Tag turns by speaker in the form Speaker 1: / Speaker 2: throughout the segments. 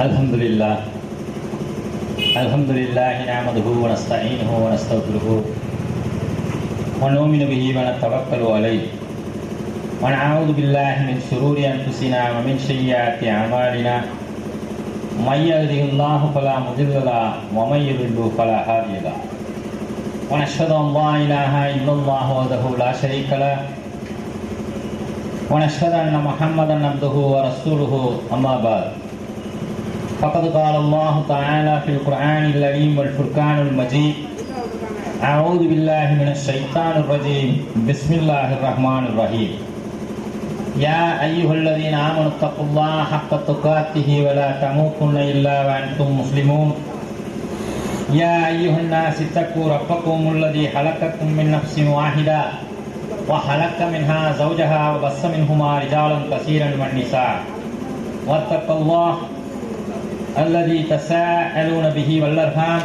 Speaker 1: الحمد لله نحمده ونستعينه ونستغفره ونؤمن به ونتوكل عليه ونعوذ بالله من شرور أنفسنا ومن سيئات أعمالنا من يهده الله فلا مضل له ومن يضلل فلا هادي له ونشهد أن لا إله إلا الله وحده لا شريك له ونشهد أن محمدا عبده ورسوله أما بعد فقد قال الله تعالى في القرآن الكريم والفرقان المجيد أعوذ بالله من الشيطان الرجيم بسم الله الرحمن الرحيم يا أيها الذين آمنوا اتقوا الله حق تقاته ولا تموتن إلا وأنتم مسلمون يا أيها الناس اتقوا ربكم الذي خلقكم من نفس واحدة وخلق منها زوجها وبث منهما رجالا كثيرا والنساء واتقوا الله الذي تساءلون به والأرحام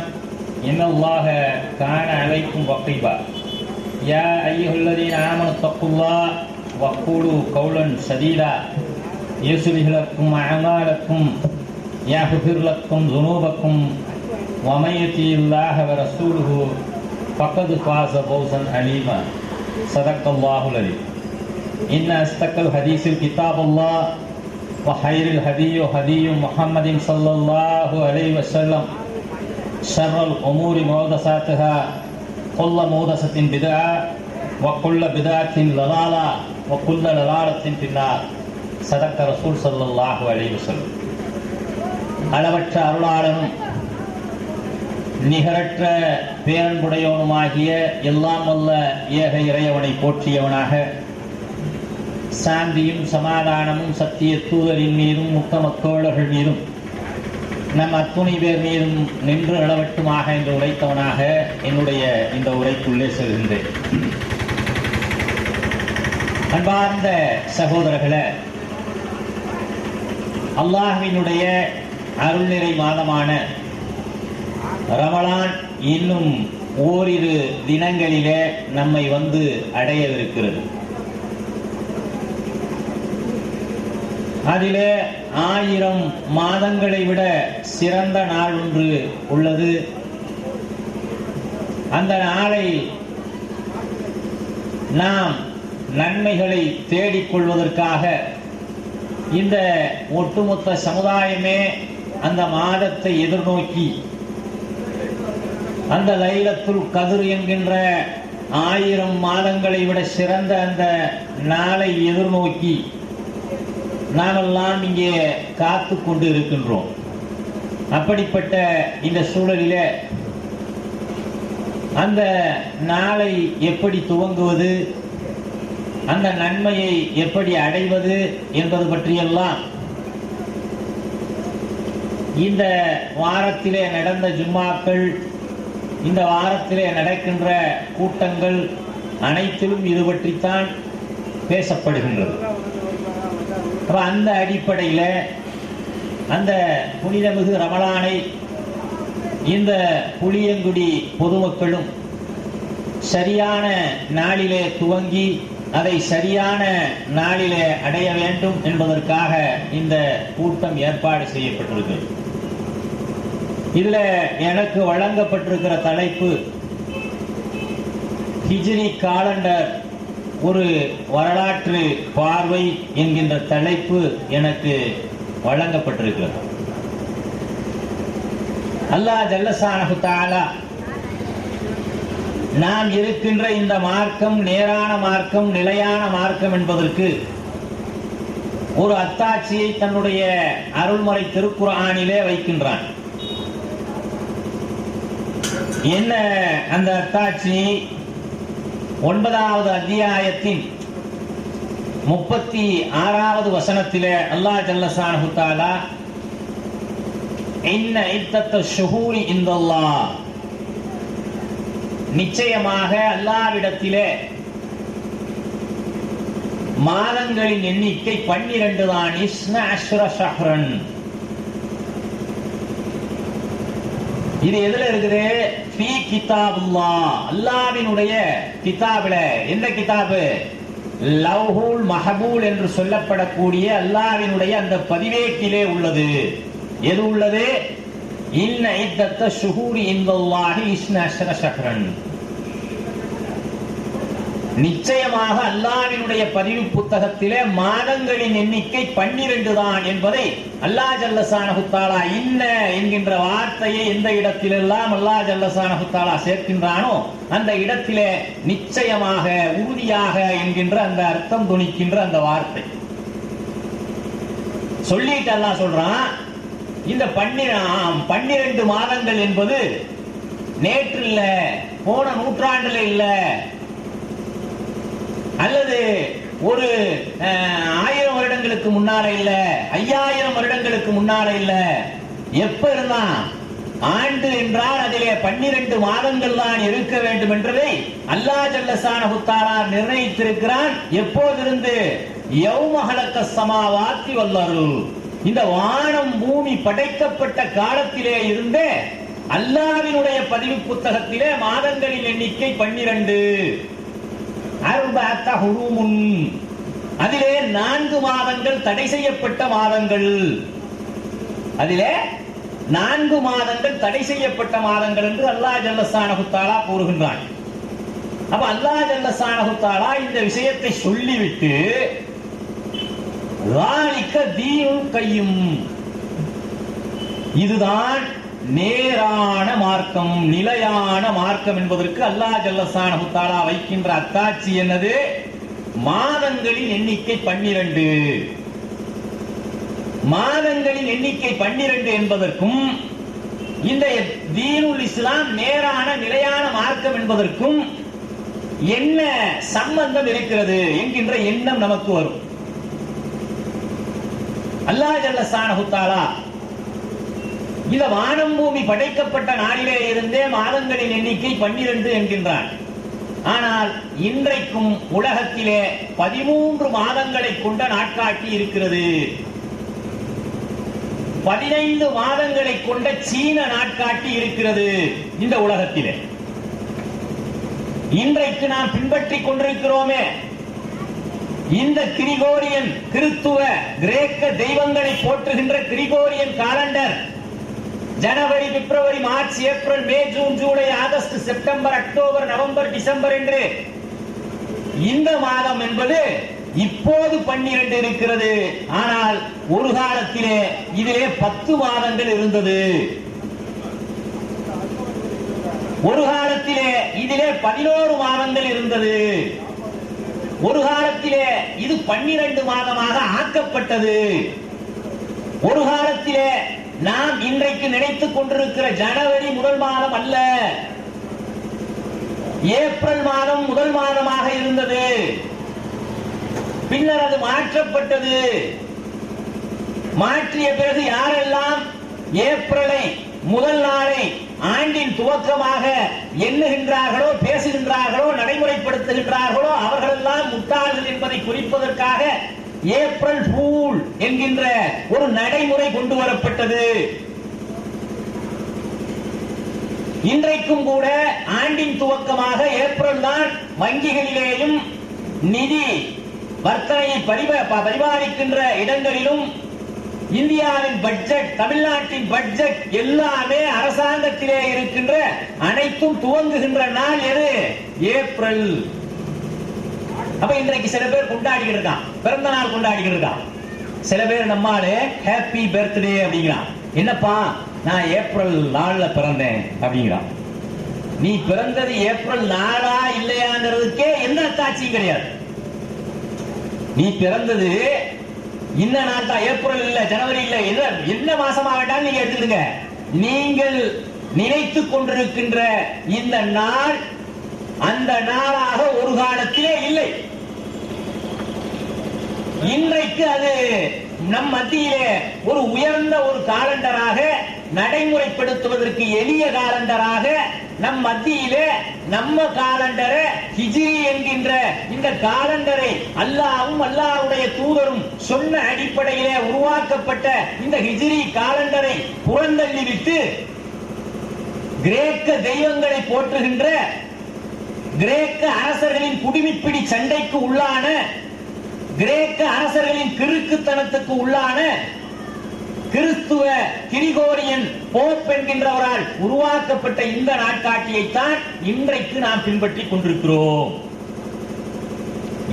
Speaker 1: إن الله كان عليكم رقيبا يا أيها الذين آمنوا اتقوا الله وقولوا قولا سديدا يصلح لكم أعمالكم يغفر لكم ذنوبكم ومن يطع الله ورسوله فقد فاز فوزا عظيما صدق الله العظيم إن أصدق الحديث كتاب الله وخير الهدي هدي محمد صلى الله عليه وسلم شر الأمور محدثاتها كل محدثة بدعة وكل بدعة ضلالة وكل ضلالة في النار صدق رسول صلى الله عليه وسلم அளவற்ற அருளாளனும் நிகரற்ற பேரன்புடையவனுமாகிய எல்லாம் வல்ல ஏக இறையவனை போற்றியவனாக சாந்தியும் சமாதானமும் சத்திய தூதரின் மீதும் முத்தமத்தோழர்கள் மீதும் நம் அத்துணை பேர் மீதும் நின்று நிலவட்டுமாக என்று உரைத்தவனாக என்னுடைய இந்த உரைக்குள்ளே செல்கின்றேன். அன்பார்ந்த சகோதரர்களே, அல்லாஹ்வினுடைய அருள்நிறை மாதமான ரமலான் இன்னும் ஓரிரு தினங்களிலே நம்மை வந்து அடையவிருக்கிறது. அதிலே 1000 மாதங்களை விட சிறந்த நாள் ஒன்று உள்ளது. அந்த நாளை நாம் நன்மைகளை தேடிக்கொள்வதற்காக இந்த ஒட்டுமொத்த சமுதாயமே அந்த மாதத்தை எதிர்நோக்கி அந்த லைலத்துல் கத்ர் என்கின்ற 1000 மாதங்களை விட சிறந்த அந்த நாளை எதிர்நோக்கி நாமெல்லாம் இங்கே காத்து கொண்டு இருக்கின்றோம். அப்படிப்பட்ட இந்த சூழலிலே அந்த நாளை எப்படி துவங்குவது, அந்த நன்மையை எப்படி அடைவது என்பது பற்றியெல்லாம் இந்த வாரத்திலே நடந்த ஜும்மாக்கள், இந்த வாரத்திலே நடக்கின்ற கூட்டங்கள் அனைத்திலும் இது பற்றித்தான் பேசப்படுகின்றது. அந்த அடிப்படையில் அந்த புனிதமிகு ரமலானை இந்த புளியங்குடி பொதுமக்களும் சரியான நாளிலே துவங்கி அதை சரியான நாளிலே அடைய வேண்டும் என்பதற்காக இந்த கூட்டம் ஏற்பாடு செய்யப்பட்டிருக்கிறது. இதில் எனக்கு வழங்கப்பட்டிருக்கிற தலைப்பு ஹிஜ்ரி காலண்டர் ஒரு வரலாற்று பார்வை என்கின்ற தலைப்பு எனக்கு வழங்கப்பட்டிருக்கிறது. அல்லாஹ் ஜல்லஷானஹு தஆலா நாம் இருக்கின்ற இந்த மார்க்கம் நேரான மார்க்கம், நிலையான மார்க்கம் என்பதற்கு ஒரு அத்தாட்சியை தன்னுடைய அருள்மறை திருக்குர்ஆனிலே வைக்கின்றான். என்ன அந்த அத்தாட்சி? 9வது அத்தியாயத்தின் 36வது வசனத்திலே அல்லாஹ் ஜல்லஷானஹு தஆலா இன்ன இத்தத்த ஷுஹூரி இந்தல்லாஹ், நிச்சயமாக அல்லாஹ்விடத்திலே மாதங்களின் எண்ணிக்கை 12 தான். இஸ்ன அஷ்ர ஷஹ்ரன். இது எதுல இருக்குது? ஃபீ கிதாபுல்லாஹ், அல்லாஹ்வினுடைய கிதாபில. எந்த கிதாபு? லவ்ஹுல் மஹபூல் என்று சொல்லப்படக்கூடிய அல்லாஹ்வினுடைய அந்த பதிவேட்டிலே உள்ளது எது உள்ளது? இன்ன இத்தத்த ஷுஹூரி இந்தல்லாஹி 12 ஷஹ்ரன். நிச்சயமாக அல்லாஹ்வினுடைய பதிவு புத்தகத்திலே மாதங்களின் எண்ணிக்கை 12 தான் என்பதை அல்லாஹ் ஜல்லஷானஹு தஆலா இன்ன என்கின்ற வார்த்தையை எந்த இடத்திலெல்லாம் அல்லாஹ் ஜல்லஷானஹு தஆலா சேர்க்கின்றானோ அந்த இடத்திலே நிச்சயமாக, உறுதியாக என்கின்ற அந்த அர்த்தம் துணிக்கின்ற அந்த வார்த்தை சொல்லிட்டு அல்லாஹ் சொல்றான். இந்த 12 மாதங்கள் என்பது நேற்று இல்ல, போன நூற்றாண்டுல இல்ல, அல்லது ஒரு 1000 வருடங்களுக்கு முன்னால இல்ல, 5000 வருடங்களுக்கு முன்னால இல்ல. எப்ப இருந்தா ஆண்டு என்றால் அதிலே 12 மாதங்கள் தான் இருக்க வேண்டும் என்றதை அல்லாஹ் ஜல்லஷானஹு தஆலா நிர்ணயித்திருக்கிறான். எப்போதிருந்து? யௌம ஹலக்க ஸமாவாத்தி வல் அர்ள், இந்த வானம் பூமி படைக்கப்பட்ட காலத்திலே இருந்தே அல்லாஹ்வினுடைய பதிவு புத்தகத்திலே மாதங்களின் எண்ணிக்கை 12. அர்பஅத்த ஹுரூமுன், அதிலே 4 மாதங்கள் தடை செய்யப்பட்ட மாதங்கள். அதிலே 4 மாதங்கள் தடை செய்யப்பட்ட மாதங்கள் என்று அல்லாஹ் ஜல்லஷானஹு தஆலா கூறுகின்றான். அப்ப அல்லாஹ் ஜல்லஷானஹு தஆலா இந்த விஷயத்தை சொல்லிவிட்டு ذَلِكَ دِينُ الْقَيِّمُ, இதுதான் நேரான மார்க்கம், நிலையான மார்க்கம் என்பதற்கு அல்லாஹ் ஜல்லஷானஹு தஆலா வைக்கின்ற அத்தாட்சி என்னது? மாதங்களின் எண்ணிக்கை 12. மாதங்களின் எண்ணிக்கை 12 என்பதற்கும் இந்த தீனுல் இஸ்லாம் நேரான நிலையான மார்க்கம் என்பதற்கும் என்ன சம்பந்தம் இருக்கிறது என்கின்ற எண்ணம் நமக்கு வரும். அல்லாஹ் ஜல்லஷானஹு தஆலா இந்த வானம் பூமி படைக்கப்பட்ட நாளிலே இருந்தே மாதங்களின் எண்ணிக்கை 12 என்கின்றான். ஆனால் இன்றைக்கும் உலகத்திலே 13 மாதங்களை கொண்ட நாட்காட்டி இருக்கிறது. 15 மாதங்களை கொண்ட சீன நாட்காட்டி இருக்கிறது இந்த உலகத்திலே. இன்றைக்கு நாம் பின்பற்றிக் கொண்டிருக்கிறோமே இந்த கிரிகோரியன், கிறித்துவ கிரேக்க தெய்வங்களை போற்றுகின்ற கிரிகோரியன் காலண்டர், ஜனவரி, பிப்ரவரி, மார்ச், ஏப்ரல், மே, ஜூன், ஜூலை, ஆகஸ்ட், செப்டம்பர், அக்டோபர், நவம்பர், டிசம்பர் என்று இந்த மாதம் என்பது இப்போது 12 இருக்கிறது. ஆனால் ஒரு காலத்திலே இதிலே 10 மாதங்கள் இருந்தது. ஒரு காலத்திலே இதிலே 11 மாதங்கள் இருந்தது. ஒரு காலத்திலே இது 12 மாதமாக ஆக்கப்பட்டது. ஒரு காலத்திலே நாம் இன்றைக்கு நினைத்துக் கொண்டிருக்கிற ஜனவரி முதல் மாதம் அல்ல, ஏப்ரல் மாதம் முதல் மாதமாக இருந்தது. பின்னர் அது மாற்றப்பட்டது. மாற்றிய பிறகு யாரெல்லாம் ஏப்ரலை முதல் நாளை ஆண்டின் துவக்கமாக எண்ணுகின்றார்களோ, பேசுகின்றார்களோ, நடைமுறைப்படுத்துகின்றார்களோ அவர்களெல்லாம் முட்டாள்கள் என்பதை குறிப்பதற்காக ஏப்ரல் ஃபூல் என்கின்ற ஒரு நடைமுறை கொண்டு வரப்பட்டது. இன்றைக்கும் கூட ஆண்டின் துவக்கமாக ஏப்ரல் தான் வங்கிகளிலேயும் நிதி வர்த்தனையை பரிபாலிக்கின்ற இடங்களிலும் இந்தியாவின் பட்ஜெட், தமிழ்நாட்டின் பட்ஜெட் எல்லாமே அரசாங்கத்திலே இருக்கின்ற அனைத்தும் துவங்குகின்ற நாள் எது? ஏப்ரல். அப்ப இன்றைக்கு சில பேர் கொண்டாடிக்கிட்டு இருக்கான், பிறந்த நாள் கொண்டாடிக்கிட்டு இருக்கான். சில பேர் நம்மாலே ஹாப்பி பர்த்டே அப்படிங்கிறான். என்னப்பா, நான் ஏப்ரல் 4ல பிறந்தேன் அப்படிங்கிறான். நீ பிறந்தது ஏப்ரல் 4ஆ இல்லையாங்கிறதுக்கே எந்த அத்தாட்சியும் கிடையாது. நீ பிறந்தது இந்த நாள் தான், ஏப்ரல் இல்ல, ஜனவரி இல்ல, என்ன மாசமா வேண்டாம் நீங்க எடுத்துடுங்க. நீங்கள் நினைத்துக் கொண்டிருக்கின்ற இந்த நாள் அந்த நாளாக ஒரு காலத்திலே இல்லை. இன்றைக்கு அது நம் மத்தியிலே ஒரு உயர்ந்த ஒரு காலண்டராக, நடைமுறைப்படுத்துவதற்கு எளிய காலண்டராக நம் மத்தியிலே நம்ம காலண்டரை, ஹிஜ்ரி என்கின்ற இந்த காலண்டரை அல்லாஹ்வும் அல்லாஹ்வுடைய தூதரும் சொன்ன அடிப்படையிலே உருவாக்கப்பட்ட இந்த ஹிஜ்ரி காலண்டரை புறந்தள்ளிவிட்டு கிரேக்க தெய்வங்களை போற்றுகின்ற, கிரேக்க அரசர்களின் குடிமிப்பிடி சண்டைக்கு உள்ளான, கிரேக்க அரசர்களின் கிறுக்குத்தனத்துக்கு உள்ளான, கிறிஸ்துவ கிரிகோரியன் போப் என்கின்றவரால் உருவாக்கப்பட்ட இந்த நாட்காட்டியைத்தான் இன்றைக்கு நாம் பின்பற்றிக் கொண்டிருக்கிறோம்.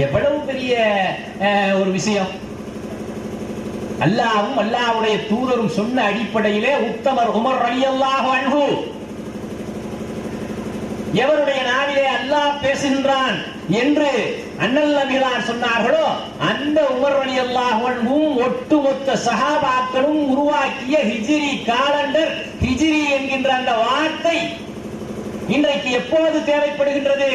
Speaker 1: எவ்வளவு பெரிய ஒரு விஷயம்! அல்லாஹ்வும் அல்லாஹ்வுடைய தூதரும் சொன்ன அடிப்படையிலே உத்தமர் உமர் ரலியல்லாஹு அன்ஹு, எவருடைய நாவிலே அல்லாஹ் பேசுகின்றான் என்று அண்ணல் நபிகளார் சொன்னார்களோ அந்த உமர் ரலியல்லாஹு அன்ஹுவும் ஒட்டுமொத்த சஹாபாக்களும் உருவாக்கிய ஹிஜ்ரி காலண்டர், ஹிஜ்ரி என்கின்ற அந்த வார்த்தை இன்றைக்கு எப்போது தேவைப்படுகின்றது?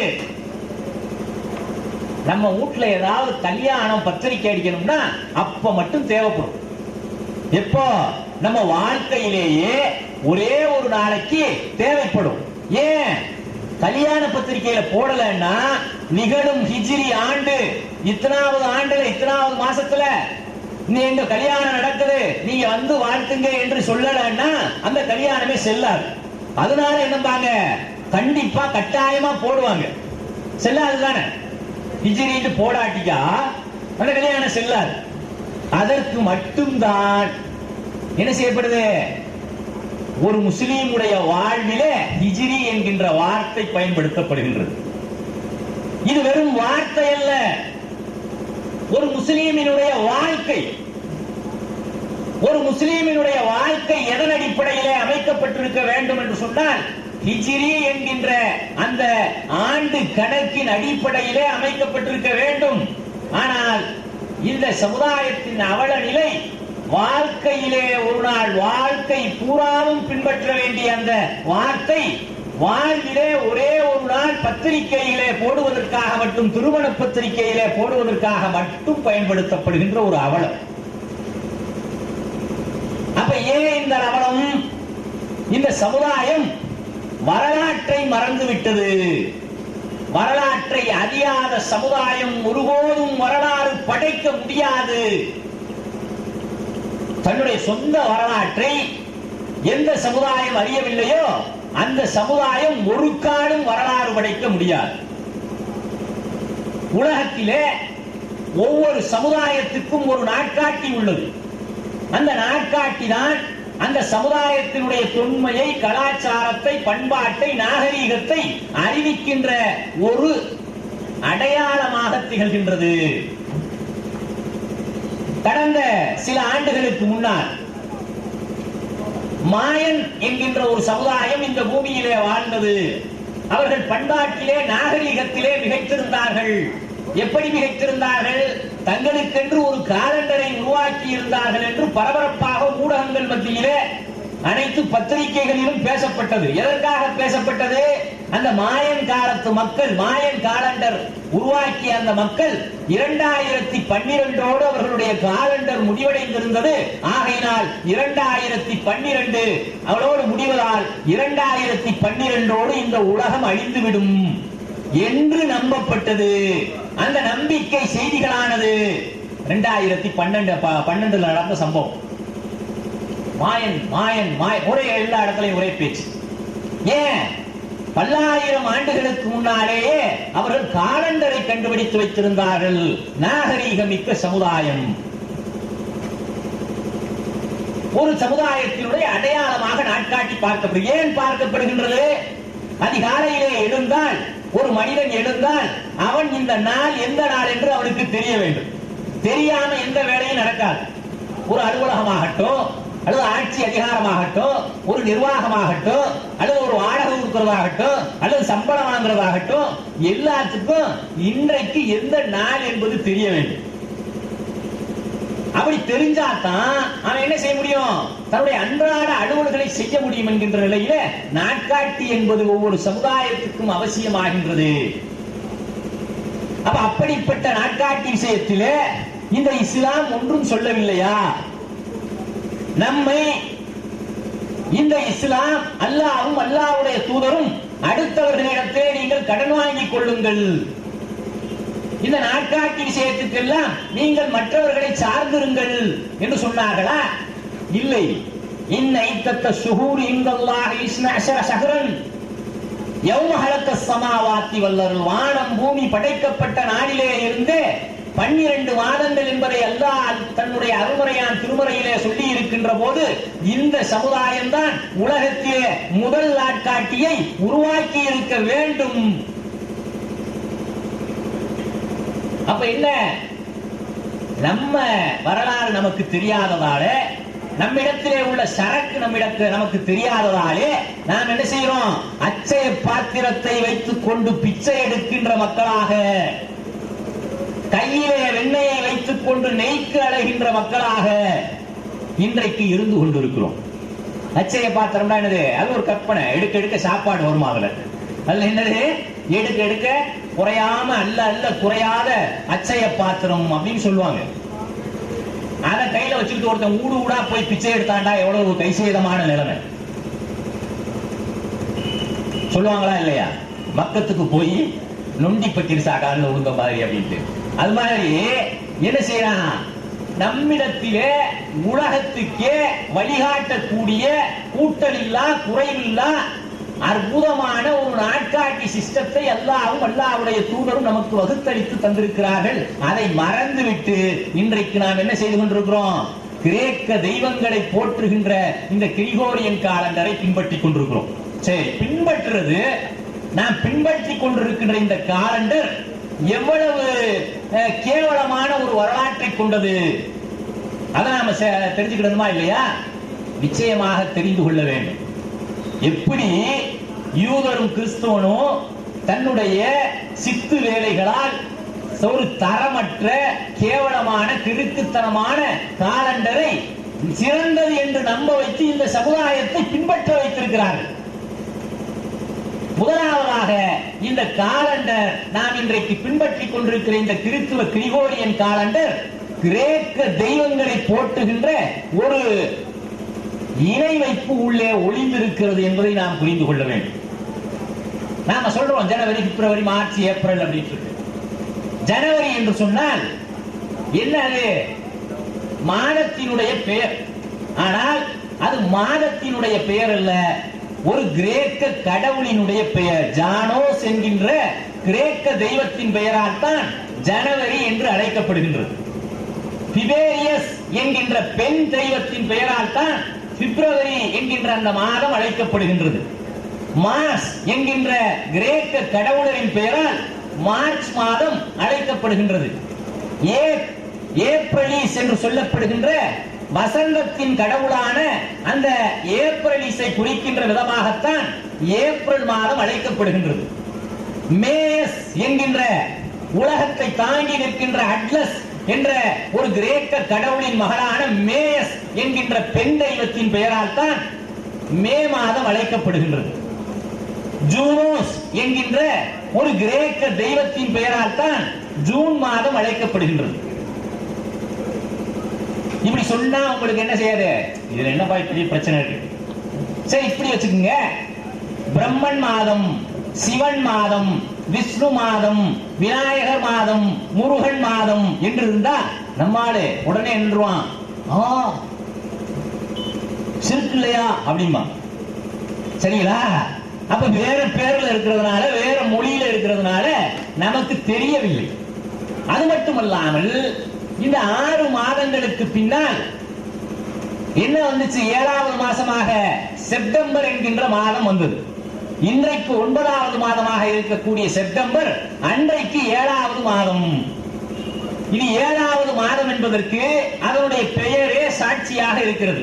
Speaker 1: நம்ம வீட்டுல ஏதாவது கல்யாணம் பத்திரிக்கை அடிக்கணும்னா அப்ப மட்டும் தேவைப்படும். எப்போ? நம்ம வாழ்க்கையிலேயே ஒரே ஒரு நாளைக்கு தேவைப்படும். ஏன் கல்யாண பத்திரிகையில போடலன்னா நிகழும் ஹிஜ்ரி ஆண்டு இத்தனாவது ஆண்டுல இத்தனாவது மாசத்துல எங்க கல்யாணம் நடக்குது, நீங்க வந்து வாழ்த்துங்க என்று சொல்லலன்னா அந்த கல்யாணமே செல்லாது. அதனால என்னப்பாங்க, கண்டிப்பா கட்டாயமா போடுவாங்க. செல்லாதுதானே? ஹிஜ்ரின்னு போடாட்டிக்கா அந்த கல்யாணம் செல்லாது. அதற்கு மட்டும்தான் என்ன செய்யப்படுது? ஒரு முஸ்லீமுடைய வாழ்விலே ஹிஜ்ரி என்கின்ற வார்த்தை பயன்படுத்தப்படுகின்றது. இது வெறும் வார்த்தை அல்ல, ஒரு முஸ்லீமினுடைய வாழ்க்கை. ஒரு முஸ்லீமினுடைய வாழ்க்கை எதன் அடிப்படையிலே அமைக்கப்பட்டிருக்க வேண்டும் என்று சொன்னால் ஹிஜ்ரி என்கின்ற அந்த ஆண்டு கணக்கின் அடிப்படையிலே அமைக்கப்பட்டிருக்க வேண்டும். ஆனால் இந்த சமுதாயத்தின் அவல நிலை, வாழ்க்கையிலே ஒரு நாள் வாழ்க்கை பூராவும் பின்பற்ற வேண்டிய அந்த வார்த்தை வாழ்விலே ஒரே ஒரு நாள் பத்திரிகையிலே போடுவதற்காக மட்டும், திருமண பத்திரிகையிலே போடுவதற்காக மட்டும் பயன்படுத்தப்படுகின்ற ஒரு அவலம். அப்ப ஏன் இந்த அவலம்? இந்த சமுதாயம் வரலாற்றை மறந்துவிட்டது. வரலாற்றை அறியாத சமுதாயம் ஒருபோதும் வரலாறு படைக்க முடியாது. தன்னுடைய சொந்த வரலாற்றை எந்த சமுதாயம் அறியவில்லையோ அந்த சமுதாயம் ஒரு காலம் வரலாறு படைக்க முடியாது. உலகத்திலே ஒவ்வொரு சமுதாயத்துக்கும் ஒரு நாட்காட்டி உள்ளது. அந்த நாட்காட்டி தான் அந்த சமுதாயத்தினுடைய தொன்மையை, கலாச்சாரத்தை, பண்பாட்டை, நாகரீகத்தை அறிவிக்கின்ற ஒரு அடையாளமாக திகழ்கின்றது. கடந்த சில ஆண்டுகளுக்கு முன்னால் மாயன் என்கின்ற ஒரு சமுதாயம் இந்த பூமியிலே வாழ்ந்தது. அவர்கள் பண்பாட்டிலே, நாகரீகத்திலே மிகைத்திருந்தார்கள். எப்படி மிகைத்திருந்தார்கள்? தங்களுக்கென்று ஒரு காலண்டரை உருவாக்கி இருந்தார்கள் என்று பரபரப்பாக ஊடகங்கள் மத்தியிலே அனைத்து பத்திரிகைகளிலும் பேசப்பட்டது. எதற்காக பேசப்பட்டது? அந்த மாயன் காலத்து மக்கள், மாயன் காலண்டர் உருவாக்கிய அந்த மக்கள் 2012 அவர்களுடைய காலண்டர் முடிவடைந்திருந்தது. ஆகையினால் 2012 அவளோடு முடிவதால் 2012 இந்த உலகம் அழிந்துவிடும் என்று நம்பப்பட்டது. அந்த நம்பிக்கை செய்திகளானது 2012 நடந்த சம்பவம். மாயன் மாயன் மாயன் ஒரே எல்லா இடத்துலையும் ஒரே பேச்சு. ஏன்? பல்லாயிரம் ஆண்டுகளுக்கு முன்னாலேயே அவர்கள் காலண்டரை கண்டுபிடித்து வைத்திருந்தார்கள். நாகரீகமிக்க சமுதாயம். ஒரு சமுதாயத்தினுடைய அடையாளமாக நாட்காட்டி பார்க்கப்படுகிறது. ஏன் பார்க்கப்படுகின்றது? அதிகாலையிலே எழுந்தால், ஒரு மனிதன் எழுந்தால் அவன் இந்த நாள் எந்த நாள் என்று அவனுக்கு தெரிய வேண்டும். தெரியாம எந்த வேலையும் நடக்காது. ஒரு அலுவலகமாகட்டும், அல்லது ஆட்சி அதிகாரமாகட்டும், ஒரு நிர்வாகமாகட்டும், அல்லது ஒரு வாடகை கொடுக்கிறதாகட்டும், அல்லது சம்பளம் வாங்குறதாகட்டும், எல்லாத்துக்கும் இன்றைக்கு எந்த நாள் என்பது தெரிய வேண்டும். அப்படி தெரிஞ்சாதான் அவன் என்ன செய்ய முடியும்? தன்னுடைய அன்றாட அலுவல்களை செய்ய முடியும் என்கின்ற நிலையில நாட்காட்டி என்பது ஒவ்வொரு சமுதாயத்துக்கும் அவசியமாகின்றது. அப்ப அப்படிப்பட்ட நாட்காட்டி விஷயத்திலே இந்த இஸ்லாம் ஒன்றும் சொல்லவில்லையா? நம்மை இந்த இஸ்லாம் அல்லாஹ்வும் அல்லாஹ்வுடைய தூதரும் அடுத்தவர்களிடத்திலே நீங்கள் கடன் வாங்கிக் கொள்ளுங்கள், இந்த நாட்காட்டி விஷயத்துக்கெல்லாம் நீங்கள் மற்றவர்களை சார்ந்திருங்கள் என்று சொன்னார்களா? இல்லை. இன்ன இத்தத்த ஷுஹூர் இன்தல்லாஹி 12 ஷஹ்ரன் யௌம ஹலக்கஸ் ஸமாவாத்தி வல் அர்த். வானம் பூமி படைக்கப்பட்ட நாளிலே இருந்து 12 மாதங்கள் என்பதை அல்லாஹ் தன்னுடைய அருமறையான் திருமறையிலே சொல்லி இருக்கின்ற போது இந்த சமுதாயம் தான் உலகத்திலே முதல் நாட்காட்டியை உருவாக்கி இருக்க வேண்டும். அப்ப என்ன, நம்ம வரலாறு நமக்கு தெரியாததால, நம்மிடத்திலே உள்ள சரக்கு நமக்கு தெரியாததாலே நாம் என்ன செய்யறோம்? அச்சய பாத்திரத்தை வைத்துக் கொண்டு பிச்சை எடுக்கின்ற மக்களாக, கையிலே வெண்ணையை வைத்துக் கொண்டு நெய்க்கு அழைகின்ற மக்களாக இன்றைக்கு இருந்து கொண்டிருக்கிறோம். அச்சய பாத்திரம்னா என்னது? அது ஒரு கற்பனை. எடுக்க எடுக்க சாப்பாடு வருமா அதுல? அதுல என்னது? எடுக்க எடுக்க குறையாம அல்ல குறையாத அச்சய பாத்திரம் அப்படின்னு சொல்லுவாங்க. அத கையில வச்சுக்கிட்டு ஒருத்தன் ஊடு ஊடா போய் பிச்சை எடுத்தாண்டா எவ்வளவு கைசேதமான நிலைமை சொல்லுவாங்களா இல்லையா? மக்கத்துக்கு போய் நொண்டி பக்கிரிசா காலில் உழுந்த மாதிரி அப்படின்ட்டு. அது மாதிரி என்ன செய்யறான்? நம்மிடத்திலே உலகத்துக்கே வழிகாட்டக்கூடிய கூட்டலில்லா குறைவில்லா அற்புதமான ஒரு நாட்காட்டி சிஸ்டத்தை அல்லாஹ்வுடைய தூதரும் நமக்கு வகுத்தளித்து தந்திருக்கிறார்கள். அதை மறந்துவிட்டு இன்றைக்கு நாம் என்ன செய்து கொண்டிருக்கிறோம்? கிரேக்க தெய்வங்களை போற்றுகின்ற இந்த கிரிகோரியன் காலண்டரை பின்பற்றி கொண்டிருக்கிறோம். சரி, பின்பற்றுறது, நாம் பின்பற்றி கொண்டிருக்கின்ற இந்த காலண்டர் எவ்வளவு கேவலமான ஒரு வரலாற்றை கொண்டது, அதை நாம தெரிஞ்சுக்கிடணுமா இல்லையா? நிச்சயமாக தெரிந்து கொள்ள வேண்டும். எப்படி யூதரும் கிறிஸ்துவனும் தன்னுடைய சித்து வேலைகளால் ஒரு தரமற்ற கேவலமான கிறுக்குத்தனமான காலண்டரை சிறந்தது என்று நம்ப வைத்து இந்த சமுதாயத்தை பின்பற்ற வைத்திருக்கிறார்கள். முதலாவதாக இந்த காலண்டர், நாம் இன்றைக்கு பின்பற்றிக் கொண்டிருக்கிற இந்த கிறிஸ்துவ கிரிகோரியன் காலண்டர் கிரேக்க தெய்வங்களை போற்றுகின்ற ஒரு இணை வைப்பு உள்ளே ஒளிந்திருக்கிறது என்பதை நாம் புரிந்து கொள்ள வேண்டும். நாம சொல்றோம் ஜனவரி, பிப்ரவரி, மார்ச், ஏப்ரல் அப்படின்னு. ஜனவரி என்று சொன்னால் என்ன? அது மாதத்தினுடைய பெயர். ஆனால் அது மாதத்தினுடைய பெயர் அல்ல, ஒரு கிரேக்க கடவுளினுடைய பெயர். ஜானோஸ் என்கின்ற கிரேக்க தெய்வத்தின் பெயரால் தான் ஜனவரி என்று அழைக்கப்படுகின்றது. டிபேரியஸ் என்கின்ற பெண் தெய்வத்தின் பெயரால் தான் பிப்ரவரி என்கின்ற அந்த மாதம் அழைக்கப்படுகின்றது. மார்ச் என்கின்ற கிரேக்க கடவுளரின் பெயரால் மார்ச் மாதம் அழைக்கப்படுகின்றது. ஏப்ரலிஸ் என்று சொல்லப்படுகின்ற வசந்தத்தின் கடவுளான அந்த ஏப்ரலிஸை குறிக்கின்ற விதமாகத்தான் ஏப்ரல் மாதம் அழைக்கப்படுகின்றது. மேஸ் என்கின்ற உலகத்தை தாங்கி நிற்கின்ற அட்லஸ் என்ற ஒரு கிரேக்க கடவுளின் மகளான மேயஸ் என்கின்ற பெண் தெய்வத்தின் பெயரால் தான் மே மாதம் அழைக்கப்படுகின்றது. ஜூனோஸ் என்கின்ற ஒரு கிரேக்க தெய்வத்தின் பெயரால் தான் ஜூன் மாதம் அழைக்கப்படுகின்றது. இப்படி சொன்னா உங்களுக்கு என்ன செய்யாது? இதுல என்ன பெரிய பிரச்சனை இருக்கு? சரி, இப்படி வச்சுக்கோங்க. பிரம்மன் மாதம், சிவன் மாதம், விஷ்ணு மாதம், விநாயகர் மாதம், முருகன் மாதம் என்று இருந்தா நம்மாடு உடனே நின்றுவான். சிறுக்கு இல்லையா அப்படிமா? சரிங்களா? அப்ப வேற பேர்ல இருக்கிறதுனால, வேற மொழியில இருக்கிறதுனால நமக்கு தெரியவில்லை. அது மட்டுமல்லாமல் இந்த 6 மாதங்களுக்கு பின்னால் என்ன வந்துச்சு? 7வது மாசமாக செப்டம்பர் என்கின்ற மாதம் வந்தது. இன்றைக்கு 9வது மாதமாக இருக்கக்கூடிய செப்டம்பர் அன்றைக்கு 7வது மாதம். இது 7வது மாதம் என்பதற்கு அதனுடைய பெயரே சாட்சியாக இருக்கிறது.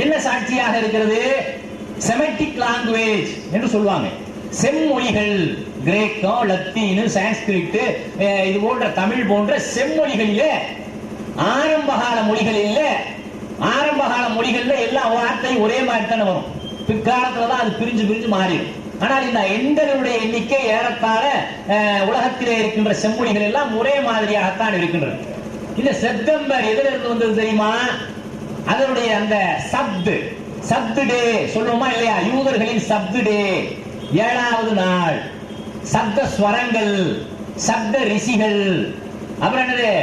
Speaker 1: என்ன சாட்சியாக இருக்கிறது? செமெட்டிக் லாங்குவேஜ் என்று சொல்லுவாங்க. செம்மொழிகள், கிரேக்கம், லத்தீனு, சான்ஸ்கிரிட், இது போன்ற தமிழ் போன்ற செம்மொழிகளிலே ஆரம்பகால மொழிகள்ல எல்லா வார்த்தையும் ஒரே மாதிரி தானே வரும். பிற்காலத்துலதான் அது பிரிஞ்சு மாறிடும். ஆனால் இந்த எண்களுடைய எண்ணிக்கை ஏறத்தாழ உலகத்திலே இருக்கின்ற செம்மொழிகள் எல்லாம் ஒரே மாதிரியாகத்தான் இருக்கின்றது. இந்த செப்டம்பர் எதிலிருந்து வந்தது தெரியுமா? அதனுடைய அந்த சப்து டே சொல்லுவோமா இல்லையா? யூதர்களின் சப்து டே, 7வது நாள். சப்த ஸ்வரங்கள், சப்த ரிஷிகள், அப்புறம் என்னது?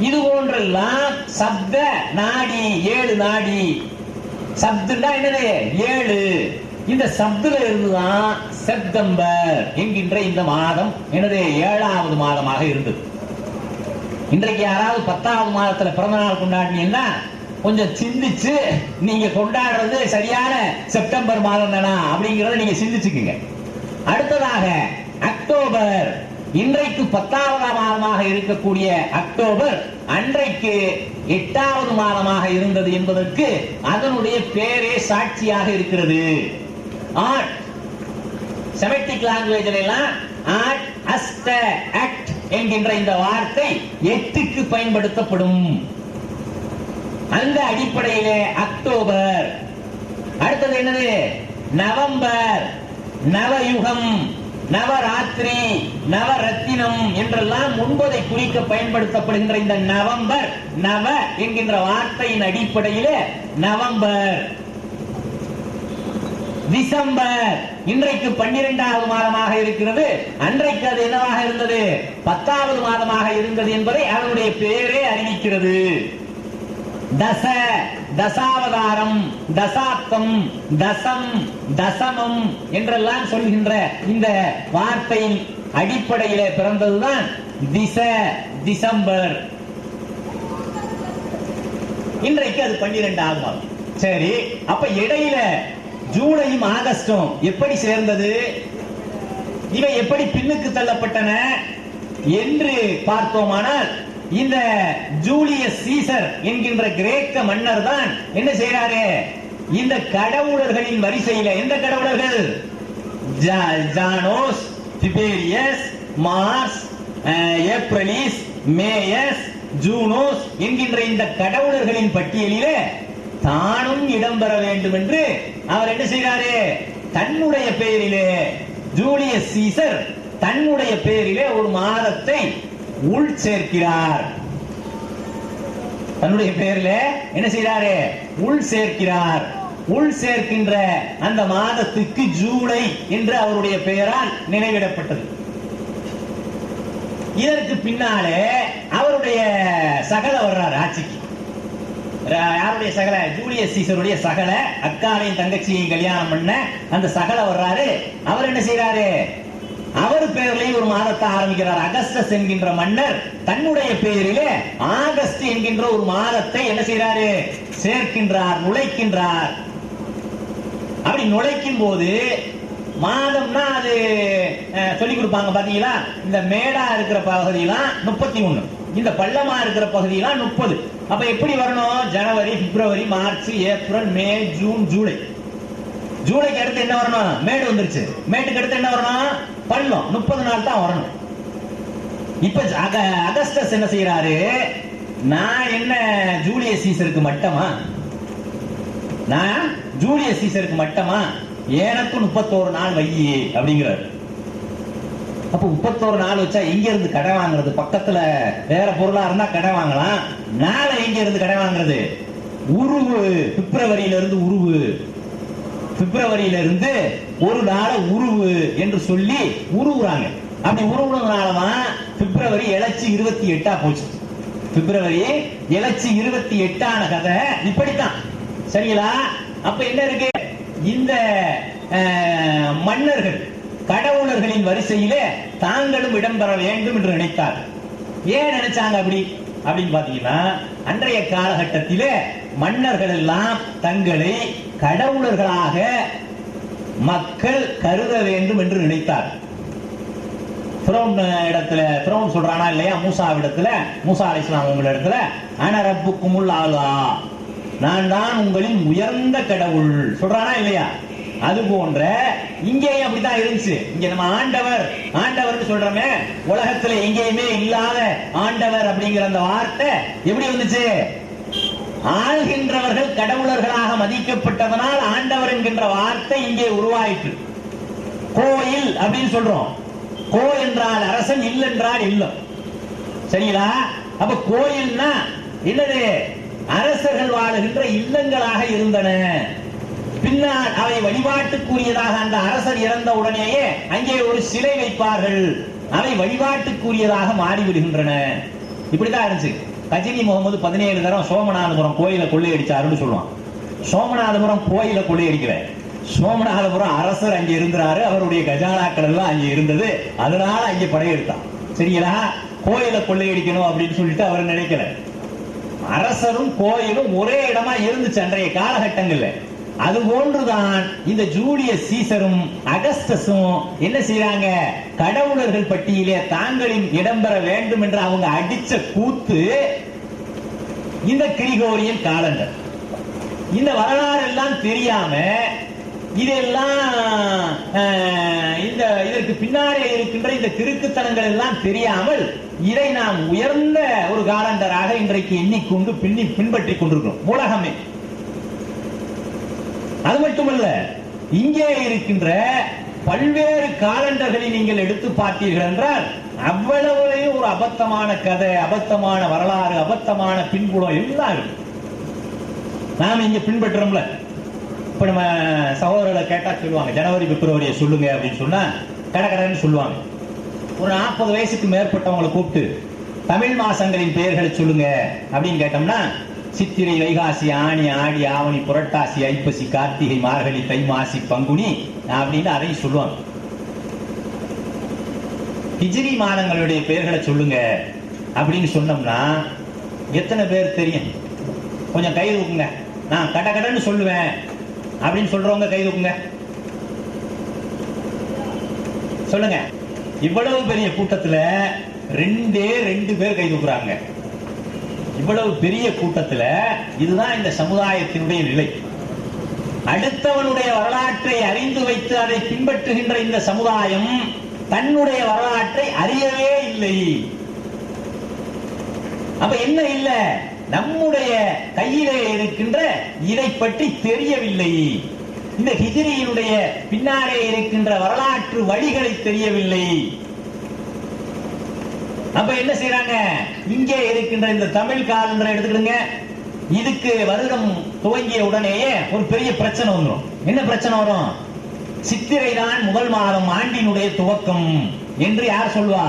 Speaker 1: இது போன்றெல்லாம் சப்த நாடி, 7 நாடி. சப்துன்னா என்னது? 7. இந்த சப்துல இருந்துதான் செப்டம்பர் என்கின்ற இந்த மாதம் என்னது 7வது மாதமாக இருந்தது. இன்றைக்கு யாராவது 10வது மாதத்துல பிறந்த நாள் கொண்டாடினீங்கன்னா கொஞ்சம் சிந்திச்சு நீங்க கொண்டாடுறது சரியான செப்டம்பர் மாதம் தானா அப்படிங்கறத நீங்க சிந்திச்சுக்குங்க. அடுத்ததாக அக்டோபர், இன்றைக்கு 10வது மாதமாக இருக்கக்கூடிய அக்டோபர் அன்றைக்கு 8வது மாதமாக இருந்தது என்பதற்கு அதனுடைய பேரே சாட்சியாக இருக்கிறது. ஆட் செமெட்டிக் லாங்குவேஜ்ல எல்லாம் ஆட், அஸ்ட, ஆக்ட் என்கின்ற இந்த வார்த்தை 8க்கு பயன்படுத்தப்படும். அந்த அடிப்படையிலே அக்டோபர். அடுத்தது என்னது? நவம்பர், நவயுகம், நவராத்திரி, நவரத்தினம் என்றெல்லாம் 9ஐ குறிக்க பயன்படுத்தப்படுகின்ற இந்த நவம்பர், நவ என்கின்ற வார்த்தையின் அடிப்படையிலே நவம்பர். டிசம்பர் இன்றைக்கு 12வது மாதமாக இருக்கிறது. அன்றைக்கு அது என்னவாக இருந்தது? 10வது மாதமாக இருந்தது என்பதை அதனுடைய பேரே அறிவிக்கிறது. தச, தசாவதாரம், தசாப்தம், தசம், தசமம் என்றெல்லாம் சொல்கின்ற இந்த வார்த்தையின் அடிப்படையிலே பிறந்ததுதான் திச, டிசம்பர். இன்றைக்கு அது 12வது மாதம். சரி, அப்ப இடையில ஜூலையும் ஆகஸ்டும் எப்படி சேர்ந்தது? இவை எப்படி பின்னுக்கு தள்ளப்பட்டன என்று பார்த்தோமானால், இந்த ஜூலியஸ் சீசர் என்கின்ற கிரேக்க மன்னர் தான் என்ன செய்யறாரு? இந்த கடவுளர்களின் வரிசையில எந்த கடவுளர்கள்? ஜானோஸ், திபேரியஸ், மார்ஸ், ஏப்ரலிஸ், மேயஸ், ஜூனோஸ் என்கின்ற இந்த கடவுளர்களின் பட்டியலிலே தானும் இடம்பெற வேண்டும் என்று அவர் என்ன செய்கிறாரு? தன்னுடைய பெயரிலே, ஜூலியஸ் சீசர் தன்னுடைய பெயரிலே ஒரு மாதத்தை உள் சேர்க்கிறார். தன்னுடைய பெயரிலே என்ன செய்கிறாரு? உள் சேர்க்கிறார். உள் சேர்க்கின்ற அந்த மாதத்துக்கு ஜூலை என்று அவருடைய பெயரால் நினைவிடப்பட்டது. இதற்கு பின்னாலே அவருடைய சகல வர்றார் ஆட்சிக்கு. யாருடைய சகல? ஜூலியஸ் சீசருடைய சகல, அக்காலையும் தங்கச்சியையும் கல்யாணம் பண்ண அந்த சகல வர்றாரு. அவர் என்ன செய்யறாரு? அவர் பெயரிலேயே ஒரு மாதத்தை ஆரம்பிக்கிறார். அகஸ்டஸ் என்கின்ற மன்னர் தன்னுடைய பெயரிலே ஆகஸ்ட் என்கின்ற ஒரு மாதத்தை என்ன செய்யறாரு? சேர்க்கின்றார், நுழைக்கின்றார். அப்படி நுழைக்கும் போது மாதம்னா அது சொல்லி கொடுப்பாங்க பாத்தீங்களா? இந்த மேடா இருக்கிற பகுதியெல்லாம் 31, இந்த பள்ளமா இருக்கிற பகுதியெல்லாம் 30. அப்ப எப்படி வரணும்? ஜனவரி, பிப்ரவரி, மார்ச், ஏப்ரல், மே, ஜூன், ஜூலை. ஜூலைக்கு அடுத்து என்ன வரணும்? மேடு வந்துருச்சு. மேட்டுக்கு அடுத்து என்ன வரணும்? பள்ளம். 30 நாள் தான் வரணும். இப்ப அகஸ்டஸ் என்ன செய்யறாரு? நான் என்ன ஜூலியஸ் சீசருக்கு மட்டமா? நான் ஜூலியஸ் சீசருக்கு மட்டமா? எனக்கு 31 நாள் வை அப்படிங்கிறார். அப்ப 31 நாள் வச்சா எங்க இருந்து கடை வாங்குறது? பக்கத்துல வேற பொருளா இருந்தா கடை வாங்கலாம். நாளை எங்க இருந்து கடை வாங்குறது? உருவு, பிப்ரவரியில இருந்து உருவு, பிப்ரவரியில இருந்து ஒரு நாளை உருவு என்று சொல்லி உருவுறாங்க. அப்படி உருவுனாலதான் பிப்ரவரி இலச்சி 28 போச்சு. பிப்ரவரி இலச்சி 28 கதை இப்படித்தான். சரிங்களா? அப்ப என்ன இருக்கு? இந்த மன்னர்கள் கடவுளர்களின் வரிசையிலே தாங்களும் இடம்பெற வேண்டும் என்று நினைத்தார். ஏன் நினைச்சாங்க அப்படி அப்படின்னு பாத்தீங்கன்னா, அன்றைய காலகட்டத்திலே மன்னர்கள் எல்லாம் தங்களை கடவுளர்களாக மக்கள் கருத வேண்டும் என்று நினைத்தார். ஃபிரௌன் சொல்றானா இல்லையா? மூசா அலைஹிஸ்ஸலாம் உங்க இடத்துல அன ரப்புக்குமுல் ஆலா, நான் தான் உங்களின் உயர்ந்த கடவுள் சொல்றானா இல்லையா? அது போன்ற இங்கேயும் அப்படித்தான் இருந்துச்சு. இங்க நம்ம ஆண்டவர் சொல்றோமே, உலகத்துல எங்கேயுமே இல்லாத ஆண்டவர் அப்படிங்கிற அந்த வார்த்தை எப்படி வந்துச்சு? ஆள்கின்றவர்கள் கடவுளர்களாக மதிக்கப்பட்டதனால் ஆண்டவர் என்கின்ற வார்த்தை இங்கே உருவாயிற்று. கோயில் அப்படின்னு சொல்றோம். கோ என்றால் அரசன், இல் என்றால் இல்லம். சரிங்களா? அப்ப கோயில்னா என்னது? அரசர்கள் வாழுகின்ற இல்லங்களாக இருந்தன. பின்னால் அவை வழிபாட்டுக்குரியதாக அந்த அரசர் இறந்த உடனேயே அங்கே ஒரு சிலை வைப்பார்கள். அவை வழிபாட்டுக்குரியதாக மாறிவிடுகின்றன. இப்படிதான் இருந்துச்சு. கஜினி முகமது 17 தரம் சோமநாதபுரம் கோயிலை கொள்ளையடிச்சாருன்னு சொல்லுவான். சோமநாதபுரம் கோயிலை கொள்ளையடிக்கல, சோமநாதபுரம் அரசர் அங்கே இருந்தாரு. அவருடைய கஜானாக்கள் எல்லாம் அங்கே இருந்தது. அதனால அங்கே படையெடுத்தான். சரிங்களா? கோயிலை கொள்ளையடிக்கணும் அப்படின்னு சொல்லிட்டு அவர் நினைக்கல. அரசரும் கோயிலும் ஒரே இடமா இருந்துச்சு அன்றைய காலகட்டங்கள்ல. அது போன்றுதான் இந்த ஜூலியஸ் சீசரும் அகஸ்டஸும் என்ன செய்யறாங்க, கடவுளர்கள் பட்டியலே தாங்களின் இடம்பெற வேண்டும் என்று அவங்க அடிச்ச கூத்து இந்த கிரிகோரியன் காலண்டர். இந்த வரலாறு எல்லாம் தெரியாம இதெல்லாம் இதற்கு பின்னாலே இருக்கின்ற இந்த கிறுக்குத்தனங்கள் எல்லாம் தெரியாமல் இதை நாம் உயர்ந்த ஒரு காலண்டராக இன்றைக்கு எண்ணிக்கொண்டு பின்பற்றி கொண்டிருக்கிறோம் உலகமே. அது மட்டுமல்ல, இங்கே இருக்கின்ற பல்வேறு காலண்டர்களை நீங்கள் எடுத்து பார்த்தீர்கள் என்றால் அவ்வளவுலையும் ஒரு அபத்தமான கதை, அபத்தமான வரலாறு, அபத்தமான பின்புலம் எல்லாம் இருக்கு. நாம இங்க பின்பற்றோம்ல. இப்ப நம்ம சகோதரர்களை கேட்டா சொல்லுவாங்க, ஜனவரி பிப்ரவரியை சொல்லுங்க அப்படின்னு சொன்னா கடற்கடன்னு சொல்லுவாங்க. ஒரு 40 வயசுக்கு மேற்பட்டவங்களை கூப்பிட்டு தமிழ் மாசங்களின் பெயர்களை சொல்லுங்க அப்படின்னு கேட்டோம்னா சித்திரை, வைகாசி, ஆனி, ஆடி, ஆவணி, புரட்டாசி, ஐப்பசி, கார்த்திகை, மார்கழி, தை, மாசி, பங்குனி அப்படின்னு அதையும் சொல்லுவாங்க. ஹிஜ்ரி மாதங்களுடைய பெயர்களை சொல்லுங்க அப்படின்னு சொன்னோம்னா எத்தனை பேர் தெரியும்? கொஞ்சம் கை தூக்குங்க. நான் கடன்னு சொல்லுவேன் அப்படின்னு சொல்றவங்க கை தூக்குங்க. சொல்லுங்க. இவ்வளவு பெரிய கூட்டத்துல 2 பேர் கை தூக்குறாங்க. இவ்வளவு பெரிய கூட்டத்துல இதுதான் இந்த சமுதாயத்தினுடைய நிலை. அடுத்தவனுடைய வரலாற்றை அறிந்து வைத்து அதை பின்பற்றுகின்ற இந்த சமுதாயம் தன்னுடைய வரலாற்றை அறியவே இல்லை. அப்ப என்ன இல்ல, நம்முடைய கையிலே இருக்கின்ற இதை பற்றி தெரியவில்லை. இந்த ஹிஜ்ரியினுடைய பின்னாலே இருக்கின்ற வரலாற்று வழிகளை தெரியவில்லை. அப்ப என்ன செய்யறாங்க, இங்கே இருக்கின்ற இந்த தமிழ் காலண்டரை எடுத்துக்கிடுங்க. இதுக்கு வருடம் துவங்கிய உடனேயே ஒரு பெரிய பிரச்சனை வந்துடும். என்ன பிரச்சனை வரும்? சித்திரை தான் முதல் மாதம், ஆண்டினுடைய துவக்கம் என்று யார் சொல்லுவா?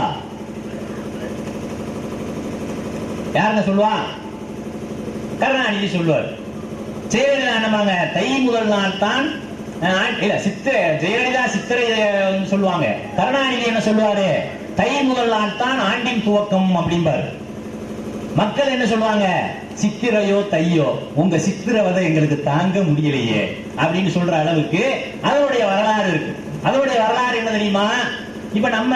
Speaker 1: யாருங்க சொல்லுவா? கருணாநிதி சொல்லுவார். ஜெயலலிதா என்னமாங்க, தை முதல் நாள் தான் இல்ல சித்திரை, ஜெயலலிதா சித்திரை சொல்லுவாங்க. கருணாநிதி என்ன சொல்லுவாரு? தை முதல் நாள் தான் ஆண்டின் துவக்கம் அப்படிம்பாரு. மக்கள் என்ன சொல்லுவாங்க? சித்திரையோ தையோ, உங்க சித்திரவதை எங்களுக்கு தாங்க முடியலையே அப்படின்னு சொல்ற அளவுக்கு அதனுடைய வரலாறு இருக்கு. அதனுடைய வரலாறு என்ன தெரியுமா? இப்ப நம்ம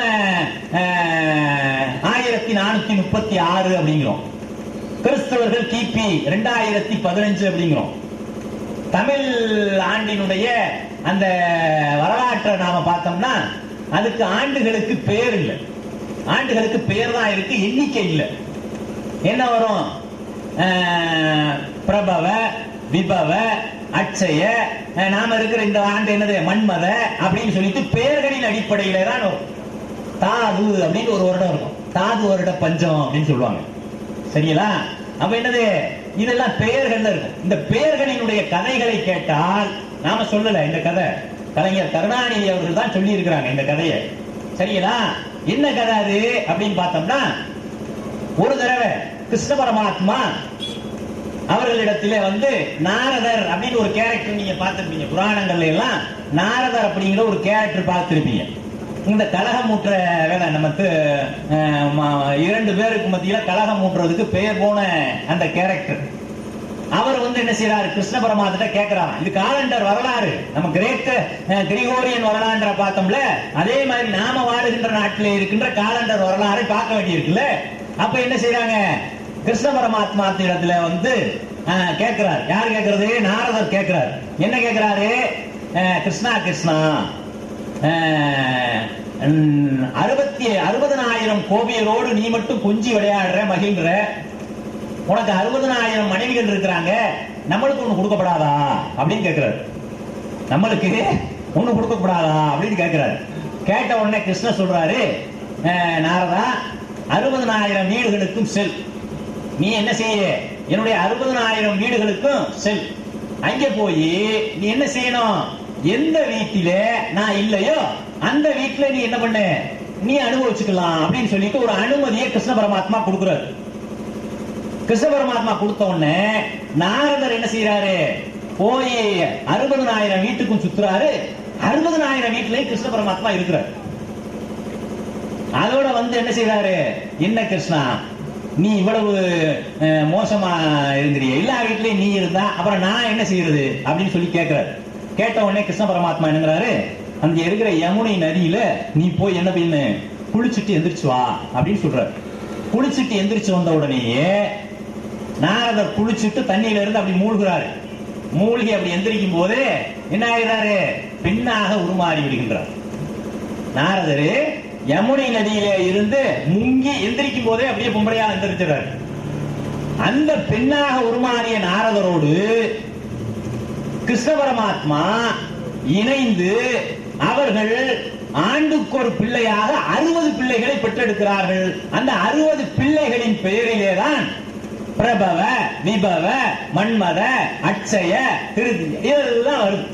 Speaker 1: 1436 அப்படிங்கிறோம். கிறிஸ்தவர்கள் கிபி 2015 அப்படிங்கிறோம். தமிழ் ஆண்டினுடைய அந்த வரலாற்றை நாம பார்த்தோம்னா அதுக்கு ஆண்டுகளுக்கு பெயர் இல்லை. ஆண்டுகளுக்கு பெயர் தான் இருக்கு, எண்ணிக்கை இல்லை. என்ன வரும்? பிரபவ, விபவ, அட்சய, நாம இருக்கிற இந்த ஆண்டு என்னது மன்மத அப்படின்னு சொல்லிட்டு பெயர்களின் அடிப்படையில தான் வரும். தாது அப்படின்னு ஒரு வருடம் இருக்கும். தாது வருட பஞ்சம் அப்படின்னு சொல்லுவாங்க. சரிங்களா? அப்ப என்னது, இதெல்லாம் பெயர்கள் இருக்கும். இந்த பெயர்களினுடைய கதைகளை கேட்டால் நாம சொல்லல, இந்த கதை கலைஞர் கருணாநிதி அவர்கள் தான் சொல்லி இருக்கிறாங்க இந்த கதையை. சரிங்களா? என்ன கதை அது அப்படின்னு பார்த்தோம்னா, ஒரு தடவை கிருஷ்ண பரமாத்மா அவர்களிடத்திலே வந்து நாரதர் அப்படின்னு ஒரு கேரக்டர் நீங்க பார்த்திருப்பீங்க. புராணங்கள்ல எல்லாம் நாரதர் அப்படிங்கிற ஒரு கேரக்டர் பார்த்திருப்பீங்க. இந்த கலகம் ஊற்ற வேலை நமக்கு 2 பேருக்கு மத்தியில கலகம் ஊற்றுறதுக்கு பெயர் போன அந்த கேரக்டர். அவர் வந்து என்ன செய்யறாரு, கிருஷ்ண பரமாத்மா கேட்கிறார். இது காலண்டர் வரலாறு. நம்ம கிரேட் கிரிகோரியன் வரலாற்றை பார்த்தோம்ல, அதே மாதிரி நாம வாழுகின்ற நாட்டிலே இருக்கின்ற காலண்டர் வரலாறை பார்க்க வேண்டியிருக்குல்ல. அப்ப என்ன செய்யறாங்க, கிருஷ்ண பரமாத்மா இடத்துல வந்து கேட்கிறார். யாரு கேட்கறது? நாரதர் கேட்கிறார். என்ன கேட்கிறாரு? கிருஷ்ணா கிருஷ்ணா 60,000 கோபியரோடு நீ மட்டும் கொஞ்சி விளையாடுற, மகிழ்ற. உனக்கு 60,000 மனைவிகள் இருக்கிறாங்க, நம்மளுக்கு ஒண்ணு கொடுக்கப்படாதா அப்படின்னு கேட்கிறாரு. நம்மளுக்கு ஒண்ணு கொடுக்கப்படாதா அப்படின்னு கேட்கிறாரு. கேட்ட உடனே கிருஷ்ணர் சொல்றாரு, நாரதா 60,000 வீடுகளுக்கும் செல். நீ என்ன செய்ய, என்னுடைய 60,000 வீடுகளுக்கும் செல். அங்க போய் நீ என்ன செய்யணும், எந்த வீட்டில நான் இல்லையோ அந்த வீட்டுல நீ என்ன பண்ண, நீ அனுபவிச்சுக்கலாம் அப்படின்னு சொல்லிட்டு ஒரு அனுமதியை கிருஷ்ண பரமாத்மா கொடுக்கிறார். கிருஷ்ண பரமாத்மா கொடுத்த உடனே நாரதர் என்ன செய்யறாரு, போய் 60,000 வீட்டுக்கும் சுத்துறாரு. 60,000 வீட்டுலயும் கிருஷ்ண பரமாத்மா இருக்கிறார். அதோட என்ன செய்யறாரு, என்ன கிருஷ்ணா நீ இவ்வளவு மோசமா இருந்திரிய, எல்லா வீட்லயும் நீ இருந்தா அப்புறம் நான் என்ன செய்யறது அப்படின்னு சொல்லி கேட்கிறாரு. கேட்ட உடனே கிருஷ்ண பரமாத்மா என்னங்கிறாரு, அங்க இருக்கிற யமுனை நதியில நீ போய் என்ன பண்ணு, குளிச்சுட்டு எந்திரிச்சு வா அப்படின்னு சொல்றாரு. குளிச்சுட்டு எந்திரிச்சு வந்த உடனேயே நாரதர் குளிச்சுட்டு தண்ணியில இருந்து அப்படி மூழ்கிறாரு. மூழ்கி அப்படி எந்திரிக்கும் போது என்ன ஆகிறாரு, பெண்ணாக உருமாறி விடுகின்றார். நாரதரு யமுனை நதியில இருந்து முங்கி எந்திரிக்கும் போதே அப்படியே பொம்பளையா எந்திரிச்சாரு. அந்த பெண்ணாக உருமாறிய நாரதரோடு கிருஷ்ண பரமாத்மா இணைந்து அவர்கள் ஆண்டுக்கு ஒரு பிள்ளையாக 60 பிள்ளைகளை பெற்றெடுக்கிறார்கள். அந்த 60 பிள்ளைகளின் பெயரிலேதான் பிரபவ, விபவ, மன்மத, அட்சய, திருதி இதெல்லாம் வருது.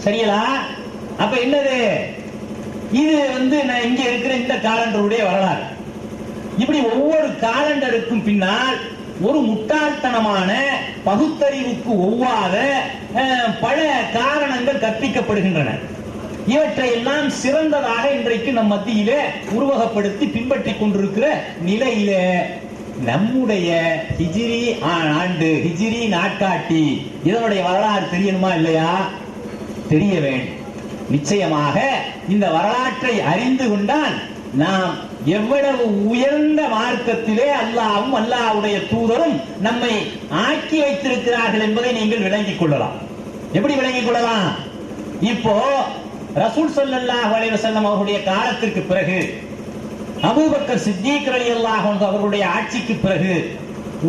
Speaker 1: சரிங்களா? அப்ப என்னது இது நான் இங்க இருக்கிற இந்த காலண்டருடைய வரலாறு. இப்படி ஒவ்வொரு காலண்டருக்கும் பின்னால் ஒரு முட்டாள்தனமான பகுத்தறிவுக்கு ஒவ்வாத பல காரணங்கள் கற்பிக்கப்படுகின்றன. இவற்றையெல்லாம் சிறந்ததாக இன்றைக்கு நம் மத்தியிலே உருவகப்படுத்தி பின்பற்றி கொண்டிருக்கிற நிலையிலே நம்முடைய ஹிஜ்ரி ஆண்டு, ஹிஜ்ரி நாட்காட்டி இதனுடைய வரலாறு தெரியணுமா இல்லையா? தெரிய வேண்டும். நிச்சயமாக இந்த வரலாற்றை அறிந்து கொண்டால் நாம் எவ்வளவு உயர்ந்த மார்க்கத்திலே அல்லாஹ்வும் அல்லாஹ்வுடைய தூதரும் நம்மை ஆக்கி வைத்திருக்கிறார்கள் என்பதை நீங்கள் விளங்கிக் கொள்ளலாம். எப்படி விளங்கிக் கொள்ளலாம்? இப்போ ரசூல் ஸல்லல்லாஹு அலைஹி வஸல்லம் அவருடைய காலத்திற்கு பிறகு, அபூபக்கர் சித்திக் ரலியல்லாஹு அன்ஹு அவர்களுடைய ஆட்சிக்கு பிறகு,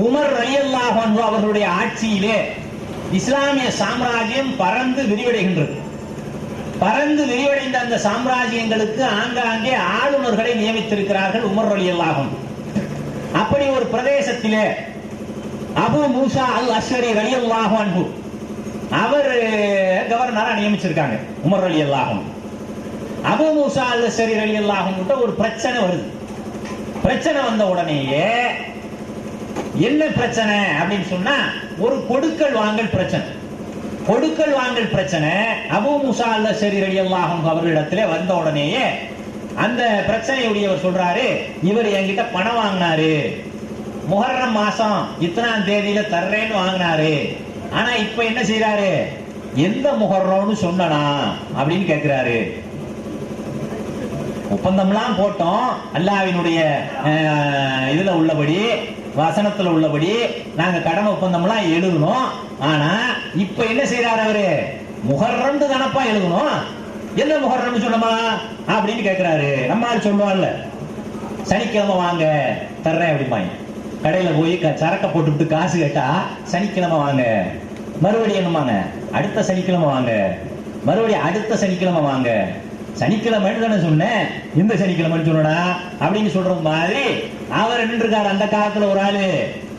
Speaker 1: உமர் ரலியல்லாஹு அன்ஹு அவர்களுடைய ஆட்சியிலே இஸ்லாமிய சாம்ராஜ்யம் பறந்து விரிவடைகின்றது. பறந்து விரிவடைந்த அந்த சாம்ராஜ்யங்களுக்கு ஆங்காங்கே ஆளுநர்களை நியமித்திருக்கிறார்கள் உமர் ரலியல்லாஹு அன்ஹு. அப்படி ஒரு பிரதேசத்திலே அபு மூசா அல் அஷ்அரி ரலியல்லாஹு அன்ஹு அவர் கவர்னரா நியமிச்சிருக்காங்க உமர் ரலியல்லாஹு அன்ஹு. அபு மூசா அல் அஷ்அரி ரலியல்லாஹு அன்ஹு ஒரு பிரச்சனை வருது. பிரச்சனை வந்த உடனேயே என்ன பிரச்சனை அப்படின்னு சொன்னா, ஒரு கொடுக்கல் வாங்கல் பிரச்சனை. கொடுக்கல் வாங்கல் பிரச்சனை அபூ மூசா அல் அஷ்அரி ரலியல்லாஹு அன்ஹு அவர்களிடத்திலே வந்த உடனேயே அந்த பிரச்சனையுடையவர் சொல்றாரு, இவர் என்கிட்ட பணம் வாங்கினாரு, முஹர்ரம் மாசம் இத்தனாம் தேதியில தர்றேன்னு வாங்கினாரு, ஆனா இப்ப என்ன செய்யறாரு, எந்த முஹர்ரம்னு சொன்னனா அப்படின்னு கேட்கிறாரு. ஒப்பந்தம்லாம் போட்டோம், அல்லாஹ்வினுடைய இதுல உள்ளபடி, வசனத்துல உள்ளபடி நாங்க கடன் ஒப்பந்தம்லாம் எழுதணும். ஆனா இப்ப என்ன செய்யறாரு அவரு, முஹர்ரம் தானப்பா எழுதணும், என்ன முஹர்ரம் சொன்னமா அப்படின்னு கேட்கிறாரு. நம்மால் சொல்லுவான்ல, சனிக்கிழமை வாங்க தர்றேன் அப்படிமா. கடையில போய் சரக்க போட்டுவிட்டு காசு கேட்டா சனிக்கிழமை வாங்க, மறுபடியும் என்னமாங்க அடுத்த சனிக்கிழமை வாங்க, மறுபடியும் அடுத்த சனிக்கிழமை வாங்க. சனிக்கிழமைன்னு தானே சொன்னேன், இந்த சனிக்கிழமைன்னு சொன்னா அப்படின்னு சொல்ற மாதிரி அவர் நின்றுருக்காரு. அந்த காலத்துல ஒரு ஆளு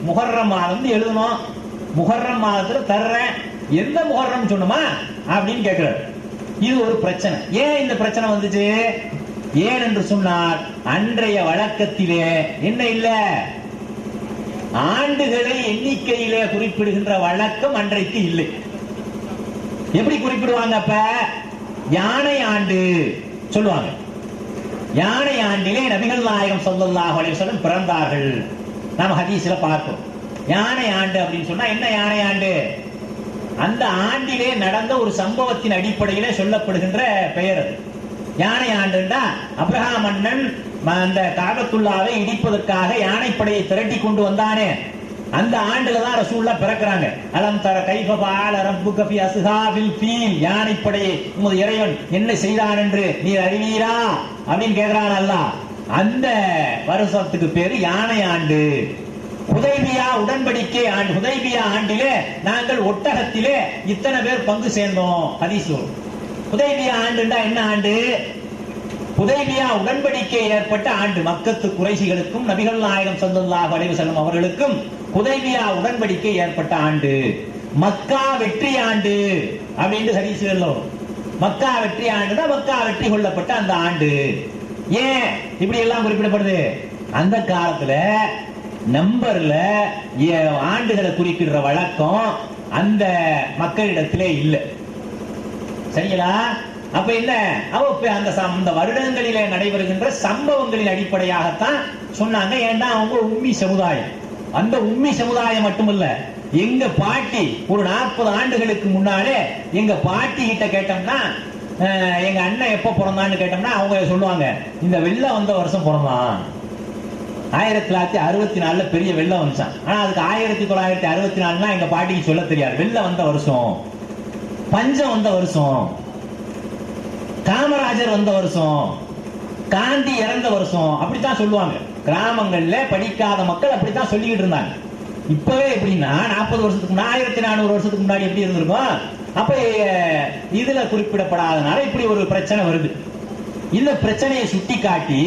Speaker 1: முஹர்ரம் மாதம் எழுதணும், முஹர்ரம் மாதத்துல தர்றேன், எந்த முஹர்ரம் சொன்னமா அப்படின்னு கேட்கிறார். இது ஒரு பிரச்சனை. ஏன் இந்த பிரச்சனை வந்துச்சு? ஏன் என்று சொன்னார், அன்றைய வழக்கத்திலே என்ன இல்ல, ஆண்டுகளை எண்ணிக்கையிலே குறிப்பிடுகின்ற வழக்கம் அன்றைக்கு இல்லை. எப்படி குறிப்பிடுவாங்க? அப்ப யானை ஆண்டு சொல்லுவாங்க. யானை ஆண்டிலே நபிகள் நாயகம் ஸல்லல்லாஹு அலைஹி வஸல்லம் பிறந்தார்கள். நாம ஹதீஸ்ல பார்க்கிறோம். யானை ஆண்டு அப்படின்னு சொன்னா என்ன? யானை ஆண்டு அந்த ஆண்டிலே நடந்த ஒரு சம்பவத்தின் அடிப்படையிலே சொல்லப்படுகின்ற பெயர் அது. யானை ஆண்டுண்டா அப்ரஹாம் மன்னன் அந்த காபத்துல்லாவை இடிப்பதற்காக யானைப்படையை திரட்டி கொண்டு வந்தானே, அந்த ஆண்டுல தான் ரசூலுல்லாஹ் பிறக்கிறாங்க. அலம் தர கைஃப ஃபஅல ரப்புக ஃபி அஸ்ஹாபில் ஃபீல், யானைப்படையை உமது இறைவன் என்ன செய்தான் என்று நீர் அறிவீரா அப்படின்னு கேட்கிறான் அல்லாஹ். அந்த வருஷத்துக்கு பேரு யானை ஆண்டு. ஹுதைபியா உடன்படிக்கை ஆண்டு. ஹுதைபியா ஆண்டிலே நாங்கள் ஒட்டகத்திலே இத்தனை பேர் பங்கு சேர்ந்தோம். ஹதீஸ். ஹுதைபியா ஆண்டுண்டா என்ன ஆண்டு? ஹுதைபியா உடன்படிக்கை ஏற்பட்ட ஆண்டு. மக்கத்து குறைஷிகளுக்கும் நபிகள் நாயகம் ஸல்லல்லாஹு அலைஹி வஸல்லம் அவர்களுக்கும் ஹுதைபியா உடன்படிக்கை ஏற்பட்ட ஆண்டு. மக்கா வெற்றி ஆண்டு அப்படின்னு ஹதீஸ்ல மக்கா வெற்றி ஆண்டுனா மக்கா வெற்றி கொள்ளப்பட்ட அந்த ஆண்டு. ஏன் இப்படி எல்லாம் குறிப்பிடப்படுது? அந்த காலத்துல நம்பர்ல ஆண்டுகளை குறிப்பிடுற வழக்கம் அந்த மக்களிடத்திலே இல்லை. சரிங்களா? அப்ப என்ன அந்த வருடங்களிலே நடைபெறுகின்ற சம்பவங்களின் அடிப்படையாகத்தான் சொன்னாங்க. ஏன்னா அவங்க உம்மி சமுதாயம். அந்த உம்மி சமுதாயம் மட்டுமல்ல, எங்க பாட்டி ஒரு 40 ஆண்டுகளுக்கு முன்னாலே எங்க பாட்டி கிட்ட கேட்டோம்னா, எங்க அண்ணன் எப்ப பிறந்தான்னு கேட்டோம்னா அவங்க சொல்லுவாங்க, இந்த வெள்ளம் வந்த வருஷம் பிறந்தான், 1964 பெரிய வெள்ளம் வந்துச்சான். ஆனா அதுக்கு 1964 எங்க பாட்டிக்கு சொல்ல தெரியாது. வெள்ளம் வந்த வருஷம், பஞ்சம் வந்த வருஷம், காமராஜர் வந்த வருஷம், காந்தி இறந்த வருஷம், அப்படித்தான் சொல்லுவாங்க. கிராமங்கள்ல படிக்காத மக்கள் அப்படித்தான் சொல்லிக்கிட்டு இருந்தாங்க. இப்பவே எப்படின்னா 40 வருஷத்துக்கு 1400 வருஷத்துக்கு முன்னாடி எப்படி இருந்திருக்கும். அப்ப இதுல குறிப்பிடப்படாதனால இப்படி ஒரு பிரச்சனை வருது. இந்த பிரச்சனையை சுட்டி காட்டி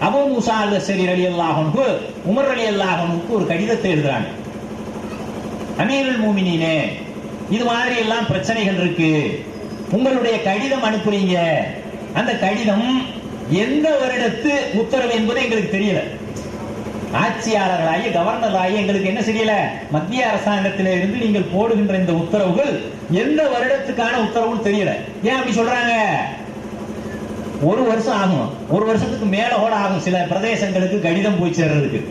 Speaker 1: அபூ மூஸா அல்-அஷ்அரி ரலியல்லாஹு அன்ஹு உமர் ரலியல்லாஹு அன்ஹுக்கு ஒரு கடிதத்தை எழுதுறாங்க. அமீருல் மூமினீனே, இது மாதிரி எல்லாம் பிரச்சனைகள் இருக்கு, உங்களுடைய கடிதம் அனுப்புறீங்க, அந்த கடிதம் எந்த வருடத்து உத்தரவு என்பது எங்களுக்கு தெரியல. ஆட்சியாளர்களாகி கவர்னராகி எங்களுக்கு என்ன தெரியல, மத்திய அரசாங்கத்தில இருந்து நீங்கள் போடுகின்ற இந்த உத்தரவுகள் எந்த வருடத்துக்கான உத்தரவுன்னு தெரியல. ஏன் அப்படி சொல்றாங்க? ஒரு வருஷம் ஆகும், ஒரு வருஷத்துக்கு மேல கூட ஆகும் சில பிரதேசங்களுக்கு கடிதம் போய் சேர்றதுக்கு.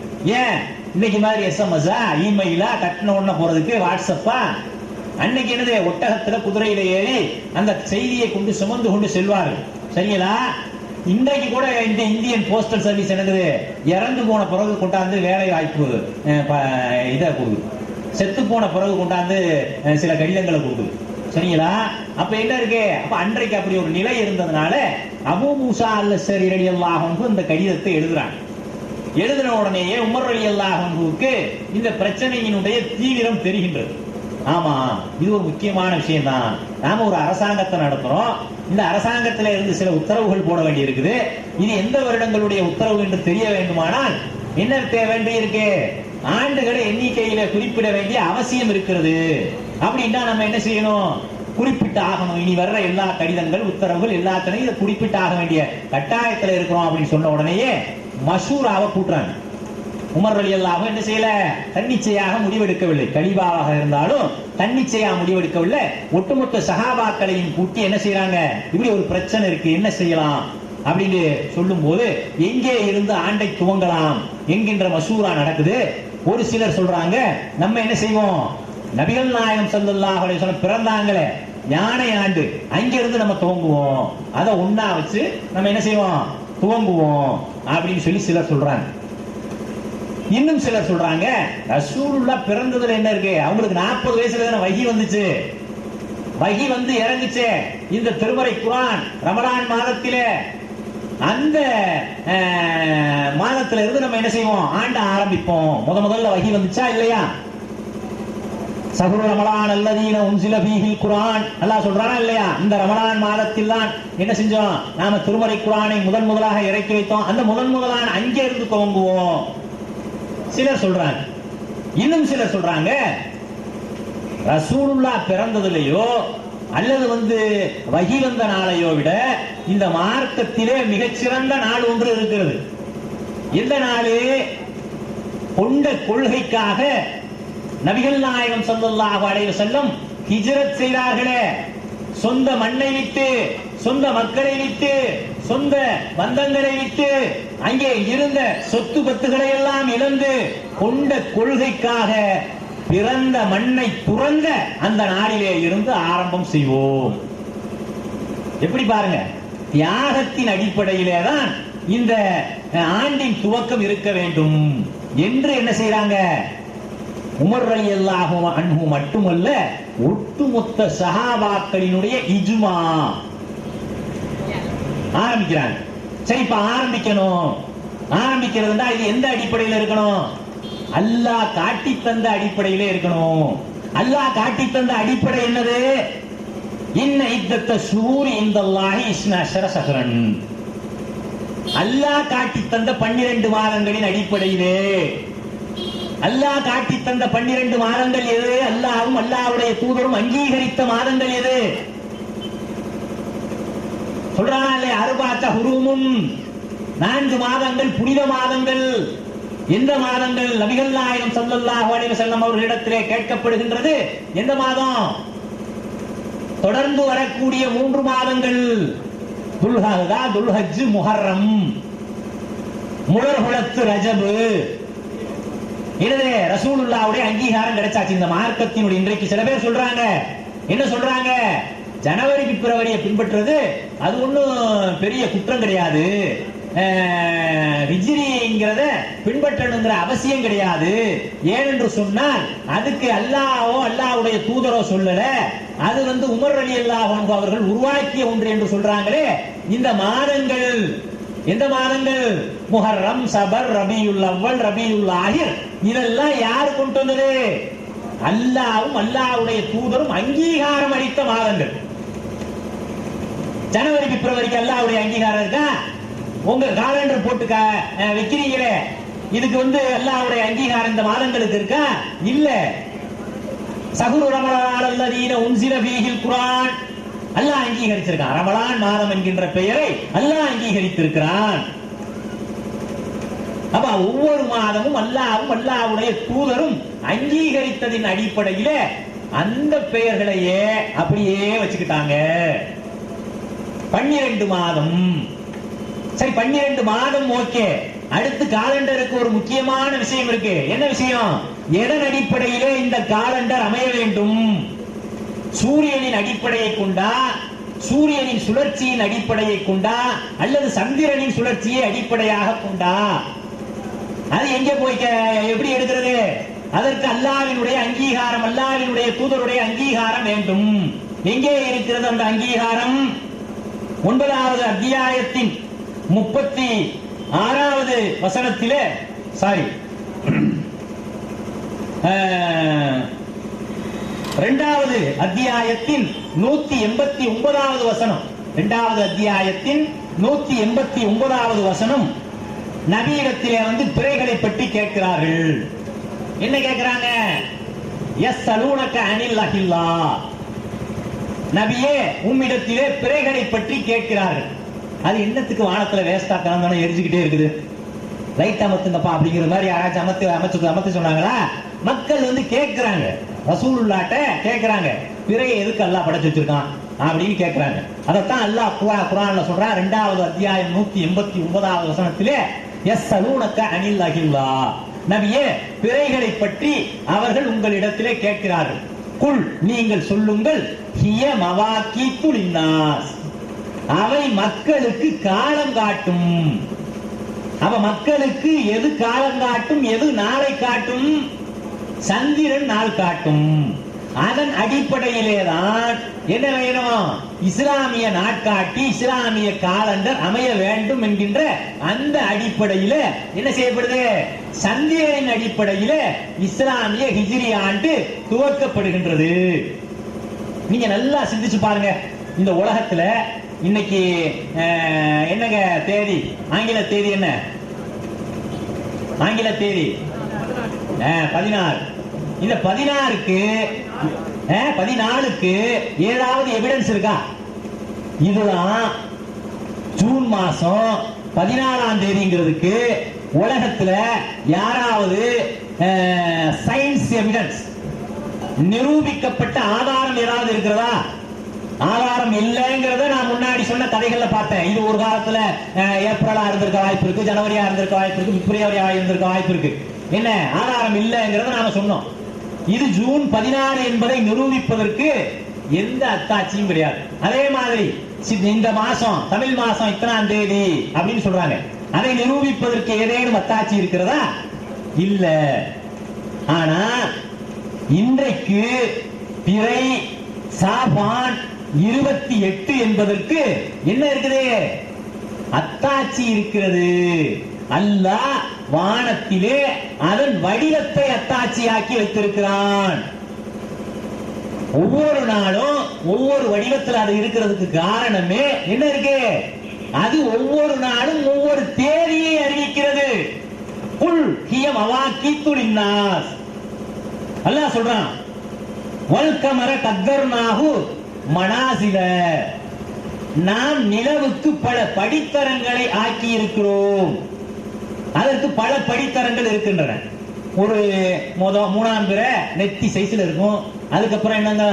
Speaker 1: ஏன் இன்னைக்கு மாதிரி எஸ்எம்எஸ்ஸா, இமெயிலா, கட்டின உடனே போறதுக்கு வாட்ஸ்அப்பா? அன்னைக்கு என்னது, ஒட்டகத்துல குதிரையில ஏறி அந்த செய்தியை கொண்டு சுமந்து கொண்டு செல்வார்கள். சரிங்களா? இன்றைக்கு கூட இந்த இந்தியன் போஸ்டல் சர்வீஸ் என்னது, இறந்து போன பிறகு கொண்டாந்து வேலை வாய்ப்பு இதை கொடுக்குது, செத்து போன பிறகு கொண்டாந்து சில கடிதங்களை கொடுக்குது. சரிங்களா? அப்ப என்ன இருக்கு, அப்ப அன்றைக்கு அப்படி ஒரு நிலை இருந்ததுனால அபூ மூஸா அல்-அஷ்அரி ரலியல்லாஹு அன்ஹு இந்த கடிதத்தை எழுதுறாங்க. எழுதின உடனேயே உமர் ரலியல்லாஹு அன்ஹுவுக்கு இந்த பிரச்சனையினுடைய தீவிரம் தெரிகின்றது. ஆமா, இது ஒரு முக்கியமான விஷயம் தான். நாம ஒரு அரசாங்கத்தை நடத்துறோம், இந்த அரசாங்கத்தில இருந்து சில உத்தரவுகள் போட வேண்டி இருக்குது. இது எந்த வருடங்களுடைய உத்தரவு என்று தெரிய வேண்டுமானால் என்ன வேண்டி இருக்கு, ஆண்டுகளை எண்ணிக்கையில குறிப்பிட வேண்டிய அவசியம் இருக்கிறது. அப்படின்னா நம்ம என்ன செய்யணும், குறிப்பிட்டு ஆகணும். இனி வர்ற எல்லா கடிதங்கள் உத்தரவுகள் எல்லாத்தையும் இதை குறிப்பிட்டு ஆக வேண்டிய கட்டாயத்தில் இருக்கிறோம் அப்படின்னு சொன்ன உடனேயே மஷூராவை கூட்டுறாங்க. உமர் ரலியல்லாஹு என்ன செய்யல, தன்னிச்சையாக முடிவெடுக்கவில்லை. கலீஃபாவாக இருந்தாலும் தன்னிச்சையாக முடிவெடுக்கவில்லை. ஒட்டுமொத்த சஹாபாக்களையும் கூட்டி என்ன செய்யறாங்க, இப்படி ஒரு பிரச்சனை இருக்கு, என்ன செய்யலாம் அப்படின்னு சொல்லும் போது எங்கே இருந்து ஆண்டை துவங்கலாம் என்கின்ற மஷூரா நடக்குது. ஒரு சிலர் சொல்றாங்க, நம்ம என்ன செய்வோம், நபிகள் நாயகம் ஸல்லல்லாஹு அலைஹி வஸல்லம் பிறந்தாங்களே யானை ஆண்டு, அங்கிருந்து நம்ம துவங்குவோம், அதை ஒண்ணா வச்சு நம்ம என்ன செய்வோம், துவங்குவோம் அப்படின்னு சொல்லி சிலர் சொல்றாங்க. இன்னும் சிலர் சொல்றாங்க, ரசூலுல்லாஹ் பிறந்ததுல என்ன இருக்கு, அவங்களுக்கு 40 வயசுல தான வஹி வந்துச்சு, வஹி வந்து இறங்குச்சு. இந்த திருமறை குர்ஆன் ரமலான் மாதத்திலே, அந்த மாதத்துல இருந்து நம்ம என்ன செய்வோம், ஆண்ட ஆரம்பிப்போம். முதல்ல வஹி வந்துச்சா இல்லையா? சஹ்ரு ரமலான் அல்லதீன உன்சில ஃபீஹில் குர்ஆன், அல்லாஹ் சொல்றானா இல்லையா? இந்த ரமலான் மாதத்தில் தான் என்ன செஞ்சோம், நாம திருமறை குர்ஆனை முதலாக இறக்கி வைத்தோம். அந்த முதலான அங்கே இருந்து துவங்குவோம் சிலர் சொல்றாங்க. இன்னும் சிலர் சொல்றாங்க, ரசூலுல்லாஹ் பிறந்ததிலேயோ அல்லது வஹி வந்த நாளையோ விட இந்த மார்க்கத்திலே மிகச்சிறந்த நாள் ஒன்று இருக்கிறது. இந்த நாள் கொண்ட கொள்கைக்காக நபிகள் நாயகம் ஸல்லல்லாஹு அலைஹி வஸல்லம் ஹிஜ்ரத் செய்தார்களே, சொந்த மண்ணை விட்டு, சொந்த மக்களை விட்டு, சொந்த பந்தங்களை விட்டு, அங்கே இருந்த சொத்து பத்துகளை எல்லாம் இழந்து கொண்ட கொள்கைக்காக பிறந்த மண்ணை துறந்த அந்த நாளிலே இருந்து ஆரம்பம் செய்வோம். எப்படி பாருங்க, தியாகத்தின் அடிப்படையிலே தான் இந்த ஆண்டின் துவக்கம் இருக்க வேண்டும் என்று என்ன செய்யறாங்க, உமர் ரலியல்லாஹு அன்ஹு மட்டுமல்ல, ஒட்டுமொத்த சஹாபாக்களினுடைய இஜ்மா ஆரம்பிக்கிறாங்க. சரி, இப்ப ஆரம்பிக்கணும், ஆரம்பிக்கிறதுனா இது எந்த அடிப்படையில் இருக்கணும், அல்லாஹ் காட்டி தந்த அடிப்படையிலே இருக்கணும். அல்லாஹ் காட்டி தந்த அடிப்படை என்னது, இன்ன இத்தத்த ஷூரி இந்தல்லாஹி 12 ஷஹ்ரன், அல்லாஹ் காட்டி தந்த 12 மாதங்களின் அடிப்படையிலே. அல்லாஹ் காட்டி தந்த 12 மாதங்கள் எது, அல்லாஹ்வும் அல்லாஹ்வுடைய தூதரும் அங்கீகரித்த மாதங்கள் எது சொல்றானே, அர்பாத்த ஹுரூமுன், 4 மாதங்கள் புனித மாதங்கள். எந்த மாதங்கள்? நபிகள் நாயகம் ஸல்லல்லாஹு அலைஹி வஸல்லம் அவர்களிடத்திலே கேட்கப்படுகின்றது, எந்த மாதம்? தொடர்ந்து வரக்கூடிய 3 மாதங்கள் துல்ஹஜா, துல்ஹஜ், முஹர்ரம், முழர்குலத்து ரஜபு. எனவே ரசூலுல்லாஹ்வுடைய அங்கீகாரம் கிடைச்சாச்சு இந்த மார்க்கத்தினுடைய. இன்றைக்கு சில பேர் சொல்றாங்க, என்ன சொல்றாங்க, ஜனவரி பிப்ரவரியை பின்பற்றுறது அது ஒன்றும் பெரிய குற்றம் கிடையாது, ஹிஜ்ரிங்கிறத பின்பற்றணுங்கிற அவசியம் கிடையாது. ஏனென்று சொன்னால் அதுக்கு அல்லாஹ்வோ அல்லாஹ்வுடைய தூதரோ சொல்லல, அது உமர் ரலியல்லாஹு அன்ஹு அவர்கள் உருவாக்கிய ஒன்று என்று சொல்றாங்களே. இந்த மாதங்கள் எந்த மாதங்கள்? முஹர்ரம், சபர், ரபியுல் அவ்வல், ரபியுல் ஆஹிர், இதெல்லாம் யார் கொண்டு வந்தது? அல்லாஹ்வும் அல்லாஹ்வுடைய தூதரும் அங்கீகாரம் அளித்த மாதங்கள். ஜனவரி பிப்ரவரிக்கு அல்லாஹ்வுடைய அங்கீகாரம் இருக்கா? உங்க காலண்டர் போட்டு வைக்கிறீங்களே, இதுக்கு அல்லாஹ்வுடைய அங்கீகாரம் இந்த மாதங்களுக்கு இருக்கா? இல்ல. சஹ்ரு ரமலான் அல்லதீன உன்சில ஃபீஹில் குர்ஆன், அல்லாஹ் அங்கீகரிச்சிருக்கான். ரமலான் மாதம் என்கின்ற பெயரை அல்லாஹ் அங்கீகரித்திருக்கிறான். அப்ப ஒவ்வொரு மாதமும் அல்லாஹ்வும் அல்லாஹ்வுடைய தூதரும் அங்கீகரித்ததின் அடிப்படையில அந்த பெயர்களையே அப்படியே வச்சுக்கிட்டாங்க. 12 மாதம். சரி, 12 மாதம் ஓகே. அடுத்து காலண்டருக்கு ஒரு முக்கியமான விஷயம் இருக்கு. என்ன விஷயம்? எதன் அடிப்படையிலே இந்த காலண்டர் அமைய வேண்டும்? சூரியனின் அடிப்படையை கொண்டா, சூரியனின் சுழற்சியின் அடிப்படையை கொண்டா, அல்லது சந்திரனின் சுழற்சியை அடிப்படையாக கொண்டா? அது எங்கே போய் எப்படி எடுக்கிறது? அதற்கு அல்லாஹ்வினுடைய அங்கீகாரம், அல்லாஹ்வினுடைய தூதருடைய அங்கீகாரம் வேண்டும். எங்கே இருக்கிறது அந்த அங்கீகாரம்? 9வது அத்தியாயத்தின் 36வது வசனத்திலே, சாரி 2வது அத்தியாயத்தின் 189வது வசனம். 2வது அத்தியாயத்தின் 189வது வசனம். நபியிடத்திலே பிறைகளை பற்றி கேட்கிறார்கள். என்ன கேட்கிறாங்க? யஸ்அலூனக அனில் அஹில்லா, நபியே உம்மிடத்திலே பிறைகளை பற்றி கேட்கிறார்கள். அது என்னத்துக்கு வானத்துல வேஸ்டா கலந்தானே எரிஞ்சுக்கிட்டே இருக்குது, லைட் அமத்துங்கப்பா அப்படிங்கிற மாதிரி யாராச்சும் அமைச்சு சொன்னாங்களா? மக்கள் கேட்கிறாங்க, ரசூலுல்லாஹ்ட்ட கேட்கிறாங்க, பிறையை எதுக்கு அல்லாஹ் படைச்சு வச்சிருக்கான் அப்படின்னு கேட்கிறாங்க. அதைத்தான் அல்லாஹ் குர்ஆன்ல சொல்றான். 2வது அத்தியாயம் 189வது வசனத்திலே யஸ்அலூனக அனில் அஹில்லா, நபியே பிறைகளை பற்றி அவர்கள் உங்களிடத்திலே கேட்கிறார்கள். குல், நீங்கள் சொல்லுங்கள், ஹிய மவாகீத்து லின்னாஸ், அவை மக்களுக்கு காலம் காட்டும். அவ மக்களுக்கு எது காலம் காட்டும், எது நாளை காட்டும்? சந்திரன் நாள் காட்டும். அதன் அடிப்படையிலேதான் என்ன வேணும்? இஸ்லாமிய நாட்காட்டி, இஸ்லாமிய காலண்டர் அமைய வேண்டும் என்கின்ற அந்த அடிப்படையில என்ன செய்யப்படுது? சந்திரனின் அடிப்படையில இஸ்லாமிய ஹிஜ்ரி ஆண்டு துவக்கப்படுகின்றது. நீங்க நல்லா சிந்திச்சு பாருங்க. இந்த உலகத்துல இன்னைக்கு என்னங்க தேதி? ஆங்கில தேதி என்ன? ஆங்கில தேதி 16. இந்த 14க்கு ஏதாவது எவிடன்ஸ் இருக்கா? இதுதான் ஜூன் மாசம் 14ஆம் தேதிங்கிறதுக்கு உலகத்துல யாராவது சயின்ஸ் எவிடன்ஸ், நிரூபிக்கப்பட்ட ஆதாரம் ஏதாவது இருக்கிறதா? ஆதாரம் இல்லைங்கிறத நான் முன்னாடி சொன்ன கதைகள்ல பார்த்தேன். இது ஒரு காலத்துல ஏப்ரலா இருந்திருக்க வாய்ப்பு இருக்கு, ஜனவரியா இருந்திருக்க வாய்ப்பு இருக்கு, பிப்ரவரியா இருந்திருக்க வாய்ப்பு இருக்கு. என்ன ஆதாரம் இல்லைங்கிறத நாம சொன்னோம். இது ஜூன் 16 என்பதை நிரூபிப்பதற்கு எந்த அத்தாட்சியும் கிடையாது. அதே மாதிரி இந்த மாசம், தமிழ் மாசம் இத்தனாம் தேதி அப்படின்னு சொல்றாங்க, அதை நிரூபிப்பதற்கு ஏதேனும் அத்தாட்சி இருக்கிறதா? இல்ல. ஆனா இன்றைக்கு பிறை சாபான் 28 என்பதற்கு என்ன இருக்குது? அத்தாட்சி இருக்கிறது. அல்லாஹ் வானத்திலே அதன் வடிவத்தை அத்தாட்சியாக்கி வைத்திருக்கிறான். ஒவ்வொரு நாளும் ஒவ்வொரு வடிவத்தில் அது இருக்கிறதுக்கு காரணமே என்ன இருக்கு? அது ஒவ்வொரு நாளும் ஒவ்வொரு தேதியை அறிவிக்கிறது. குல் ஹிய மவாகீத்து லின்னாஸ், அல்லாஹ் சொல்றான். வல் கமர கத்தர்நாஹு மனாசில, நாம் நிலவுக்கு பல படித்தரங்களை ஆக்கி இருக்கிறோம். அதற்கு பல படித்தரங்கள் இருக்கின்றன. ஒரு 3ஆம் பிறை நெத்தி சைஸ்ல இருக்கும். அதுக்கப்புறம் என்னங்க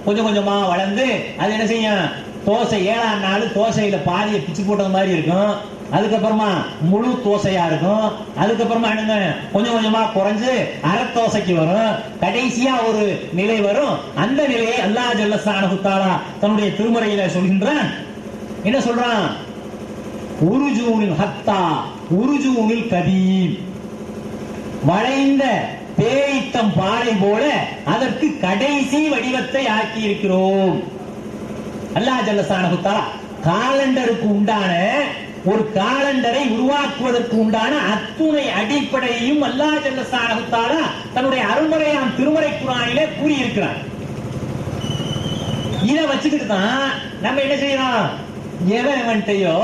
Speaker 1: கொஞ்சம் கொஞ்சமா வளர்ந்து அது என்ன செய்யும், தோசை 7ஆம் நாள் தோசையில பாதியை பிச்சு போட்டது மாதிரி இருக்கும். அதுக்கப்புறமா முழு தோசையா இருக்கும். அதுக்கப்புறமா என்னங்க கொஞ்சம் கொஞ்சமா குறைஞ்சு அரை தோசைக்கு வரும். கடைசியா ஒரு நிலை வரும். அந்த நிலையை அல்லாஹ் ஜல்லஷானஹு தஆலா தன்னுடைய திருமறையில சொல்கின்றான். என்ன சொல்றான்? உருஜூனில் ஹத்தா உருஜூனில் கதீம், வளைந்த பேரித்தம் பாறை போல அதற்கு கடைசி வடிவத்தை ஆக்கி இருக்கிறோம். அல்லாஹ் ஜல்லஷானஹு தஆலா காலண்டருக்கு உண்டான ஒரு காலண்டரை உருவாக்குவதற்கு உண்டான அத்துணை அடிப்படையையும் அல்லாஹ் ஜல்லஷானஹு தஆலா தன்னுடைய அருள்மறையாம் திருமறை குர்ஆனிலே கூறியிருக்கிறார். இதை வச்சுக்கிட்டு தான் நம்ம என்ன செய்யறோம், எவன்ட்டையோ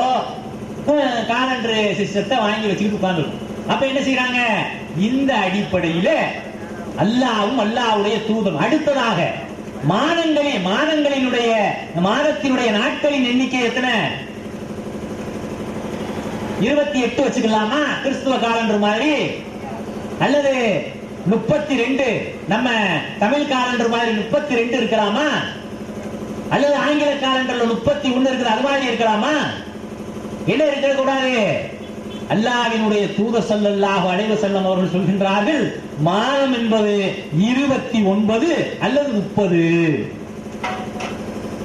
Speaker 1: காலண்டர் சிஸ்டத்தை வாங்கி வச்சுக்கிட்டு உட்கார்ந்துருக்கோம். அப்ப என்ன செய்யறாங்க, இந்த அடிப்படையில அல்லாஹ்வும் அல்லாஹ்வுடைய தூதரும் அடுத்ததாக மாதத்தினுடைய நாட்களின் எண்ணிக்கை எத்தனை? 28 வச்சுக்கலாமா கிறிஸ்துவ காலண்டர் மாதிரி, அல்லது 32 நம்ம தமிழ் காலண்டர் மாதிரி 32 இருக்கலாமா, அல்லது ஆங்கில காலண்டர்ல 31 இருக்குது அது மாதிரி இருக்கலாமா? என்ன இருக்க கூடாது? அல்லாஹ்வினுடைய தூதர் ஸல்லல்லாஹு அலைஹி வஸல்லம் அவர்கள் சொல்கின்றார்கள், மாதம் என்பது 29 அல்லது 30.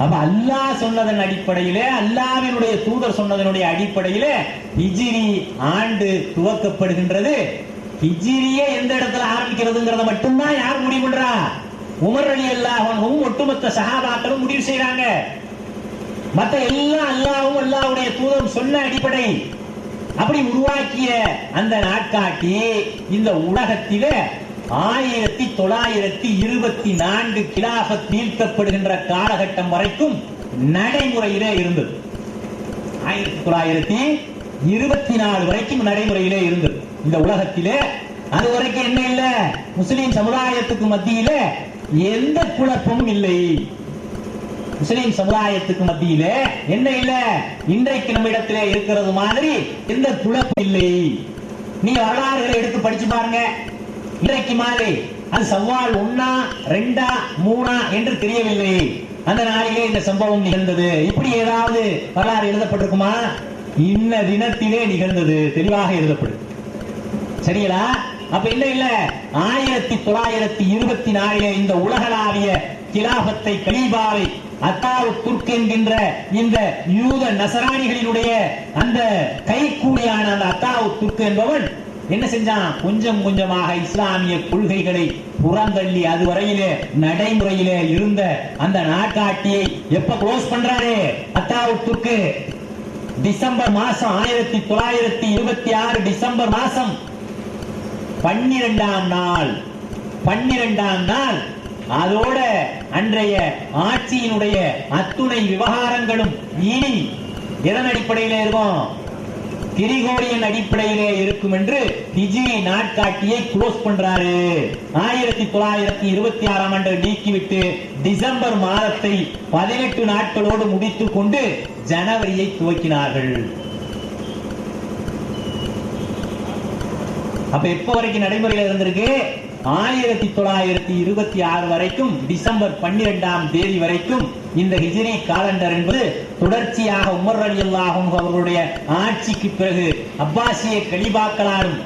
Speaker 1: அப்ப அல்லாஹ் சொன்னதன் அடிப்படையிலே, அல்லாஹ்வினுடைய தூதர் சொன்னதனுடைய அடிப்படையிலே ஹிஜ்ரி ஆண்டு துவக்கப்படுகின்றது. ஹிஜ்ரியே எந்த இடத்துல ஆரம்பிக்கிறதுங்கிறத மட்டும்தான் யார் முடிவு பண்றா? உமர் ரலியல்லாஹு அன்ஹு ஒட்டுமொத்த சஹாபாக்களும் முடிவு செய்றாங்க. மற்ற எல்லாம் அல்லாஹ்வும் அல்லாஹ்வுடைய தூதரும் சொன்ன அடிப்படை. அப்படி உருவாக்கிய அந்த நாட்காட்டி இந்த உலகத்திலே 1924 கிலாஃபத் நீக்கப்படுகின்ற காலகட்டம் வரைக்கும் நடைமுறையிலே இருந்தது. 1924 வரைக்கும் நடைமுறையிலே இருந்தது இந்த உலகத்திலே. அது வரைக்கும் என்ன இல்ல, முஸ்லிம் சமுதாயத்துக்கு மத்தியிலே எந்த குழப்பமும் இல்லை. முஸ்லிம் சமுதாயத்துக்கு மத்தியிலே என்ன இல்ல, இன்றைக்கு நம்ம இடத்திலே இருக்கிறது மாதிரி எந்த குழப்பம் இல்லை. நீங்க வரலாறுகளை எடுத்து படிச்சு பாருங்க. இன்றைக்கு மாதிரி அது சவ்வால் 1, 2, 3 என்று தெரியவில்லை. அந்த நாளிலே இந்த சம்பவம் நிகழ்ந்தது இப்படி ஏதாவது வரலாறு எழுதப்பட்டிருக்குமா? இன்ன தினத்திலே நிகழ்ந்தது தெளிவாக எழுதப்படும். சரிங்களா? அப்ப என்ன இல்ல, 1924 இந்த உலகளாவிய கிலாபத்தை கலீபாவை அத்தாவு துர்க் என்கின்ற இந்த யூத நசராணிகளினுடைய அந்த கைக்கூலியான அந்த அத்தாவு துர்க் என்பவன் என்ன செஞ்சான், கொஞ்சம் கொஞ்சமாக இஸ்லாமிய கொள்கைகளை புறந்தள்ளி அதுவரையிலே நடைமுறையிலே இருந்த அந்த நாட்காட்டியை எப்ப க்ளோஸ் பண்றாரு அத்தாவு துர்க்? டிசம்பர் மாசம் 1926 டிசம்பர் மாசம் 12ஆம் நாள் அதோட அன்றைய ஆட்சியினுடைய அத்துணை விவகாரங்களும் இனி எதன் அடிப்படையிலே இருக்கும்? கிரிகோரியன் அடிப்படையிலே இருக்கும் என்று ஹிஜ்ரி நாட்காட்டியை க்ளோஸ் பண்றாரு. 1926ஆம் ஆண்டு நீக்கிவிட்டு டிசம்பர் மாதத்தை 18 நாட்களோடு முடித்துக் கொண்டு ஜனவரியை துவக்கினார்கள். அப்ப எப்ப வரைக்கும் நடைமுறையில் இருந்திருக்கு? 1926 வரைக்கும் டிசம்பர் 12ஆம் தேதி வரைக்கும் இந்த ஹிஜ்ரி காலண்டர் என்பது தொடர்ச்சியாக உமர் ரலியல்லாஹு அன்ஹு அவர்களுடைய ஆட்சிக்கு பிறகு அப்பாசிய கலீபாக்களாலும்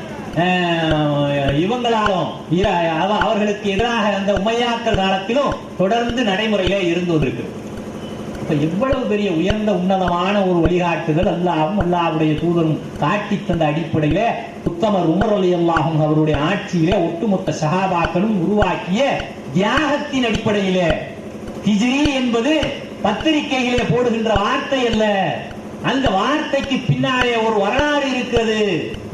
Speaker 1: இவங்களாலும் அவர்களுக்கு எதிராக அந்த உமையாக்கள் காலத்திலும் தொடர்ந்து நடைமுறையிலே இருந்து வந்திருக்கு. எவ்வளவு பெரிய உயர்ந்த உன்னதமான ஒரு வழிகாட்டுதல் அல்லாஹ்வும் அல்லாஹ்வுடைய தூதரும் காட்டி தந்த அடிப்படையிலே உத்தமர் உமர் ரலியல்லாஹு அன்ஹு அவருடைய ஆட்சியிலே ஒட்டுமொத்த சஹாபாக்களும் உருவாக்கிய தியாகத்தின் அடிப்படையிலே. ஹிஜ்ரி என்பது பத்திரிகையிலே போடுகின்ற வார்த்தை அல்ல. அந்த வார்த்தைக்கு பின்னாலே ஒரு வரலாறு இருக்கிறது,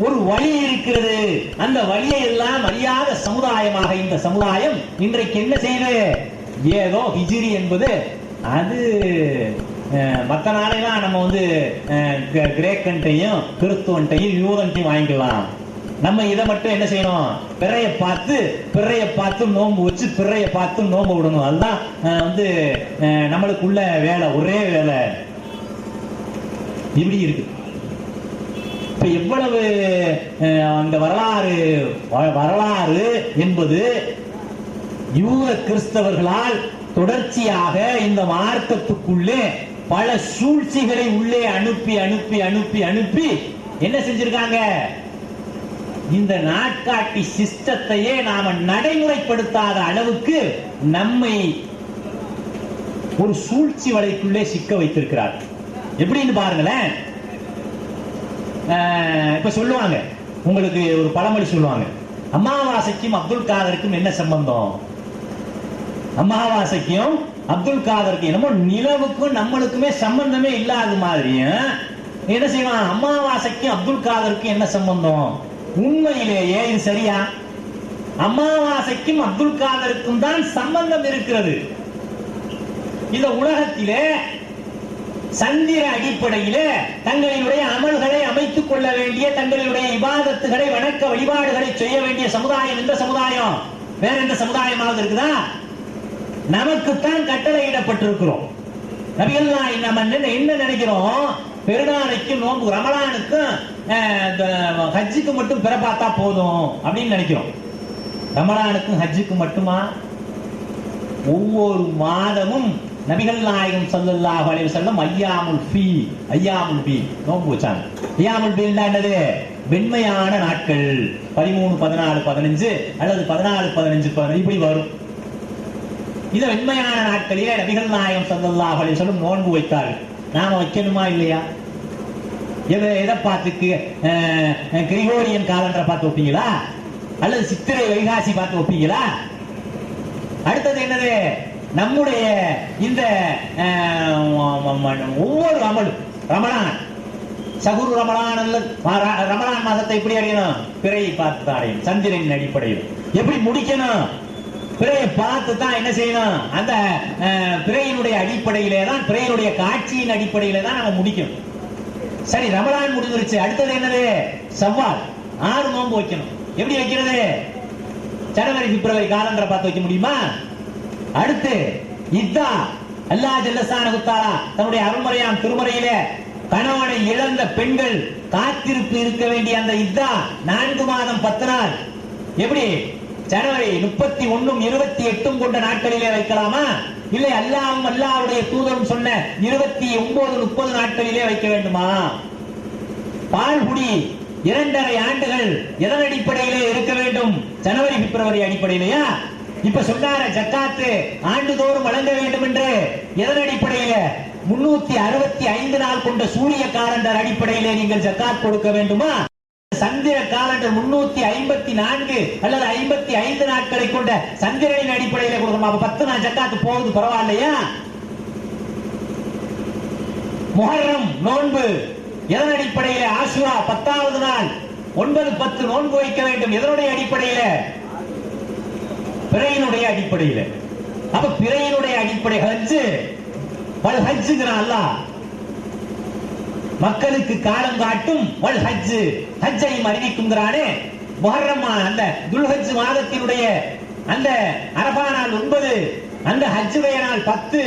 Speaker 1: ஒரு வழி இருக்கிறது. அந்த வழியை எல்லாம் அறியாத சமுதாயமாக இந்த சமுதாயம் இன்றைக்கு என்ன செய்யுது? ஏதோ ஹிஜ்ரி என்பது அது மற்ற நாளையெல்லாம் நம்ம கிரேக்கன்ட்டையும் கிறிஸ்துவன்ட்டையும் யூதன்ட்டையும் வாங்கிக்கலாம். நம்ம இதை மட்டும் என்ன செய்யணும்? பிறைய பார்த்து நோன்பு வச்சு பிறைய பார்த்து நோன்பு விடணும். அதுதான் நம்மளுக்குள்ள வேலை, ஒரே வேலை. இப்படி இருக்கு. இப்ப எவ்வளவு அந்த வரலாறு என்பது யூத கிறிஸ்தவர்களால் தொடர்ச்சியாக இந்த மார்க்கத்துக்குள்ளே பல சூழ்ச்சிகளை உள்ளே அனுப்பி அனுப்பி அனுப்பி அனுப்பி என்ன செஞ்சிருக்காங்க? இந்த நாட்காட்டி சிஸ்டத்தையே நாம நடைமுறைப்படுத்தாத அளவுக்கு நம்மை ஒரு சூழ்ச்சி வலைக்குள்ளே சிக்க வைத்திருக்கிறார். எப்படின்னு பாருங்களேன். இப்ப சொல்லுவாங்க, உங்களுக்கு ஒரு பழமொழி சொல்லுவாங்க, அமாவாசைக்கும் அப்துல் காதருக்கும் என்ன சம்பந்தம்? அமாவாசைக்கும் அப்துல் காதருக்கும் என்னமோ நிலவுக்கும் நம்மளுக்குமே சம்பந்தமே இல்லாத மாதிரி என்ன செய்வான்? அமாவாசைக்கும் அப்துல் காதருக்கும் என்ன சம்பந்தம்? உண்மையிலேயே இது சரியா? அமாவாசைக்கும் அப்துல் காதருக்கும் தான் சம்பந்தம் இருக்கிறது. இந்த உலகத்திலே சந்திர அடிப்படையிலே தங்களினுடைய அமல்களை அமைத்துக் கொள்ள வேண்டிய, தங்களுடைய இபாதத்துகளை வணக்க வழிபாடுகளை செய்ய வேண்டிய சமுதாயம் இந்த சமுதாயம். வேற எந்த சமுதாயமாவது இருக்குதா? நமக்குத்தான் கட்டளையிடப்பட்டிருக்கிறோம். நபிகள் நம்ம என்ன நினைக்கிறோம்? பெருநாளைக்கும் நோன்பு ரமலானுக்கும் ஹஜ்ஜுக்கு மட்டும் பிற பார்த்தா போதும் அப்படின்னு நினைக்கிறோம். ரமலானுக்கும் ஹஜ்ஜுக்கு மட்டுமா? ஒவ்வொரு மாதமும் நபிகள் நாயகம் ஸல்லல்லாஹு அலைஹி வஸல்லம் ஐயாமுல் பீல் நோன்பு வச்சாங்க. ஐயாமுல் பீல் என்னது? வெண்மையான நாட்கள். 13, 14, 15 அல்லது 14, 15, 15 இப்படி வரும். இந்த வெண்மையான நாட்களிலே நபிகள் நாயகம் ஸல்லல்லாஹு அலைஹி வஸல்லம் நோன்பு வைத்தார்கள். நாம வைக்கணுமா இல்லையா? எதை பார்த்துக்கு? கிரிகோரியன் காலண்டரை பார்த்து வைப்பீங்களா அல்லது சித்திரை வைகாசி பார்த்து வைப்பீங்களா? அடுத்தது என்னது? நம்முடைய இந்த ஒவ்வொரு அமலும் ரமலான், சகுரு ரமலான் அல்லது ரமலான் மாதத்தை எப்படி அடையணும்? பிறையை பார்த்து தான் அடையணும். சந்திரனின் அடிப்படையில் எப்படி முடிக்கணும்? பிறையை பார்த்து தான் என்ன செய்யணும்? அந்த பிறையினுடைய அடிப்படையிலே தான், பிறையினுடைய காட்சியின் அடிப்படையிலே தான் நம்ம முடிக்கணும். சரி, ரமலான் முடிஞ்சிருச்சு. அடுத்தது என்னது? சவ்வால். 6 நோன்பு வைக்கணும். எப்படி வைக்கிறது? ஜனவரி பிப்ரவரி காலண்டரை பார்த்து வைக்க முடியுமா? அடுத்து இதா அல்லாஹ் ஜல்லஷானஹு தஆலா தன்னுடைய அருள்மறையாம் திருமறையிலே கணவனை இழந்த பெண்கள் காத்திருப்பு இருக்க வேண்டிய அந்த இதா 4 மாதம் 10 நாள் எப்படி ஜனவரி 31, 28 கொண்ட நாட்களிலே வைக்கலாமா? இல்லை அல்லாஹ்வும் அல்லாஹ்வுடைய தூதரும் சொன்ன 29, 30 நாட்களிலே வைக்க வேண்டுமா? பால்குடி 2.5 ஆண்டுகள் எதன் அடிப்படையிலே இருக்க வேண்டும்? ஜனவரி பிப்ரவரி அடிப்படையிலையா? இப்ப சொன்னார ஜக்காத்து ஆண்டுதோறும் வழங்க வேண்டும் என்று எதன் அடிப்படையில? 365 நாள் கொண்ட சூரிய காலண்டர் அடிப்படையிலே நீங்கள் ஜக்காத் கொடுக்க வேண்டுமா? சந்திர காலண்டர் 354 அல்லது 55 நாட்களை கொண்ட சந்திரனின் அடிப்படையில கொடுக்கணும். அப்ப 10 நாள் ஜக்காத்து போகுது, பரவாயில்லையா? முஹர்ரம் நோன்பு எதன் அடிப்படையில? ஆஷுரா 10வது நாள் 9, 10 நோன்பு வைக்க வேண்டும். எதனுடைய அடிப்படையில? பிறையினுடைய அடிப்படையில. அப்ப பிறையினுடைய அடிப்படை ஹஜ்ஜு. வல் ஹஜ்ஜுங்கிறான் அல்லாஹ். மக்களுக்கு காலம் காட்டும் வல் ஹஜ்ஜு, ஹஜ்ஜையும் அறிவிக்கும்ங்கிறானே. முஹர்ரம் அந்த துல்ஹஜ் மாதத்தினுடைய அந்த அரஃபா நாள் 9, அந்த ஹஜ்ஜுடைய நாள் 10,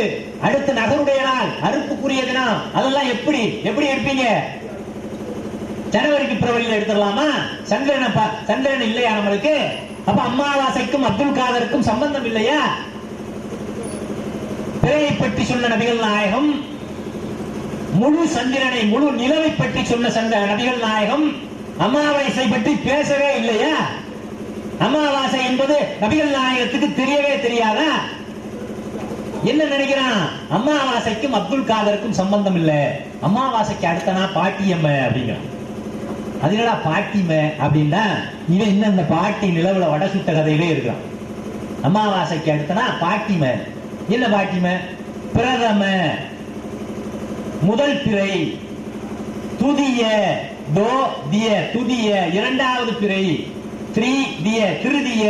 Speaker 1: அடுத்து நகருடைய நாள் அறுப்புக்குரிய தினம். அதெல்லாம் எப்படி எடுப்பீங்க? ஜனவரி பிப்ரவரியில் எடுத்துடலாமா? சந்திரன் இல்லையா நம்மளுக்கு? அப்ப அமாவாசைக்கும் அப்துல் காதருக்கும் சம்பந்தம் இல்லையா? பிறையை பற்றி சொன்ன நபிகள் நாயகம், முழு சந்திரனை முழு நிலவை பற்றி சொன்ன நபிகள் நாயகம் அமாவாசை பற்றி பேசவே இல்லையா? அமாவாசை என்பது நபிகள் நாயகத்துக்கு தெரியவே தெரியாதா? என்ன நினைக்கிறான்? அமாவாசைக்கும் அப்துல் காதருக்கும் சம்பந்தம் இல்ல, அமாவாசைக்கு அடுத்தனா பாட்டியம்ம அப்படிங்கிறான். அது என்னடா பாட்டிமை அப்படின்னா, இவன் இன்னும் இந்த பாட்டி நிலவுல வட சுட்ட கதையிலே இருக்கிறான். அமாவாசைக்கு அடுத்தனா பாட்டிமை. என்ன பாட்டிமை? பிரதம, முதல் பிறை, துதிய, தோ திய துதிய 2வது பிறை, திய திருதிய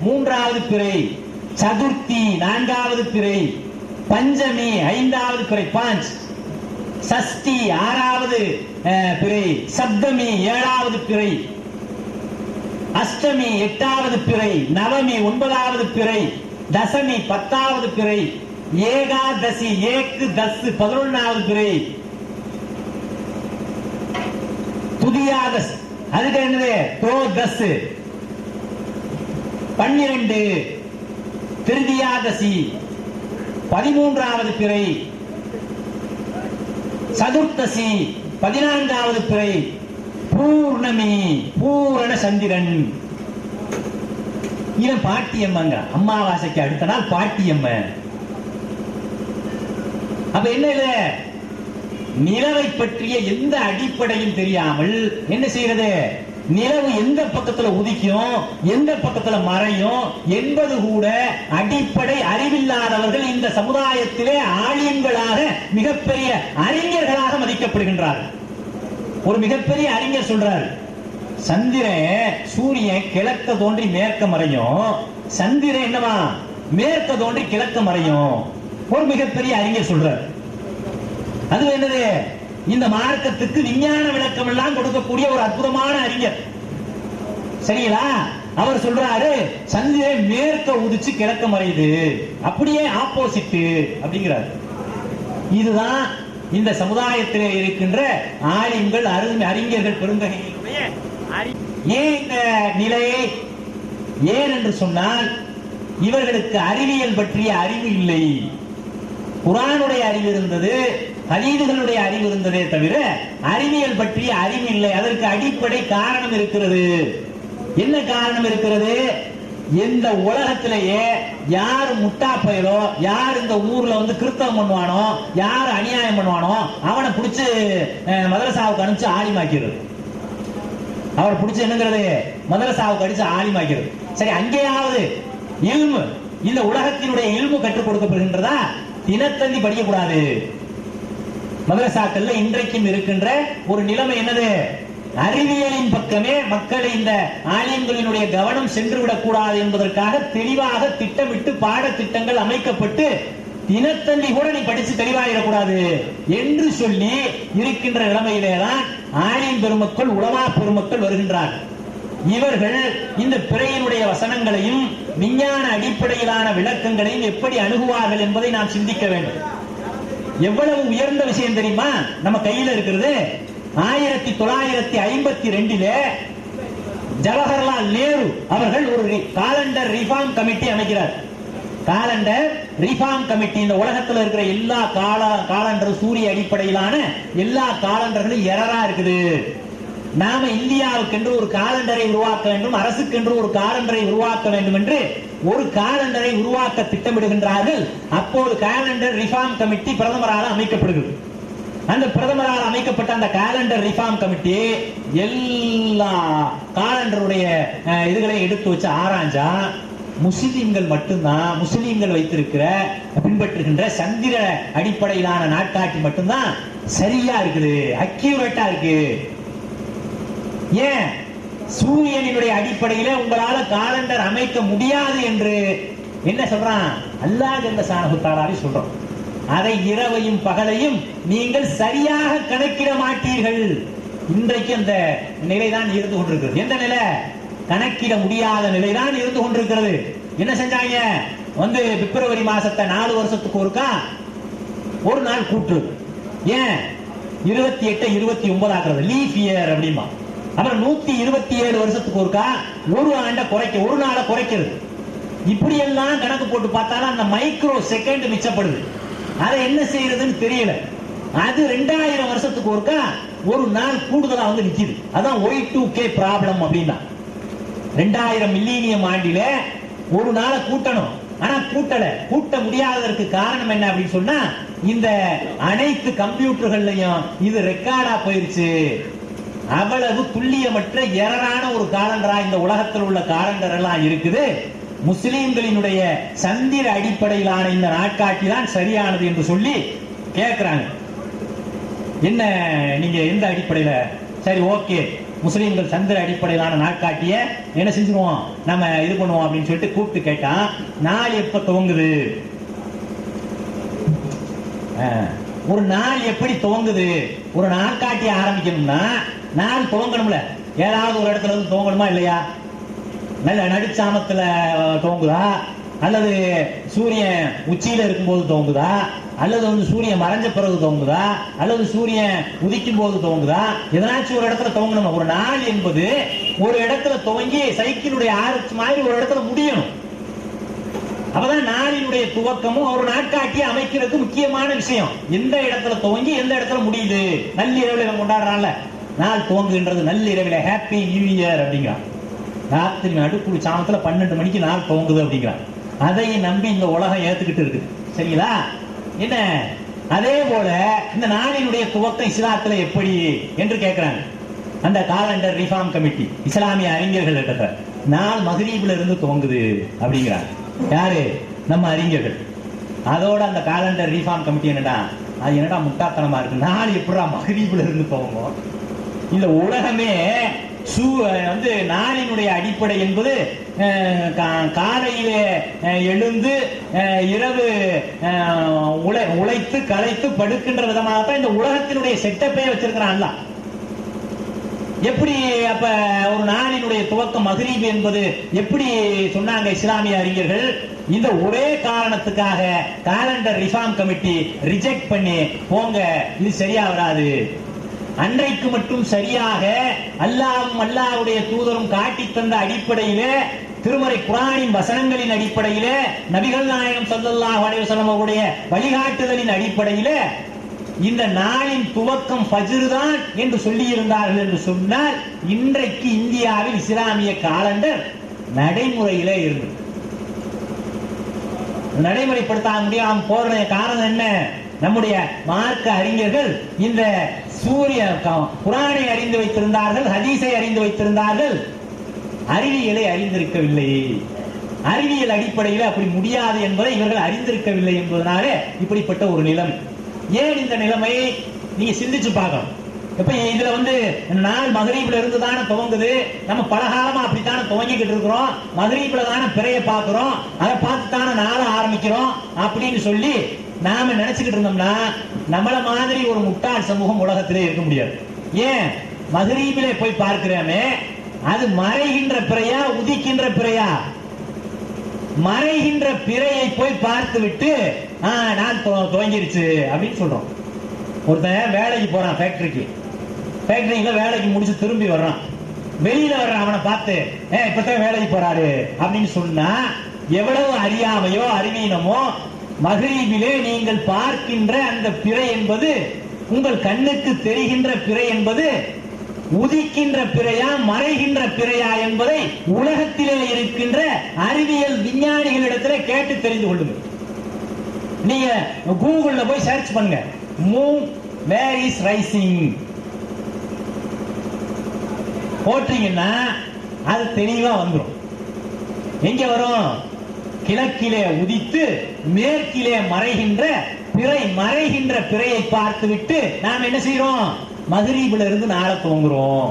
Speaker 1: 3வது பிறை, சதுர்த்தி 4வது பிறை, பஞ்சமி 5வது பிறை, பாஞ்ச், சஷ்டி 6வது பிறை, சப்தமி 7வது பிறை, அஷ்டமி 8வது பிறை, நவமி 9வது பிறை, தசமி 10வது பிறை, ஏகாதசி ஏக்கு தஸ் 11வது பிறை, துதியாதஸ் அதுக்கு என்னது? தோதஸ் 12, திருதியாதசி 13வது பிறை சதுர்த்தசி, 14வது பிறை பூர்ணமி, பூரண சந்திரன். இவன் பாட்டியம்மங்க, அமாவாசைக்கு அடுத்த நாள் பாட்டியம்ம. அப்ப என்ன இது? நிலவை பற்றிய எந்த அடிப்படையும் தெரியாமல் என்ன செய்யறது? நிலவு எந்த பக்கத்துல உதிக்கும், எந்த பக்கத்துல மறையும் என்பது கூட அடிப்படை அறிவில்லாதவர்கள் இந்த சமுதாயத்திலே ஆலிம்களாக, மிகப்பெரிய அறிஞர்களாக மதிக்கப்படுகின்றார்கள். ஒரு மிகப்பெரிய அறிஞர் சொல்றார், சந்திரன் சூரியன் கிழக்க தோன்றி மேற்க மறையும், சந்திரன் என்னவா மேற்க தோன்றி கிழக்க மறையும். ஒரு மிகப்பெரிய அறிஞர் சொல்றார். அது என்னது? இந்த மார்க்கத்துக்கு விஞ்ஞான விளக்கம் எல்லாம் கொடுக்கக்கூடிய ஒரு அற்புதமான அறிஞர். சரிங்களா? அவர் சொல்றாரு, சந்திரன் மேற்க உதிச்சு கிழக்க மறையுது, அப்படியே ஆப்போசிட் அப்படிங்கிறார். இதுதான் இந்த சமுதாயத்திலே இருக்கின்ற ஆலிம்கள், அறிஞர்கள், பெருந்தகைகளுடைய ஏன் இந்த நிலையை? ஏன் என்று சொன்னால் இவர்களுக்கு அறிவியல் பற்றிய அறிவு இல்லை. குர்ஆனுடைய அறிவு இருந்தது, ஹதீதுகளுடைய அறிவு இருந்ததே தவிர அறிவியல் பற்றிய அறிவு இல்லை. அதற்கு அடிப்படை காரணம் இருக்கிறது. என்ன காரணம் இருக்கிறது? எந்த உலகத்திலேயே யார் முட்டா பயலோ, யார் இந்த ஊர்ல வந்து கிறிஸ்தவம் பண்ணுவானோ, யார் அநியாயம் பண்ணுவானோ அவனை பிடிச்சு மதரசாவுக்கு அனுப்பிச்சு ஆலிமாக்கிறது. அவரை பிடிச்சு என்னங்கிறது? மதரசாவுக்கு அடிச்சு ஆலிமாக்கிறது. சரி, அங்கேயாவது இல்மு, இந்த உலகத்தினுடைய இல்மு கற்றுக் கொடுக்கப்படுகின்றதா? தினத்தந்தி படிக்கக்கூடாது. மதரசாக்கள்ல இன்றைக்கும் இருக்கின்ற ஒரு நிலைமை என்னது? அறிவியலின் பக்கமே மக்களை இந்த ஆலிம்களினுடைய கவனம் சென்று விடக்கூடாது என்பதற்காக தெளிவாக திட்டமிட்டு பாடத்திட்டங்கள் அமைக்கப்பட்டு தினத்தந்தி கூட நீ படிச்சு தெளிவாயிடக்கூடாது என்று சொல்லி இருக்கின்ற நிலைமையிலேதான் ஆலிம் பெருமக்கள், உலமா பெருமக்கள் வருகின்றார்கள். இவர்கள் இந்த பிறையினுடைய வசனங்களையும் விஞ்ஞான அடிப்படையிலான விளக்கங்களையும் எப்படி அணுகுவார்கள் என்பதை நாம் சிந்திக்க வேண்டும். எவ்வளவு உயர்ந்த விஷயம் தெரியுமா நம்ம கையில இருக்கிறது? 1952 ஜவஹர்லால் நேரு அவர்கள் ஒரு காலண்டர் ரிஃபார்ம் கமிட்டி அமைக்கிறார். காலண்டர் ரிஃபார்ம் கமிட்டி இந்த உலகத்தில் இருக்கிற எல்லா காலண்டர், சூரிய அடிப்படையிலான எல்லா காலண்டர்களும் எரரா இருக்குது. நாம இந்தியாவுக்கென்று ஒரு காலண்டரை உருவாக்க வேண்டும், அரசுக்கென்று ஒரு காலண்டரை உருவாக்க வேண்டும் என்று ஒரு காலண்டரை உருவாக்க திட்டமிடுகின்றார்கள். அப்போது காலண்டர் ரிஃபார்ம் கமிட்டி பிரதமரால் அமைக்கப்படுகிறது. அந்த பிரதமரால் அமைக்கப்பட்ட அந்த காலண்டர் ரிஃபார்ம் கமிட்டி எல்லா காலண்டருடைய இதுகளை எடுத்து வச்சு ஆராய்ஞ்சா முஸ்லிம்கள் மட்டும்தான், முஸ்லிம்கள் வைத்திருக்கிற பின்பற்றுகின்ற சந்திர அடிப்படையிலான நாட்காட்டி மட்டும்தான் சரியா இருக்குது, அக்யூரேட்டா இருக்கு. ஏன்? சூரியனுடைய அடிப்படையில உங்களால காலண்டர் அமைக்க முடியாது என்று என்ன சொல்றான்? அல்லாஹ் ஜல்ல ஷானஹு தஆலாவை சொல்றோம். அதை இரவையும் பகலையும் நீங்கள் சரியாக கணக்கிட மாட்டீர்கள். இன்றைக்கு அந்த நிலைதான் இருந்து கொண்டிருக்கிறது. எந்த நிலை? கணக்கிட முடியாத நிலைதான் இருந்து கொண்டிருக்கிறது. என்ன செஞ்சாங்க? வந்து பிப்ரவரி மாசத்தை 4 வருஷத்துக்கு ஒருக்கா ஒரு நாள் கூட்டு. ஏன்? 28 29 ஆக்குறது, லீஃப் இயர் அப்படிமா. அப்புறம் 127 வருஷத்துக்கு ஒருக்கா ஒரு ஆண்டை குறைக்க, ஒரு நாளை குறைக்கிறது. இப்படி எல்லாம் கணக்கு போட்டு பார்த்தாலும் அந்த மைக்ரோ செகண்ட் மிச்சப்படுது. அதை என்ன செய்யறதுன்னு தெரியல. அது 2000 வருஷத்துக்கு ஒருக்கா ஒரு நாள் கூடுதலா வந்து நிக்குது. அதான் Y2K ப்ராப்ளம் அப்படின்னா. 2000 மில்லினியம் ஆண்டில ஒரு நாளை கூட்டணும், ஆனா கூட்ட முடியாததற்கு காரணம் என்ன அப்படின்னு சொன்னா, இந்த அனைத்து கம்ப்யூட்டர்கள்லயும் இது ரெக்கார்டா போயிருச்சு. அவ்வளவு துல்லியமற்ற எரரான ஒரு காலண்டரா இந்த உலகத்தில் உள்ள காலண்டர் எல்லாம் இருக்குது. முஸ்லிம்களினுடைய சந்திர அடிப்படையிலான இந்த நாட்காட்டி தான் சரியானது என்று சொல்லி கேட்கிறாங்க. என்ன நீங்க எந்த அடிப்படையில? சரி, ஓகே, முஸ்லிம்கள் சந்திர அடிப்படையிலான நாட்காட்டிய என்ன செஞ்சிருவோம், நம்ம இது பண்ணுவோம் அப்படின்னு சொல்லிட்டு கூப்பிட்டு கேட்டா, நாள் எப்ப துவங்குது, ஒரு நாள் எப்படி துவங்குது? ஒரு நாட்காட்டி ஆரம்பிக்கணும்னா நாள் துவங்கணும்ல, ஏதாவது ஒரு இடத்துல இருந்து துவங்கணுமா இல்லையா? நல்ல நடுச்சாமத்துல துவங்குதா, அல்லது சூரியன் உச்சியில இருக்கும்போது துவங்குதா, அல்லது வந்து சூரியன் மறைஞ்ச பிறகு துவங்குதா, அல்லது சூரியன் உதிக்கும் போது துவங்குதா? எதனாச்சும் ஒரு இடத்துல துவங்கணும். ஒரு நாள் என்பது ஒரு இடத்துல துவங்கி சைக்கிளுடைய ஆரம்பிச்சு மாதிரி ஒரு இடத்துல முடியணும். அப்பதான் நாளினுடைய துவக்கமும் ஒரு நாட்காட்டி அமைக்கிறது முக்கியமான விஷயம். எந்த இடத்துல துவங்கி எந்த இடத்துல முடியுது. நள்ளிரவில் கொண்டாடுறான்ல, நாள் துவங்குகின்றது நள்ளிரவில், ஹாப்பி நியூ இயர் அப்படிங்கிறான். ராத்திரி நடுக்குழு சாமத்துல 12 மணிக்கு நாள் துவங்குது அப்படிங்கிறான். அதை நம்பி இந்த உலகம் ஏத்துக்கிட்டு இருக்கு. சரிங்களா? என்ன அதே போல இந்த நாளினுடைய துவக்கம் இஸ்லாத்துல எப்படி என்று கேட்கிறாங்க. அந்த காலண்டர் ரிஃபார்ம் கமிட்டி இஸ்லாமிய அறிஞர்கள் கிட்ட நாள் மக்ரீப்ல இருந்து துவங்குது அப்படிங்கிறாங்க. யாரு? நம்ம அறிஞர்கள். அதோட அந்த காலண்டர் ரிஃபார்ம் கமிட்டி என்னடா, அது என்னடா முட்டாத்தனமா இருக்கு, நாள் எப்படா மக்ரீப்ல இருந்து துவங்கும்? இந்த உலகமே வந்து நாளினுடைய அடிப்படை என்பது காலையிலே எழுந்து இரவு உழைத்து களைத்து படுக்கின்ற விதமாகத்தான் இந்த உலகத்தினுடைய செட்டப்பே வச்சிருக்கிறான். எப்படி அப்ப ஒரு நாளினுடைய துவக்கம் மக்ரீப் என்பது எப்படி சொன்னாங்க இஸ்லாமிய அறிஞர்கள்? இந்த ஒரே காரணத்துக்காக காலண்டர் ரிஃபார்ம் கமிட்டி ரிஜெக்ட் பண்ணி போங்க, இது சரியா வராது. அன்றைக்கு மட்டும் சரியாக அல்லாஹ்வும் அல்லாஹ்வுடைய தூதரும் காட்டி தந்த அடிப்படையிலே, திருமறை குர்ஆனின் வசனங்களின் அடிப்படையிலே, நபிகள் நாயகம் ஸல்லல்லாஹு அலைஹி வஸல்லம் அவருடைய வழிகாட்டுதலின் அடிப்படையிலே இந்த நாளின் துவக்கம் ஃபஜ்ர் தான் என்று சொல்லி இருந்தார்கள் என்று சொன்னால், இன்றைக்கு இந்தியாவில் இஸ்லாமிய காலண்டர் நடைமுறையிலே இருந்து நடைமுறைப்படுத்த முடியாம போற காரணம் என்ன? நம்முடைய மார்க்க அறிஞர்கள் இந்த சூரிய குர்ஆனை அறிந்து வைத்திருந்தார்கள், ஹதீஸை அறிந்து வைத்திருந்தார்கள், அறிவியலை அறிந்திருக்கவில்லை. அறிவியல் அடிப்படையில் அப்படி முடியாது என்பதை இவர்கள் அறிந்திருக்கவில்லை என்பதனாலே இப்படிப்பட்ட ஒரு நிலைமை. ஏன் இந்த நிலைமை நீங்க சிந்திச்சு பார்க்கணும். இப்ப இதுல வந்து நாள் மக்ரீப்ல இருந்து தானே துவங்குது, நம்ம பலகாலமா அப்படித்தானே துவங்கிக்கிட்டு இருக்கிறோம், மக்ரீப்ல தானே பிறைய பார்க்கிறோம், அதை பார்த்து தானே நாள ஆரம்பிக்கிறோம் அப்படின்னு சொல்லி நாம நினைச்சுக்கிட்டு இருந்தோம்னா நம்மள மாதிரி ஒரு முட்டாள் சமூகம் உலகத்திலே இருக்க முடியாது. ஏன்? மக்ரீபிலே போய் பார்க்கிறோமே, அது மறைகின்ற பிறையா உதிக்கின்ற பிறையா? மறைகின்ற பிறையை போய் பார்த்து விட்டு நான் துவங்கிருச்சு அப்படின்னு சொல்றோம். ஒருத்தன் வேலைக்கு போறான், ஃபேக்டரியில வேலைக்கு முடிச்சு திரும்பி வர்றான், வெளியில வர்றான், அவனை பார்த்து இப்பதான் வேலைக்கு போறாரு அப்படின்னு சொன்னா எவ்வளவு அறியாமையோ அறிவீனமோ. மக்ரீபிலே நீங்கள் பார்க்கின்ற அந்த பிறை என்பது, உங்கள் கண்ணுக்கு தெரிகின்ற பிறை என்பது உதிக்கின்ற பிறையா மறைகின்ற பிறையா என்பதை உலகத்திலே இருக்கின்ற அறிவியல் விஞ்ஞானிகளிடத்தில் கேட்டு தெரிந்து கொள்ளுங்கள். நீங்க கூகுள்ல போய் சர்ச் பண்ணுங்க, மூன் வேர் இஸ் ரைசிங் போட்டீங்கன்னா அது தெளிவா வந்துடும். எங்க வரும்? கிழக்கிலே உதித்து மேற்கிலே மறைகின்ற பிறை, மறைகின்ற பிறையை பார்த்து விட்டு நாம் என்ன செய்யறோம்? மக்ரீப்ல இருந்து நாளை துவங்குறோம்.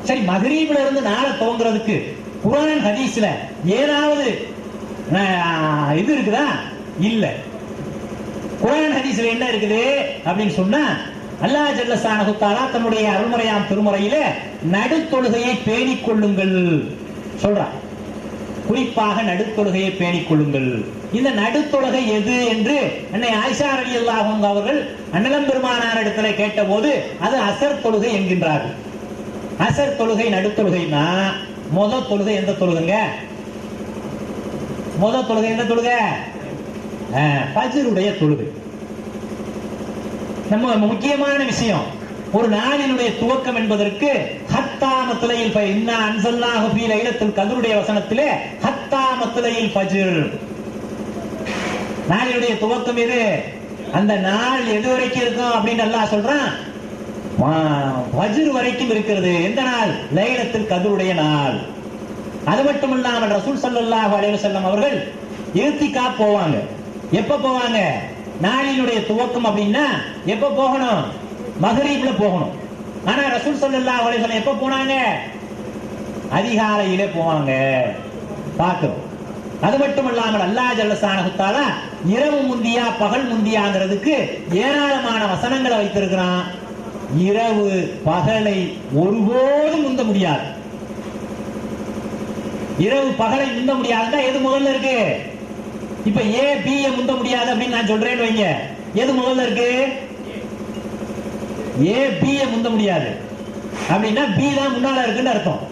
Speaker 1: சரி, மக்ரீப்ல இருந்து நாளை துவங்குறதுக்கு குர்ஆன் ஹதீஸ்ல ஏதாவது இது இருக்குதா? இல்ல. குர்ஆன் ஹதீஸ்ல என்ன இருக்குது அப்படின்னு சொன்னா, அல்லாஹ் ஜல்ல ஷானஹு தஆலா தன்னுடைய அருள்முறையாம் திருமுறையிலே நடுத்தொழுகையை பேணிக் கொள்ளுங்கள் சொல்றான். குறிப்பாக நடுத்தொழுகையை பேணிக் கொள்ளுங்கள். இந்த நடுத்தொழுகை எது என்று அன்னை ஆயிஷா ரலியல்லாஹு அன்ஹா அவர்கள் அண்ணலம் பெருமானார் இடத்துல கேட்டபோது அது அசர் தொழுகை என்கின்றார்கள். அசர் தொழுகை நடுத்தொழுகைனா முதல் தொழுகை எந்த தொழுகைங்க? முதல் தொழுகை எந்த தொழுகை? ஃபஜ்ருடைய தொழுகை. நம்ம முக்கியமான விஷயம், ஒரு நாளினுடைய துவக்கம் என்பதற்கு ஹத்தா மத்லையில் இன்னா அன்ஸல்னாஹு ஃபீ லைலத்துல் கத்ருடைய வசனத்திலே ஹத்தா மத்லையில் ஃபஜ்ர், நாளினுடைய துவக்கம் எது? அந்த நாள் எது வரைக்கும் இருக்கும் அப்படின்னு அல்லாஹ் சொல்றான்? ஃபஜ்ர் வரைக்கும் இருக்கிறது. எந்த நாள்? லைலத்துல் கத்ருடைய நாள். அது மட்டும் இல்லாமல் ரசூல் ஸல்லல்லாஹு அலைஹி வஸல்லம் அவர்கள் இர்திகாப் போவாங்க. எப்ப போவாங்க? நாளினுடைய துவக்கம் அப்படின்னா எப்ப போகணும்? மக்ரீப்ல போகணும். ஆனா ரசூல் ஸல்லல்லாஹு அலைஹி வஸல்லம் எப்ப போனாங்க? அதிகாலையிலே போவாங்க பார்க்கிறோம். அது மட்டும் இல்லாமல் அல்லாஹ் ஜல்ல ஷானஹு தஆலா இரவு முந்தியா பகல் முந்தியாங்கிறதுக்கு ஏராளமான வசனங்களை வைத்திருக்கிறான். இரவு பகலை ஒருபோதும் முந்த முடியாது. இரவு பகலை முந்த முடியாதுன்னா எது முதல்ல இருக்கு? இப்ப ஏ பி முந்த முடியாது அப்படின்னு நான் சொல்றேன்னு வைங்க, எது முதல்ல இருக்கு? ஏ பி முந்த முடியாது அப்படின்னா பி தான் முன்னால இருக்குன்னு அர்த்தம்.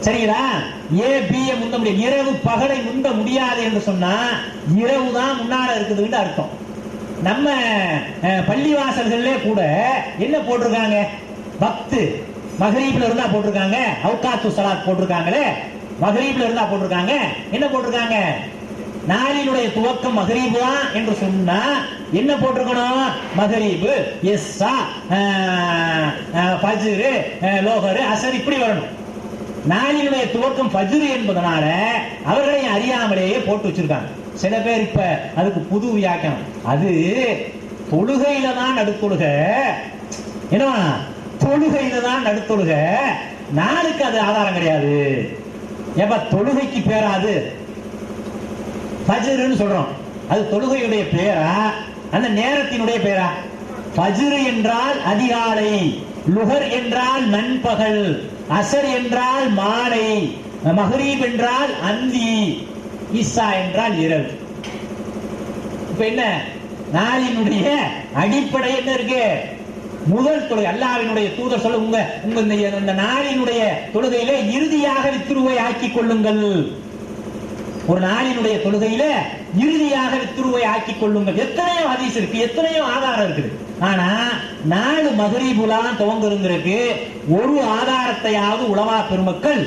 Speaker 1: சரிங்களா? ஏ பி முந்த முடியும், இரவு பகலை முந்த முடியாது என்று சொன்னா இரவு தான் முன்னால இருக்குதுன்னு அர்த்தம். நம்ம பள்ளிவாசல்களே கூட என்ன போட்டிருக்காங்க? பக்து மகரீப்ல இருந்தா போட்டிருக்காங்க, அவுகாத்து ஸலாத் போட்டிருக்காங்களே, மகரீப்ல இருந்தா போட்டிருக்காங்க. என்ன போட்டிருக்காங்க? நாளினுடைய துவக்கம் மகரீபு தான் என்று சொன்னா என்ன போட்டிருக்கணும்? மகரீபு, எஸ்ஸா, ஃபஜ்ர், லோஹர், அஸர் இப்படி வரணும். நாளினுடைய துவக்கம் ஃபஜ்ர் என்பதனால அவர்களை அறியாமலேயே போட்டு வச்சிருக்காங்க. சில பேர் இப்ப அதுக்கு புது வியாக்கியம், அது தொழுகையில தான் நடுத்தொழுக, என்னவா தொழுகையில தான் நடுத்தொழுக, நாளுக்கு அது ஆதாரம் கிடையாது. ஏப்பா தொழுகைக்கு பேராது ஃபஜ்ர்னு சொல்றோம், அது தொழுகையுடைய பேரா அந்த நேரத்தினுடைய பேரா? ஃபஜ்ர் என்றால் அதிகாலை, லுஹர் என்றால் நண்பகல், அசர் என்றால் மாலை, மஹ்ரீப் என்றால் அந்தி, இஸ்ஸா என்றால் இரவு. இப்ப என்ன நாளினுடைய அடிப்படை என்ன இருக்கு? முதல் தொழுகை. அல்லாஹ்வினுடைய தூதர் சொல்ல, உங்க இந்த நாளினுடைய தொழுகையிலே இறுதியாக வித்ருவை ஆக்கிக் கொள்ளுங்கள். ஒரு நாளினுடைய தொழுகையில இறுதியாக வித்ருவை ஆக்கிக் கொள்ளுங்கள். எத்தனையோ ஹதீஸ் இருக்கு, எத்தனையோ ஆதாரம் இருக்குது. ஆனா நாலு மகரீபுலாம் துவங்குறதுக்கு ஒரு ஆதாரத்தையாவது உலமா பெருமக்கள்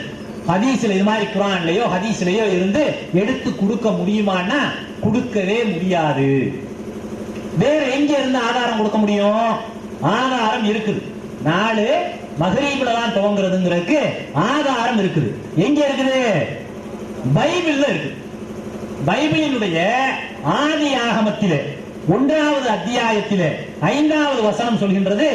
Speaker 1: ஹதீஸ்ல இது மாதிரி குர்ஆன்லயோ ஹதீஸ்லயோ இருந்து எடுத்து கொடுக்க முடியுமான்னா கொடுக்கவே முடியாது. வேற எங்க இருந்து ஆதாரம் கொடுக்க முடியும்? ஆதாரம் இருக்குது. நாலு மகரீபுல தான் துவங்குறதுங்கிறதுக்கு ஆதாரம் இருக்குது. எங்க இருக்குது? பைபிள்ல இருக்கு. பைபிளினுடைய ஆதி ஆகமத்திலே 1வது அத்தியாயத்திலே 5வது வசனம் சொல்கின்றது,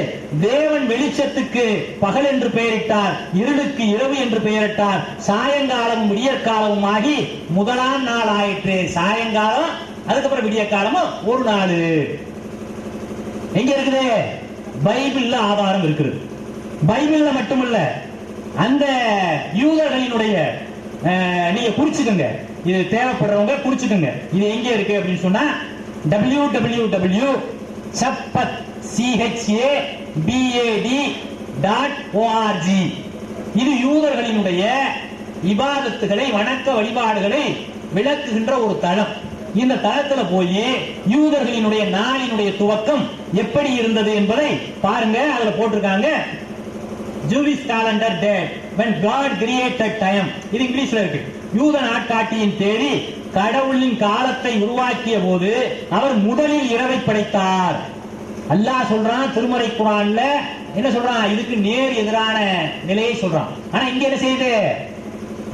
Speaker 1: தேவன் வெளிச்சத்துக்கு பகல் என்று பெயரிட்டார், இருளுக்கு இரவு என்று பெயரிட்டார், சாயங்காலமும் விடியற்காலமும் ஆகி முதலாம் நாள் ஆயிற்று. சாயங்காலம், அதுக்கப்புறம் விடிய காலமும் ஒரு நாள். எங்க இருக்குது? பைபிள்ல ஆதாரம் இருக்குது. பைபிள்ல மட்டுமல்ல, அந்த யூதர்களினுடைய நீங்க குறிச்சுக்கோங்க, இது தேவைப்படுறவங்க குறிச்சுக்கோங்க. இது எங்க இருக்கு அப்படின்னு சொன்னா www.chabad.org. இது யூதர்களினுடைய இபாதத்துகளை, வணக்க வழிபாடுகளை விளக்குகின்ற ஒரு தளம். இந்த தளத்துல போய் யூதர்களினுடைய நாளினுடைய துவக்கம் எப்படி இருந்தது என்பதை பாருங்க. அதுல போட்டிருக்காங்க, Jewish calendar date when God created time. இது இங்கிலீஷ்ல இருக்கு. யூத நாட்காட்டியின் தேதி கடவுளின் காலத்தை உருவாக்கிய போது அவர் முதலில் இரவை படைத்தார். அல்லாஹ் சொல்றான் திருமறை குர்ஆன்ல, என்ன சொல்றான்? இதுக்கு நேர் எதிரான நிலையை சொல்றான். ஆனா இங்க என்ன செய்யுது?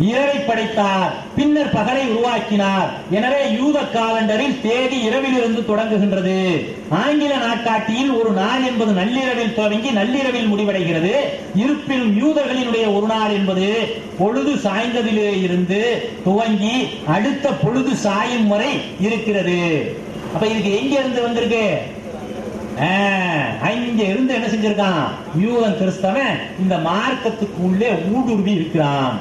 Speaker 1: இரவை படைத்தார், பின்னர் பகலை உருவாக்கினார். எனவே யூத காலண்டரில் தேதி இரவிலிருந்து தொடங்குகின்றது. ஆங்கில நாட்காட்டியில் ஒரு நாள் என்பது நள்ளிரவில் தொடங்கி நள்ளிரவில் முடிவடைகிறது. இருப்பினும் யூதர்களினுடைய ஒரு நாள் என்பது பொழுது சாய்ந்ததிலே இருந்து துவங்கி அடுத்த பொழுது சாயும் வரை இருக்கிறது. அப்ப இதுக்கு எங்க இருந்து வந்திருக்கு? அங்க இருந்து என்ன செஞ்சிருக்கான்? யூதன் கிறிஸ்தவன் இந்த மார்க்கத்துக்கு உள்ளே ஊடுருவி இருக்கிறான்.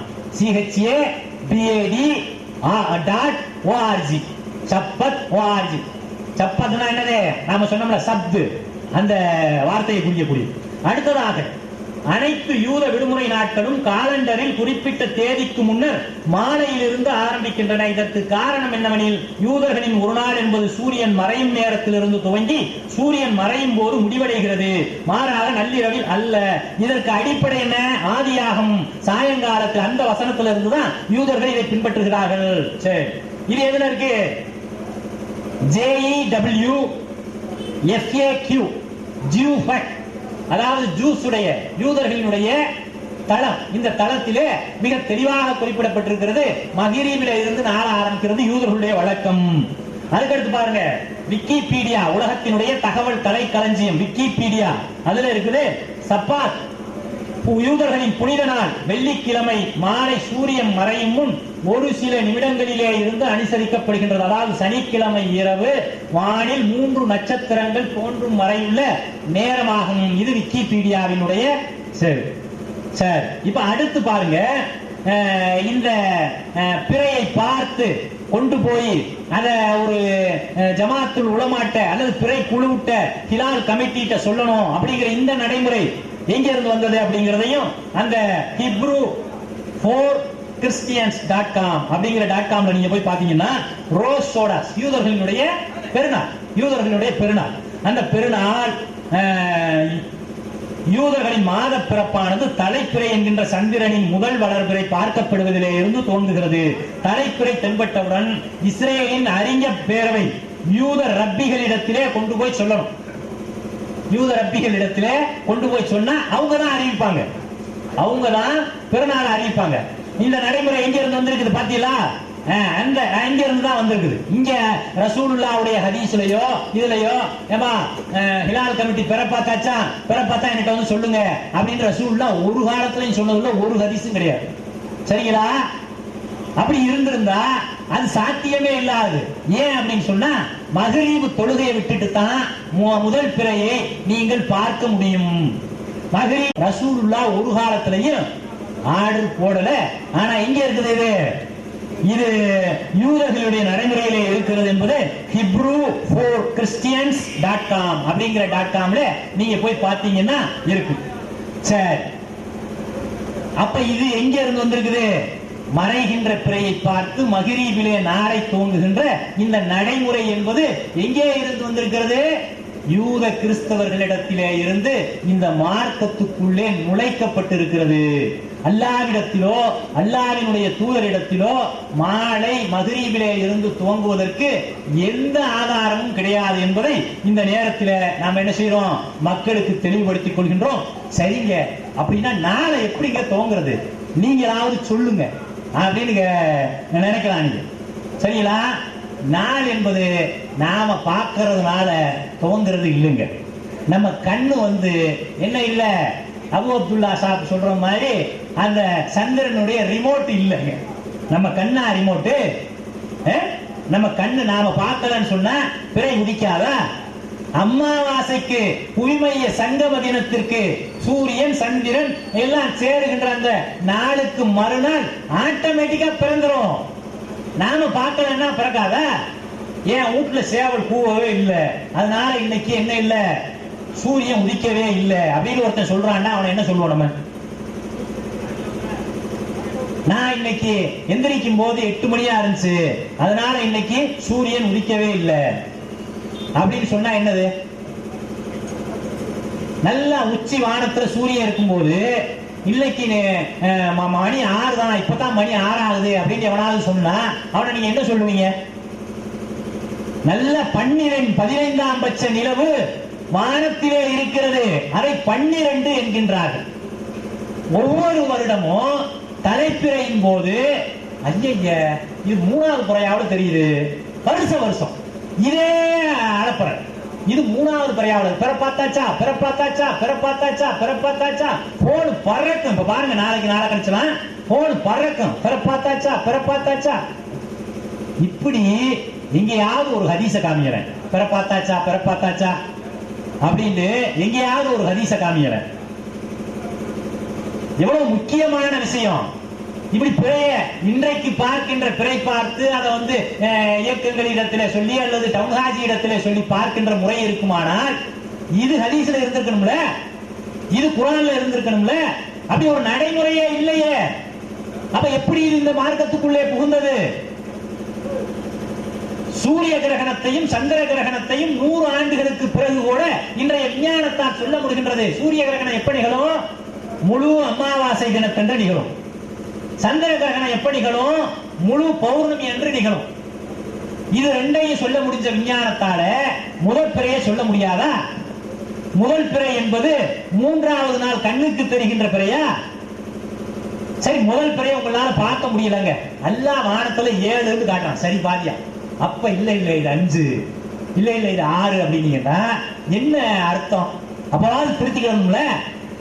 Speaker 1: chabad.org. chabad.org. சப்பத்னா என்னது? நாம சொன்னோம்ல சப்து, அந்த வார்த்தையை குறிக்கக்கூடிய. அடுத்ததாக அனைத்து யூத விடுமுறை நாட்களும் காலண்டரில் குறிப்பிட்ட தேதிக்கு முன்னர் மாலையிலிருந்து ஆரம்பிக்கின்றன. இதற்கு காரணம் என்னவெனில், யூதர்களின் ஒரு நாள் என்பது சூரியன் மறையும் நேரத்திலிருந்து துவங்கி சூரியன் மறையும் போது முடிவடைகிறது, மாறாக நள்ளிரவில் அல்ல. இதற்கு அடிப்படை என்ன? ஆதியாகம் சாயங்காலத்தில் அந்த வசனத்திலிருந்து தான் யூதர்கள் இதை பின்பற்றுகிறார்கள். சரி, இது எதுல இருக்கு? JEWFAQ, ஜூஃபக், அதாவது ஜூஸுடைய யூதர்களினுடைய தளம். இந்த தளத்திலே மிக தெளிவாக குறிப்பிடப்பட்டிருக்கிறது, மகரீபில இருந்து நாள் ஆரம்பிக்கிறது யூதர்களுடைய வழக்கம். அதுக்கடுத்து பாருங்க, விக்கிபீடியா, உலகத்தினுடைய தகவல் தலை களஞ்சியம் விக்கிபீடியா, அதுல இருக்குது சப்பாத், யூதர்களின் புனித நாள் வெள்ளிக்கிழமை மாலை சூரியன் மறையும் முன் ஒரு சில நிமிடங்களிலே இருந்து அனுசரிக்கப்படுகின்றது. அதாவது சனிக்கிழமை இரவு வானில் 3 நட்சத்திரங்கள் தோன்றும் வரையுள்ள நேரமாகும். இது விக்கிபீடியாவினுடைய. சரி சார், இப்ப அடுத்து பாருங்க, இந்த பிறையை பார்த்து கொண்டு போய் அத ஒரு ஜமாத்துல் உலமாட்ட அல்லது பிறை குழுவிட்ட ஹிலால் கமிட்டிட்ட சொல்லணும் அப்படிங்கிற இந்த நடைமுறை எங்க இருந்து வந்தது அப்படிங்கிறதையும் அந்த ஹிப்ரு christians.com அப்படிங்கிற .comல நீங்க போய் பாத்தீங்கன்னா ரோஸ் சோடாஸ் யூதர்களுடைய பெருநாள் அந்த பெருநாள் யூதர்களின் மாத பிறப்பானது தலைப்பிறை என்கின்ற சந்திரனின் முதல் வளர்பிறை பார்க்கப்படுவதிலே இருந்து தோன்றுகிறது. தலைப்பிறை தென்பட்டவுடன் இஸ்ரேலின் அறிஞர் பேரவை யூத ரப்பிகளிடத்திலே கொண்டு போய் சொல்லணும். யூத ரப்பிகளிடத்திலே கொண்டு போய் சொன்னா அவங்க தான் அறிவிப்பாங்க, அவங்க தான் பெருநாள் அறிவிப்பாங்க. இந்த நடைமுறை எங்க இருந்து வந்திருக்குது பாத்தீங்களா? அந்த அங்க இருந்து தான் வந்திருக்குது. இங்க ரசூலுல்லாஹ்வுடைய ஹதீஸ்லயோ இதுலயோ ஏமா ஹிலால் கமிட்டி பிறப்பாத்தாச்சா பிறப்பாத்தா என்கிட்ட வந்து சொல்லுங்க அப்படின்னு ரசூலுல்லாஹ் ஒரு காலத்துலயும் சொன்னதுல ஒரு ஹதீஸும் கிடையாது. சரிங்களா? அப்படி இருந்திருந்தா அது சாத்தியமே இல்லாது. ஏன் அப்படின்னு சொன்னா மகரீபு தொழுகையை விட்டுட்டு தான் முதல் பிறையை நீங்கள் பார்க்க முடியும். மகரீப் ரசூலுல்லாஹ் ஒரு காலத்திலையும் ஆர்டர் போடல. ஆனா எங்க இருக்குது இது யூதர்களுடைய நடைமுறையிலே இருக்கிறது என்பது hebrew4christians.com அப்படிங்கிற .comல நீங்க போய் பார்த்தீங்கன்னா இருக்கு. சரி, அப்ப இது எங்க இருந்து வந்திருக்குது? மறைகின்ற பிறையை பார்த்து மகரீபிலே நாளை தூங்குகின்ற இந்த நடைமுறை என்பது எங்கே இருந்து வந்திருக்கிறது? யூத கிறிஸ்தவர்களிடத்திலே இருந்து இந்த மார்க்கத்துக்குள்ளே நுழைக்கப்பட்டிருக்கிறது. அல்லாஹ்விடத்திலோ அல்லாஹ்வினுடைய தூதரிடத்திலோ மாலை மகரீபிலே இருந்து துவங்குவதற்கு எந்த ஆதாரமும் கிடையாது என்பதை இந்த நேரத்தில் நாம் என்ன செய்யறோம்? மக்களுக்கு தெளிவுபடுத்திக் கொள்கின்றோம். சரிங்க, அப்படின்னா நாளை எப்படிங்க துவங்குறது? நீங்களாவது சொல்லுங்க அப்படின்னு நினைக்கலாம் நீங்க. சரிங்களா? நாள் என்பது நாம பார்க்கறதுனால துவங்குறது இல்லைங்க. நம்ம கண்ணு வந்து என்ன இல்ல, அபு அப்துல்லா சாப் சொல்ற மாதிரி அந்த சந்திரனுடைய ரிமோட் இல்லைங்க. நம்ம கண்ணா ரிமோட்டு? நம்ம கண்ணு நாம பார்க்கலன்னு சொன்னா பிறை உதிக்காதா? அமாவாசைக்கு புவிமைய சங்கம தினத்திற்கு சூரியன் சந்திரன் எல்லாம் சேருகின்ற அந்த நாளுக்கு மறுநாள் ஆட்டோமேட்டிக்கா பிறந்துரும். நாம பார்க்கலன்னா பிறக்காதா? ஏன் வீட்டுல சேவல் கூவவே இல்லை, அதனால இன்னைக்கு என்ன இல்ல, சூரியன் உதிக்கவே இல்லை அப்படின்னு ஒருத்தன் சொல்றான்னா அவனை என்ன சொல்லுவோம் நம்ம? நான் இன்னைக்கு எந்திரிக்கும் போது 8 மணியா இருந்துச்சு, அதனால இன்னைக்கு சூரியன் உதிக்கவே இல்லை அப்படின்னு சொன்னா என்னது? நல்லா உச்சி வானத்துல சூரியன் இருக்கும்போது இன்னைக்கு மணி 6 தான், இப்பதான் மணி 6 ஆகுது அப்படின்னு எவனாவது சொன்னா அவனை நீங்க என்ன சொல்லுவீங்க? நல்ல 15ஆம் பட்ச நிலவு வானத்திலே இருக்கிறது, அதை 12 என்கின்றார்கள். ஒவ்வொரு வருடமும் தலைப்பிறையின் போது ஐய இது 3வது பிறையாவது தெரியுது, வருஷம் இதே அளப்பற இது 3வது பிறையாவது பிறப்பாத்தாச்சா போன் பறக்கும். இப்ப பாருங்க, நாளைக்கு நாளை கழிச்சலாம் போன் பறக்கும், பிறப்பாத்தாச்சா. இப்படி எங்கேயாவது ஒரு ஹதீஸ காமிக்கிறேன், பிறப்பாத்தாச்சா அப்படின்னு எங்கேயாவது ஒரு ஹதீஸ காமிக்கிறேன். எவ்வளவு முக்கியமான விஷயம். இப்படி பிறைய இன்றைக்கு பார்க்கின்ற பிறை பார்த்து அதை வந்து இயக்கங்கள் இடத்திலே சொல்லி அல்லது டவுன்ஹாஜி இடத்திலே சொல்லி பார்க்கின்ற முறை இருக்குமானால் இது ஹதீஸ்ல இருந்திருக்கணும்ல, இது குர்ஆன்ல இருந்திருக்கணும்ல. அப்படி ஒரு நடைமுறையே இல்லையே. அப்ப எப்படி இது இந்த மார்க்கத்துக்குள்ளே புகுந்தது? சூரிய கிரகணத்தையும் சந்திர கிரகணத்தையும் 100 ஆண்டுகளுக்கு பிறகு கூட இன்றைய விஞ்ஞானத்தால் சொல்ல முடிகின்றது. சூரிய கிரகணம் எப்படி நிகழும்? முழு அமாவாசை தினத்தன்று நிகழும். சந்திர கிரகணம் எப்படி நிகழும்? முழு பௌர்ணமி என்று நிகழும். இது ரெண்டையும் சொல்ல முடிஞ்ச விஞ்ஞானத்தால முதல் பிறையை சொல்ல முடியாதா? முதல் பிறை என்பது 3வது நாள் கண்ணுக்கு தெரிகின்ற பிறையா? சரி, முதல் பிறையை உங்களால பார்க்க முடியலங்க, அல்லாஹ் வானத்துல 7 காட்டுறான், சரி பாதியா. அப்ப இல்ல இது 5, இல்ல இது 6 அப்படின்னீங்கன்னா என்ன அர்த்தம்? அப்பவாது திருத்திக்கணும்ல.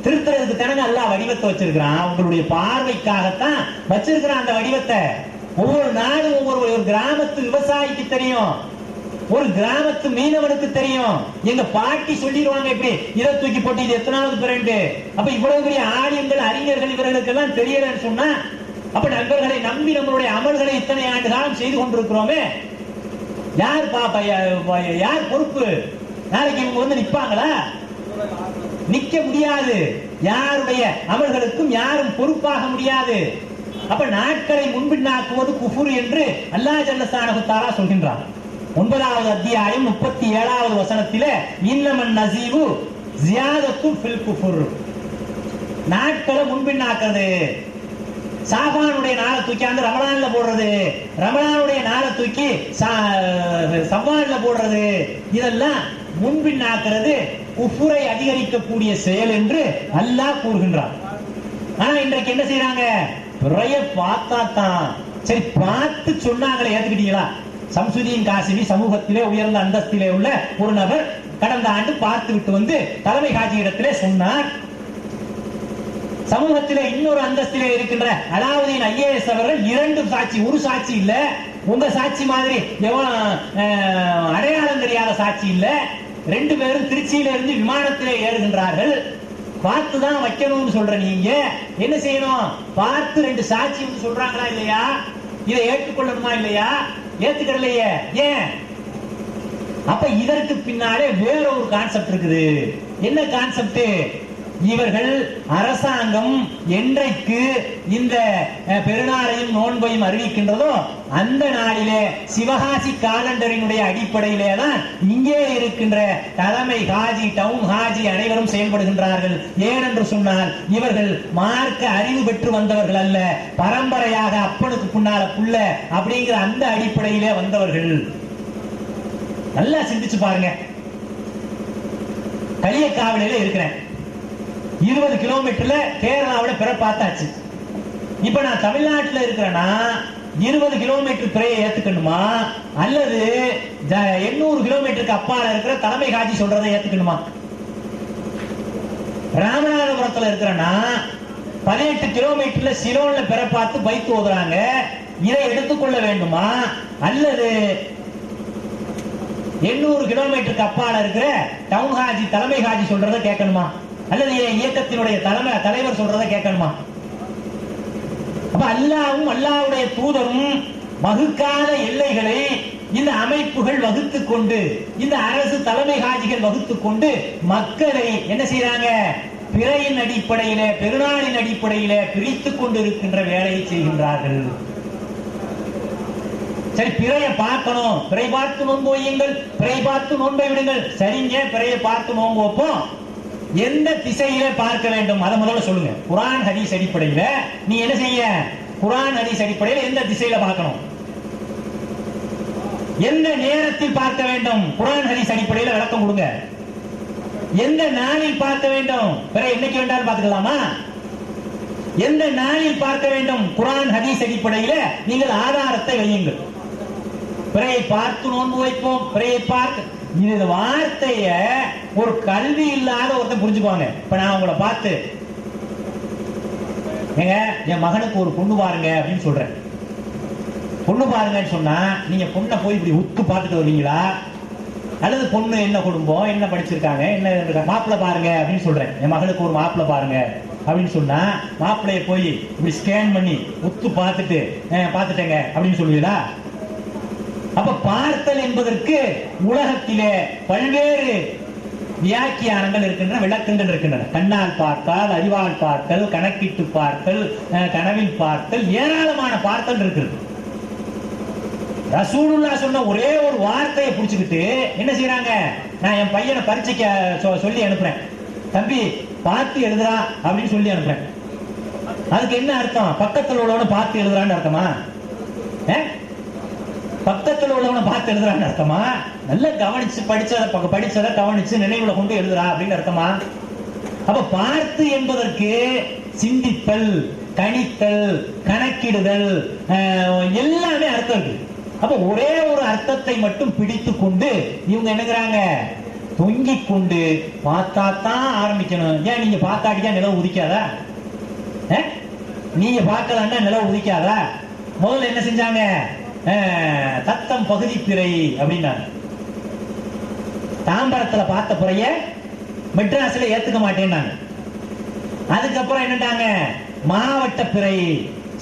Speaker 1: திருத்துறதுக்கு தானே அல்லாஹ் வடிவத்தை வச்சிருக்கிறான், உங்களுடைய பார்வைக்காகத்தான் வச்சிருக்கிறான் அந்த வடிவத்தை. ஒவ்வொரு நாடும் ஒவ்வொரு கிராமத்து விவசாயிக்கு தெரியும், ஒரு கிராமத்து மீனவனுக்கு தெரியும். எங்க பாட்டி சொல்லிடுவாங்க இப்படி இதை தூக்கி போட்டு இது எத்தனாவது பிறண்டு. அப்ப இவ்வளவு பெரிய ஆடியங்கள் அறிஞர்கள் இவர்களுக்கு எல்லாம் தெரியலன்னு சொன்னா அப்ப நண்பர்களை நம்பி நம்மளுடைய அமல்களை இத்தனை ஆண்டு காலம் செய்து கொண்டிருக்கிறோமே, யார் பாப்பா, யார் பொறுப்பு? நாளைக்கு இவங்க வந்து நிப்பாங்களா? நிக்க முடியாது. யாருடைய அமல்களுக்கும் யாரும் பொறுப்பாக முடியாது. அப்ப நாட்களை முன்பின்னாக்குவது குஃபுர் என்று அல்லாஹ் ஜல்லஷானஹு தஆலா சொல்கின்றார். 9வது அத்தியாயம் 37வது வசனத்திலே இன்னமன் நஸீவு ஜியாதத்துன் ஃபில் குஃபுர், நாட்களை முன்பின்னாக்குறது, சாபானுடைய நாளை தூக்கி அந்த ரமலான்ல போடுறது, ரமலானுடைய நாளை தூக்கி சவ்வால்ல போடுறது, இதெல்லாம் முன்பின்னாக்குறது குஃபுரை அதிகரிக்கக்கூடிய செயல் என்று அல்லாஹ் கூறுகின்றார். ஆனா இன்றைக்கு என்ன செய்யறாங்க? பிறைய பார்த்தா தான் சரி, பார்த்து சொன்னாங்களே ஏத்துக்கிட்டீங்களா? சம்சுதீன் காசிமி சமூகத்திலே உயர்ந்த அந்தஸ்திலே உள்ள ஒரு நபர் கடந்த ஆண்டு பார்த்து விட்டு வந்து தலைமை காஜி இடத்திலே சொன்னார். சமூகத்திலே இன்னொரு அந்தஸ்திலே இருக்கின்ற அலாவுதீன் ஐஏஎஸ் அவர்கள் 2 சாட்சி, ஒரு சாட்சி இல்ல, உங்க சாட்சி மாதிரி அடையாளம் தெரியாத சாட்சி இல்ல, 2 பேரும் திருச்சியில இருந்து விமானத்திலே ஏறுகின்றார்கள். பார்த்துதான் வைக்கணும்னு சொல்ற நீங்க என்ன செய்யணும்? பார்த்து 2 சாட்சி சொல்றாங்களா இல்லையா? இதை ஏற்றுக்கொள்ளணுமா இல்லையா? ஏத்துக்கலையே, ஏன்? அப்ப இதற்கு பின்னாலே வேற ஒரு கான்செப்ட் இருக்குது. என்ன கான்செப்ட்? இவர்கள் அரசாங்கம் என்றைக்கு இந்த பெருநாளையும் நோன்பையும் அறிவிக்கின்றதோ அந்த நாளிலே சிவகாசி காலண்டரினுடைய அடிப்படையிலே தான் இங்கே இருக்கின்ற தலைமை ஹாஜி, டவுன் ஹாஜி அனைவரும் செயல்படுகின்றார்கள். ஏனென்று சொன்னால் இவர்கள் மார்க்க அறிவு பெற்று வந்தவர்கள் அல்ல, பரம்பரையாக அப்பனுக்கு பின்னால புள்ள அப்படிங்கிற அந்த அடிப்படையிலே வந்தவர்கள். நல்லா சிந்திச்சு பாருங்க. களியக்காவிலையில இருக்கிறேன், 20 கிலோமீட்டர்ல கேரளாவோட பிற பார்த்தாச்சு. இப்ப நான் தமிழ்நாட்டில் இருக்கிறேன்னா 20 கிலோமீட்டர் பிறையை ஏத்துக்கணுமா அல்லது 800 கிலோமீட்டருக்கு அப்பால இருக்கிற தலைமை காட்சி சொல்றதை ஏத்துக்கணுமா? ராமநாதபுரத்துல இருக்கிறேன்னா 18 கிலோமீட்டர்ல சிலோன்ல பிற பார்த்து பைத்து ஓதுறாங்க, இதை எடுத்துக்கொள்ள வேண்டுமா அல்லது 800 கிலோமீட்டருக்கு அப்பால இருக்கிற டவுன் ஹாஜி தலைமை காட்சி சொல்றதை கேட்கணுமா அல்லது இயக்கத்தினுடைய தலைவர் சொல்றதை கேட்கணுமா? அப்ப அல்லாஹ்வும் அல்லாஹ்வுடைய தூதரும் வகுக்காத எல்லைகளை இந்த அமைப்புகள் வகுத்துக் கொண்டு, இந்த அரசு தலைமை காட்சிகள் வகுத்துக் கொண்டு மக்களை என்ன செய்யறாங்க? பிறையின் அடிப்படையிலே, பெருநாளின் அடிப்படையிலே பிரித்துக் கொண்டு இருக்கின்ற வேலையை செய்கின்றார்கள். சரி, பிறையை பார்க்கணும், பிறை பார்த்து நோன்பு வையுங்கள், பிறை பார்த்து நோன்பை விடுங்கள். சரிங்க, பிறையை பார்த்து நோன்பு வைப்போம். எந்த திசையில பார்க்க வேண்டும் அதை முதல்ல சொல்லுங்க. குர்ஆன் ஹதீஸ் அடிப்படையில நீ என்ன செய்ய? குர்ஆன் ஹதீஸ் அடிப்படையில் எந்த திசையில பார்க்கணும்? எந்த நேரத்தில் பார்க்க வேண்டும்? குர்ஆன் ஹதீஸ் அடிப்படையில் விளக்கம் கொடுங்க. எந்த நாளில் பார்க்க வேண்டும்? பிற என்னைக்கு வேண்டாலும் பார்த்துக்கலாமா? எந்த நாளில் பார்க்க வேண்டும்? குர்ஆன் ஹதீஸ் அடிப்படையில் நீங்கள் ஆதாரத்தை வையுங்கள். பிறையை பார்த்து நோன்பு வைப்போம், பிறையை பார்த்து, இந்த வார்த்தைய ஒரு கல்வி இல்லாத ஒருத்தன் புரிஞ்சுக்குவாங்க. இப்ப நான் உங்களை பார்த்து என் மகனுக்கு ஒரு பொண்ணு பாருங்க அப்படின்னு சொல்றேன். பொண்ணு பாருங்கன்னு சொன்னா நீங்க பொண்ணை போய் இப்படி உத்து பார்த்துட்டு வருவீங்களா அல்லது பொண்ணு என்ன குடும்பம், என்ன படிச்சிருக்காங்க, என்ன மாப்பிள்ளை பாருங்க அப்படின்னு சொல்றேன். என் மகனுக்கு ஒரு மாப்பிள்ளை பாருங்க அப்படின்னு சொன்னா மாப்பிள்ளைய போய் இப்படி ஸ்கேன் பண்ணி உத்து பார்த்துட்டு பார்த்துட்டேங்க அப்படின்னு சொல்லுவீங்களா? அப்ப பார்த்தல் என்பதற்கு உலகத்திலே பல்வேறு வியாக்கியானங்கள் இருக்கின்றன, விளக்கங்கள் இருக்கின்றன. கண்ணால் பார்த்தல், அறிவால் பார்த்தல், கணக்கிட்டு பார்த்தல், கனவில் பார்த்தல், ஏராளமான பார்த்தல் இருக்கிறது. ரசூலுல்லாஹ் சொன்ன ஒரே ஒரு வார்த்தையை புடிச்சுக்கிட்டு என்ன செய்யறாங்க? நான் என் பையனை பரீட்சைக்கு சொல்லி அனுப்புறேன், தம்பி பார்த்து எழுதுறா அப்படின்னு சொல்லி அனுப்புறேன். அதுக்கு என்ன அர்த்தம்? பக்கத்தில் உள்ளவனை பார்த்து எழுதுறான்னு அர்த்தமா? பக்கத்தில் உள்ளவனை பார்த்து எழுதுறான்னு அர்த்தமா? நல்லா கவனிச்சு படிச்சதை கவனிச்சு நினைவுல கொண்டு எழுதுறா அப்படின்னு அர்த்தமா? அப்ப பார்த்து என்பதற்கு சிந்தித்தல், கணித்தல், கணக்கிடுதல் எல்லாமே அர்த்தம் இருக்கு. அப்ப ஒரே ஒரு அர்த்தத்தை மட்டும் பிடித்து கொண்டு இவங்க என்னங்கிறாங்க? தொங்கிக் கொண்டு பார்த்தா தான் ஆரம்பிக்கணும். ஏன் நீங்க பார்த்தாடிக்கா நிலவு உதிக்காதா? நீங்க பார்க்கலன்னா நிலவு உதிக்காதா? முதல்ல என்ன செஞ்சாங்க? தத்தம் பகுதி பிறை அப்படின்னாங்க. தாம்பரத்துல பார்த்த பிறைய மெட்ராஸ்ல ஏத்துக்க மாட்டேன்னாங்க. அதுக்கப்புறம் என்னட்டாங்க? மாவட்ட பிறை,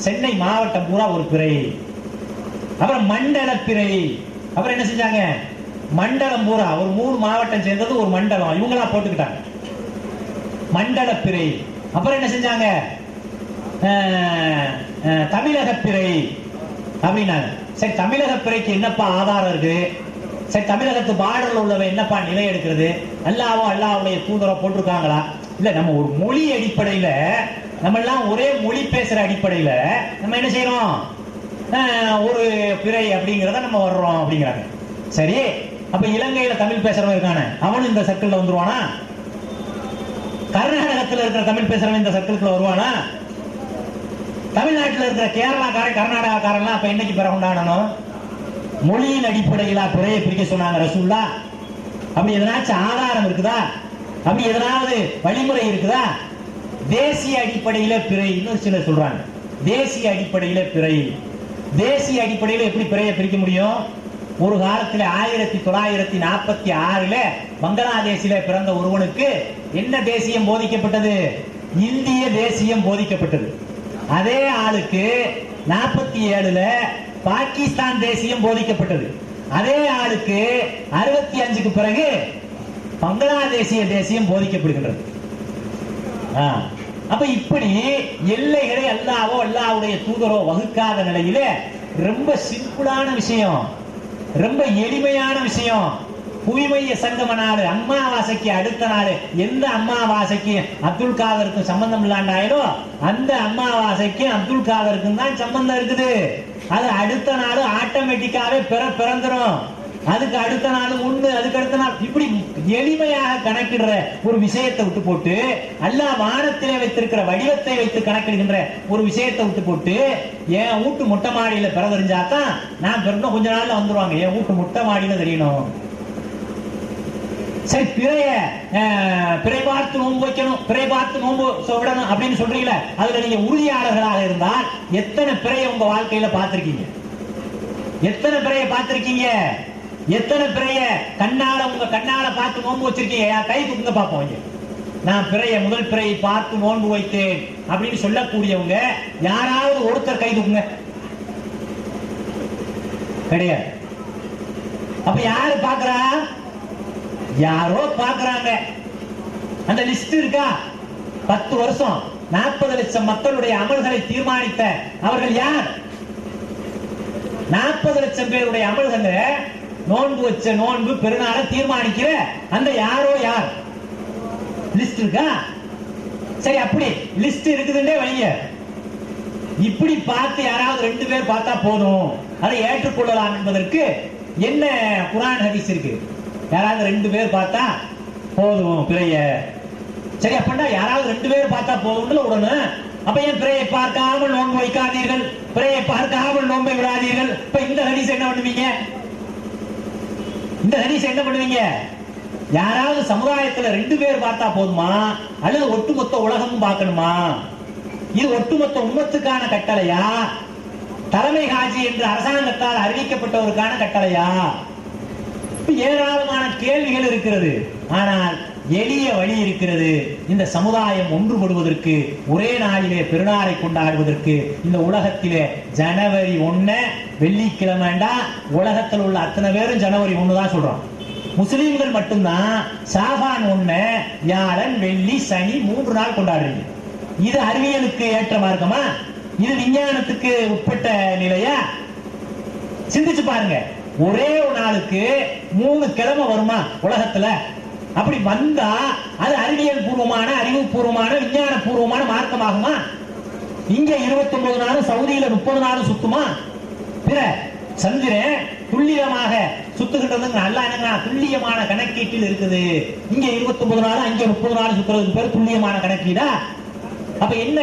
Speaker 1: சென்னை மாவட்டம் பூரா ஒரு பிறை. அப்புறம் மண்டல பிறை. அப்புறம் என்ன செஞ்சாங்க? மண்டலம் பூரா ஒரு 3 மாவட்டம் சேர்ந்தது ஒரு மண்டலம், இவங்களா போட்டுக்கிட்டாங்க மண்டல பிறை. அப்புறம் என்ன செஞ்சாங்க?
Speaker 2: தமிழக பிறை அப்படின்னாங்க. சரி, தமிழக பிறைக்கு என்னப்பா ஆதாரம் இருக்கு? சரி, தமிழகத்து பார்டர்ல உள்ளவ என்னப்பா நிலை எடுக்கிறது? அல்லாவுடைய தூதரை போட்டிருக்காங்களா? இல்ல, நம்ம ஒரு மொழி அடிப்படையில, நம்ம எல்லாம் ஒரே மொழி பேசுற அடிப்படையில நம்ம என்ன செய்யறோம்? ஒரு பிறை அப்படிங்கிறத நம்ம வர்றோம் அப்படிங்கிறாங்க. சரி, அப்ப இலங்கையில தமிழ் பேசுறவன் இருக்கானே, அவனு இந்த சர்க்கிள்ல வந்துருவானா? கர்நாடகத்தில் இருக்கிற தமிழ் பேசுறவன் இந்த சர்க்கிள்குள்ள வருவானா? தமிழ்நாட்டில் இருக்கிற கேரளாக்காரன் கர்நாடகாக்காரன் அப்ப என்னைக்கு பிற கொண்டாடணும்? மொழியின் அடிப்படையில பிறையை பிரிக்க சொன்னாங்க ரசூல்லா? அப்படி எதனாச்சும் ஆதாரம் இருக்குதா? அப்படி எதனாவது வழிமுறை இருக்குதா? தேசிய அடிப்படையில பிறை. இன்னொரு சிலர் சொல்றாங்க தேசிய அடிப்படையில பிறை. தேசிய அடிப்படையில எப்படி பிறையை பிரிக்க முடியும்? ஒரு காலத்தில் 1946 பங்களாதேஷில பிறந்த ஒருவனுக்கு என்ன தேசியம் போதிக்கப்பட்டது? இந்திய தேசியம் போதிக்கப்பட்டது. அதே ஆளுக்கு 47 பாகிஸ்தான் தேசியம் போதிக்கப்பட்டது. அதே ஆளுக்கு 65க்கு பிறகு பங்களாதேசிய தேசியம் போதிக்கப்படுகின்றது. அப்ப இப்படி எல்லைகளை அல்லாவுடைய தூதரோ வகுக்காத நிலையில ரொம்ப சிம்பிளான விஷயம், ரொம்ப எளிமையான விஷயம். புவிமைய சங்கம நாள் அம்மாவாசைக்கு அடுத்த நாள், எந்த அம்மாவாசைக்கு அப்துல் காதருக்கும் சம்பந்தம் இல்லாண்டாயிரும் அந்த அம்மாவாசைக்கு அப்துல் காதருக்கும் தான் சம்பந்தம் இருக்குது. அது அடுத்த நாள் ஆட்டோமேட்டிக்காவே பிறந்துரும். அதுக்கு அடுத்த நாள் ஒண்ணு, அதுக்கு அடுத்த நாள், இப்படி எளிமையாக கணக்கிடுற ஒரு விஷயத்தை விட்டு போட்டு, அல்லாஹ் வானத்திலே வைத்திருக்கிற வடிவத்தை வைத்து கணக்கிடுகின்ற ஒரு விஷயத்தை விட்டு போட்டு, என் வீட்டு மொட்டை மாடியில பிறந்தறிஞ்சாதான் நான் பிறந்தோம் கொஞ்ச நாள்ல வந்துருவாங்க, என் வீட்டு மொட்டை மாடியில தெரியணும். சரி, பிறை பார்த்து நோன்பு வைக்கணும், பிறை பார்த்து நோன்பு விடணும் அப்படின்னு சொல்றீங்களா? அதுல நீங்க உறுதியாளர்களாக இருந்தால் எத்தனை பிறையை உங்க வாழ்க்கையில பார்த்திருக்கீங்க? எத்தனை பிறையை பார்த்திருக்கீங்க? எத்தனை பிறைய உங்க கண்ணால பார்த்து நோன்பு வச்சிருக்கீங்க? கை தூக்குங்க பார்ப்போம். நான் முதல் பிறையை பார்த்து நோன்பு வைத்தேன் அப்படின்னு சொல்லக்கூடியவங்க யாராவது ஒருத்தர் கை தூக்குங்க. கிடையாது. அப்ப யாரு பாக்குறா? யாரோ பாக்குறாங்க. அந்த லிஸ்ட் இருக்கா? 10 வருஷம் 40 லட்சம் மக்களுடைய அமல்களை தீர்மானித்த அவர்கள் யார்? 40 லட்சம் பேருடைய அமல்களை, நோன்பு வச்ச நோன்பு பெருநாளை தீர்மானிக்கிற அந்த யாரோ யார்? லிஸ்ட் இருக்கா? சரி, அப்படி லிஸ்ட் இருக்குதுன்னே வைங்க. இப்படி பார்த்து யாராவது 2 பேர் பார்த்தா போதும், அதை ஏற்றுக்கொள்ளலாம் என்பதற்கு என்ன குர்ஆன் ஹதீஸ் இருக்கு? யாராவது 2 பேர் பார்த்தா போதும் பிறைய. சரி, அப்படின்னா யாராவது 2 பேர் பார்த்தா போதும் உடனே. அப்ப ஏன் பிறையை பார்க்காமல் நோன்பு வைக்காதீர்கள், பிறையை பார்க்காமல் நோன்பை விடாதீர்கள்? இப்ப இந்த ஹதீஸ் என்ன பண்ணுவீங்க? இந்த ஹதீஸ் என்ன பண்ணுவீங்க? யாராவது சமுதாயத்துல 2 பேர் பார்த்தா போதுமா, அல்லது ஒட்டுமொத்த உலகமும் பார்க்கணுமா? இது ஒட்டுமொத்த உம்மத்துக்கான கட்டளையா, தலைமை காஜி என்று அரசாங்கத்தால் அறிவிக்கப்பட்டவருக்கான கட்டளையா? ஏராளமான கேள்விகள் இருக்கிறது. ஆனால் எளிய வழி இருக்கிறது. இந்த சமுதாயம் ஒன்றுபடுவதற்கு, ஒரே நாளிலே பெருநாளை கொண்டாடுவதற்கு. இந்த உலகத்திலே ஜனவரி 1 வெள்ளிக்கிழமைண்டா உலகத்தில் உள்ள அத்தனை பேரும் ஜனவரி 1 தான் சொல்றோம். முஸ்லிம்கள் மட்டும்தான் ஷாபான் 1 வியாழன் வெள்ளி சனி 3 நாள் கொண்டாடுறீங்க. இது அறிவியலுக்கு ஏற்ற மார்க்கமா? இது விஞ்ஞானத்துக்கு உட்பட்ட நிலையா? சிந்திச்சு பாருங்க. ஒரே ஒரு நாளுக்கு 3 கிழமை வருமா உலகத்துல? அப்படி வந்தா அது அறிவியல் பூர்வமான, அறிவுபூர்வமான, விஞ்ஞான பூர்வமான மார்க்கமாகுமா? இங்க 29 நாளும், சவுதியில 30 நாளும் சுத்துமா? பிற சந்திரன் துல்லியமாக சுத்துகின்றது நல்லா என்ன துல்லியமான கணக்கீட்டில் இருக்குது. இங்க 29 நாளும், அங்க 30 நாளும் சுத்துறதுக்கு பேர் துல்லியமான கணக்கீடா? அப்ப என்ன,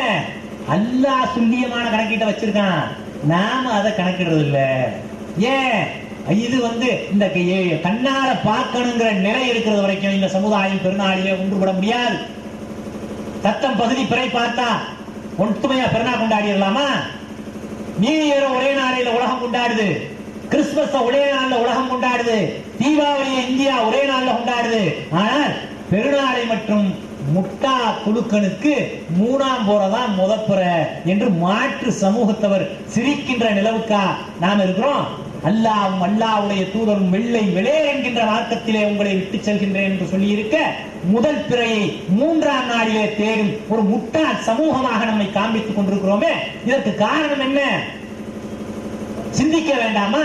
Speaker 2: அல்லாஹ் துல்லியமான கணக்கீட்டை வச்சிருக்கான், நாம அதை கணக்கிடுறது இல்ல. ஏன்? இது இந்த கண்ணால பார்க்கணுங்கிற நிலை இருக்கிறது வரைக்கும் இந்த சமுதாயம் பெருநாளிலே ஒன்றுபட முடியாது. தத்தம் பகுதி பிறை பார்த்தா ஒற்றுமையா பெருநாள் கொண்டாடிடலாமா? நியூ இயர் ஒரே நாளையில உலகம் கொண்டாடுது, கிறிஸ்துமஸ் ஒரே நாள்ல உலகம் கொண்டாடுது, தீபாவளியை இந்தியா ஒரே நாள்ல கொண்டாடுது. ஆனால் பெருநாளை மற்றும் முட்டா குழுக்களுக்கு 3ஆம் போறதான் முதற்புற என்று மாற்று சமூகத்தவர் சிரிக்கின்ற நிலவுக்கா நாம் இருக்கிறோம்? அல்லாஹ்வும் அல்லாஹ்வுடைய தூதரும் வெள்ளை வெளியேறு என்கின்ற மார்க்கத்திலே உங்களை விட்டு செல்கின்றேன் என்று சொல்லி இருக்க, முதல் பிறையை 3ஆம் நாளிலே தேடும் ஒரு முட்டாள் சமூகமாக நம்மை காண்பித்துக் கொண்டிருக்கிறோமே, இதற்கு காரணம் என்ன? சிந்திக்க வேண்டாமா?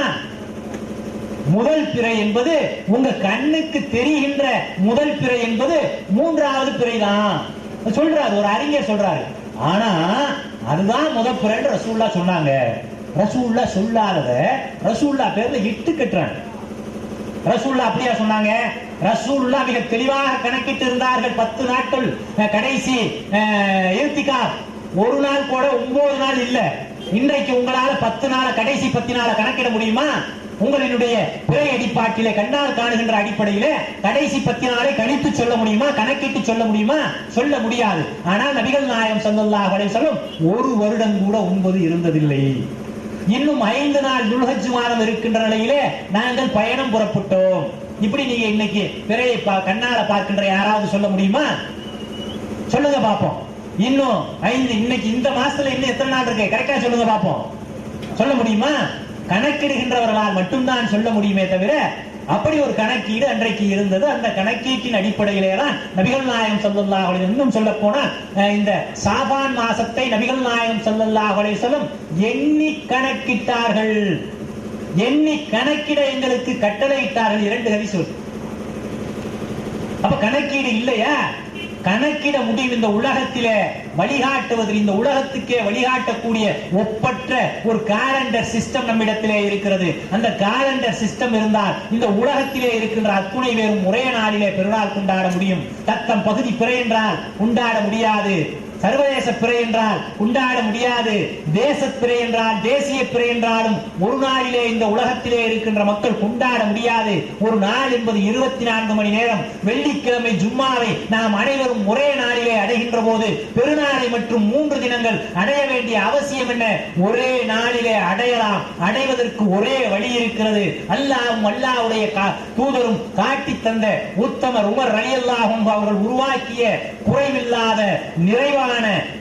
Speaker 2: முதல் பிறை என்பது உங்க கண்ணுக்கு தெரிகின்ற முதல் பிறை என்பது 3வது பிறை தான் சொல்றாரு, ஒரு அறிஞர் சொல்றாரு. ஆனா அதுதான் முதல் பிறைன்னு ரசூலுல்லாஹ் சொன்னாங்க. ரசூலுல்லாஹ் சொல்லாதத ரசூலுல்லாஹ் பேர்ல இட்டு கட்டுறாங்க. ரசூலுல்லாஹ் அப்படியா சொன்னாங்க? ரசூலுல்லாஹ் மிக தெளிவாக கணக்கிட்டு இருந்தார்கள். 10 நாட்கள் கடைசி இர்திகாஃப், ஒரு நாள் கூட 9 நாள் இல்ல. இன்றைக்கு உங்களால 10 நாள கடைசி 10 நாள கணக்கிட முடியுமா? உங்களுடைய பிறை அடிப்பாட்டிலே கண்ணால் காணுகின்ற அடிப்படையிலே கடைசி 10 நாளை கணித்து சொல்ல முடியுமா? கணக்கிட்டு சொல்ல முடியுமா? சொல்ல முடியாது. ஆனால் நபிகள் நாயகம் ஸல்லல்லாஹு அலைஹி வஸல்லம் ஒரு வருடம் கூட 9 இருந்ததில்லை. இன்னும் 5 நாள் துல்ஹஜ் மாதம் இருக்கின்ற நிலையிலே நாங்கள் பயணம் புறப்பட்டோம். இப்படி நீங்க இன்னைக்கு பிறையை கண்ணால பார்க்கின்ற யாராவது சொல்ல முடியுமா? சொல்லுங்க பாப்போம். இன்னும் 5, இன்னைக்கு இந்த மாசத்துல இன்னும் எத்தனை நாள் இருக்கு? கரெக்டா சொல்லுங்க பாப்போம். சொல்ல முடியுமா? கணக்கிடுகின்றவர்களால் மட்டும்தான் சொல்ல முடியுமே தவிர, அப்படி ஒரு கணக்கீடு அன்றைக்கு இருந்தது. அந்த கணக்கீட்டின் அடிப்படையிலே தான் நபிகள் நாயகம் ஸல்லல்லாஹு அலைஹி வஸல்லம், இன்னும் சொல்ல போனா இந்த ஷாபான் மாசத்தை நபிகள் நாயகம் ஸல்லல்லாஹு அலைஹி வஸல்லம் எண்ணி கணக்கிட்டார்கள். எண்ணி கணக்கிட எங்களுக்கு கட்டளையிட்டார்கள். 2 ஹதீஸ். அப்ப கணக்கீடு இல்லையா? கணக்கிட முடியும். இந்த உலகத்திலே வழிகாட்டுவதில், இந்த உலகத்துக்கே வழிகாட்டக்கூடிய ஒப்பற்ற ஒரு காலண்டர் சிஸ்டம் நம்மிடத்திலே இருக்கிறது. அந்த காலண்டர் சிஸ்டம் இருந்தால் இந்த உலகத்திலே இருக்கின்ற அத்துணை பேரும் ஒரே நாளிலே பெருநாள் கொண்டாட முடியும். தத்தம் பகுதி பிறை என்றால் கொண்டாட முடியாது. சர்வதேச பிறை என்றால் கொண்டாட முடியாது. தேச பிறை என்றால், தேசிய பிறை என்றாலும் ஒரு நாளிலே இந்த உலகத்திலே இருக்கின்ற மக்கள் கொண்டாட முடியாது. ஒரு நாள் என்பது 24 மணி நேரம். வெள்ளிக்கிழமை ஜும்மாவை நாம் அனைவரும் ஒரே நாளிலே அடைகின்ற போது பெருநாளை மற்றும் 3 தினங்கள் அடைய வேண்டிய அவசியம் என்ன? ஒரே நாளிலே அடையலாம். அடைவதற்கு ஒரே வழி இருக்கிறது. அல்லாஹ்வும் அல்லாஹ்வுடைய தூதரும் காட்டி தந்த உத்தமர் உமர் ரலியல்லாஹு அன்ஹு அவர்கள் உருவாக்கிய குறைவில்லாத நிறைவான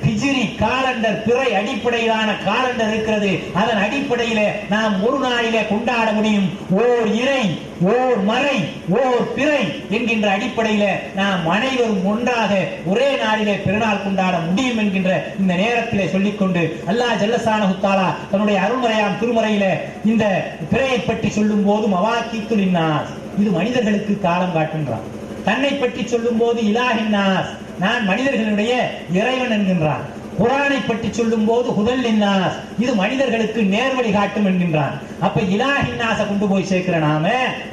Speaker 2: ஹிஜ்ரி காலண்டர், பிறை அடிப்படையிலான காலண்டர் இருக்கிறது. அதன் அடிப்படையிலே நாம் ஒரு நாளிலே கொண்டாட முடியும். ஓர் இறை, ஓர் மறை, ஓர் பிறை என்கின்ற அடிப்படையிலே நாம் அனைவரும் ஒன்றாக ஒரே நாளிலே பெருநாள் கொண்டாட முடியும் என்கின்ற இந்த நேரத்திலே சொல்லிக்கொண்டு, அல்லாஹ் ஜல்லஷானஹு தஆலா தன்னுடைய அருள்மறையாம் திருமறையிலே இந்த பிறையை பற்றி சொல்லும் போது மவாக்கீத்து லின்னாஸ், இது மனிதர்களுக்கு காலம் காட்டுகின்றான். தன்னை பற்றி சொல்லும் போது இலாஹின் நாஸ், நான் மனிதர்களுடைய இறைவன் என்கின்றான். குர்ஆனை பற்றி சொல்லும் போது ஹுதல் லின்னாஸ், இது மனிதர்களுக்கு நேர்வழி காட்டும் என்கின்றான். அப்ப இலாஹின் நாஸ கொண்டு போய் சேர்க்கிற நாம,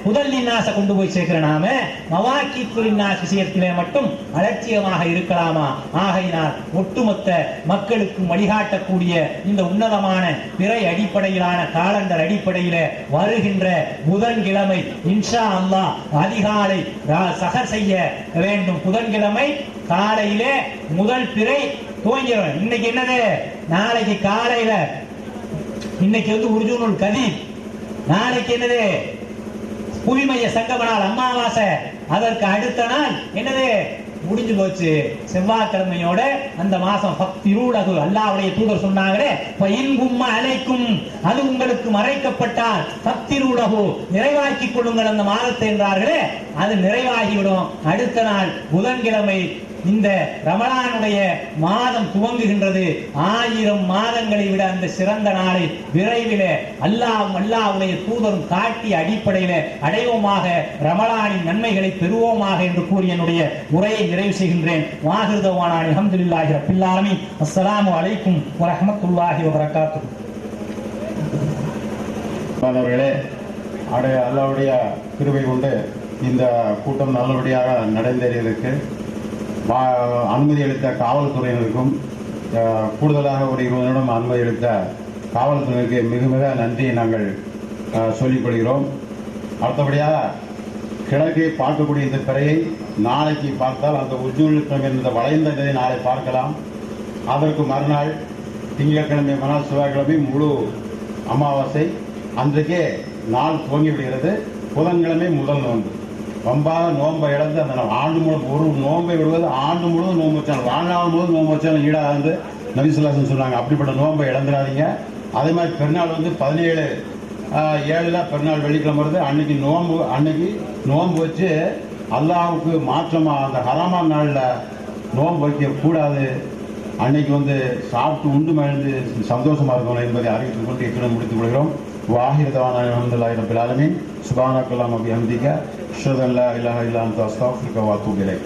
Speaker 2: ஹுதல் லின்னாஸ கொண்டு போய் சேர்க்கிற நாம மவாக்கீத்து லின்னாஸ் விஷயத்திலே மட்டும் அலட்சியமாக இருக்கலாமா? ஆகையினால் ஒட்டுமொத்த மக்களுக்கு வழிகாட்டக்கூடிய இந்த உன்னதமான பிறை அடிப்படையிலான காலண்டர் அடிப்படையிலே வருகின்ற புதன்கிழமை இன்ஷா அல்லாஹ் அதிகாலை சஹர் செய்ய வேண்டும். புதன்கிழமை காலையிலே முதல் பிறை துவங்கிடும். இன்னைக்கு என்னது? நாளைக்கு காலையில, இன்னைக்கு உர்ஜுனுல் கதீப், நாளைக்கு என்னது? புவிமைய சங்கமனால் அமாவாசை. அதற்கு அடுத்த நாள் என்னது? முடிஞ்சு போச்சு. செவ்வாய்க்கிழமையோட அந்த மாசம் ஃபக்திரூலகு, அல்லாஹ்வுடைய தூதர் சொன்னாங்களே, ஃபஇன்கும்ம அலைக்கும், அது உங்களுக்கு மறைக்கப்பட்டால் ஃபக்திரூலகு, நிறைவாக்கிக் கொள்ளுங்கள் அந்த மாதத்தை என்றார்களே, அது நிறைவாகிவிடும். அடுத்த நாள் புதன்கிழமை இந்த ரமலானுடைய மாதம் துவங்குகின்றது. 1000 மாதங்களை விட அந்த சிறந்த நாளை விரைவிலே அல்லாஹ்வும் அல்லாஹ்வுடைய தூதரும் காட்டிய அடிப்படையிலே அடைவோமாக, ரமலானின் நன்மைகளை பெறுவோமாக என்று கூறி என்னுடைய உரையை நிறைவு செய்கின்றேன். வாஹிரு தஅவானா அல்ஹம்துலில்லாஹி ரப்பில் ஆலமீன். அஸ்ஸலாமு அலைக்கும் வரஹ்மத்துல்லாஹி வபரகாத்துஹு.
Speaker 3: அவர்களே, அல்லாஹ்வுடைய கிருபை கொண்டு இந்த கூட்டம் நல்லபடியாக நடந்தேறியதற்கு அனுமதி அளித்த காவல்துறையினருக்கும், கூடுதலாக ஒரு 20 நிமிடம் அனுமதி அளித்த காவல்துறையினருக்கு மிக மிக நன்றியை நாங்கள் சொல்லிக் கொள்கிறோம். அடுத்தபடியாக கிழக்கே பார்க்கக்கூடிய இந்த பிறையை நாளைக்கு பார்த்தால் அந்த உஜ்ஜூல் என்ற வளைந்த நாளை பார்க்கலாம். அதற்கு மறுநாள் திங்கட்கிழமை, மறுநாள் செவ்வாய்க்கிழமை முழு அமாவாசை. அன்றைக்கே நாள் துவங்கி விடுகிறது. புதன்கிழமை முதல் நோன்பு. வம்பாக நோன்பை இழந்து அந்த ஆண்டு முழுவதும், ஒரு நோன்பை விடுவது ஆண்டு முழுவதும் நோன்பு வச்சாலும், வாழ்நாள் முழுவதும் நோன்பு வச்சாலும் ஈடாக நபி ஸல்லல்லாஹு அலைஹி வஸல்லம் சொன்னாங்க. அப்படிப்பட்ட நோன்பை இழந்துடாதீங்க. அதே மாதிரி பெருநாள் 17 7 பெருநாள் வெள்ளிக்கிழமை வருது. அன்னைக்கு நோன்பு வச்சு அல்லாஹ்வுக்கு மாற்றமாக அந்த ஹராமான நாளில் நோன்பு வைக்கக்கூடாது. அன்னைக்கு சாப்பிட்டு உண்டு மகிழ்ந்து சந்தோஷமாக இருக்கணும் என்பதை அறிவித்துக் கொண்டு இத்துடன் முடித்துக் கொள்கிறோம். வாஹிர் தவானா அல்ஹம்துலில்லாஹி ரப்பில் ஆலமீன். சுப்ஹானக்கல்லாஹும்ம வபிஹம்திக அஷ்ஹது அன் லா இலாஹா இல்லா அன்த அஸ்தக்ஃபிருக வ அத்தூபு இலைக்.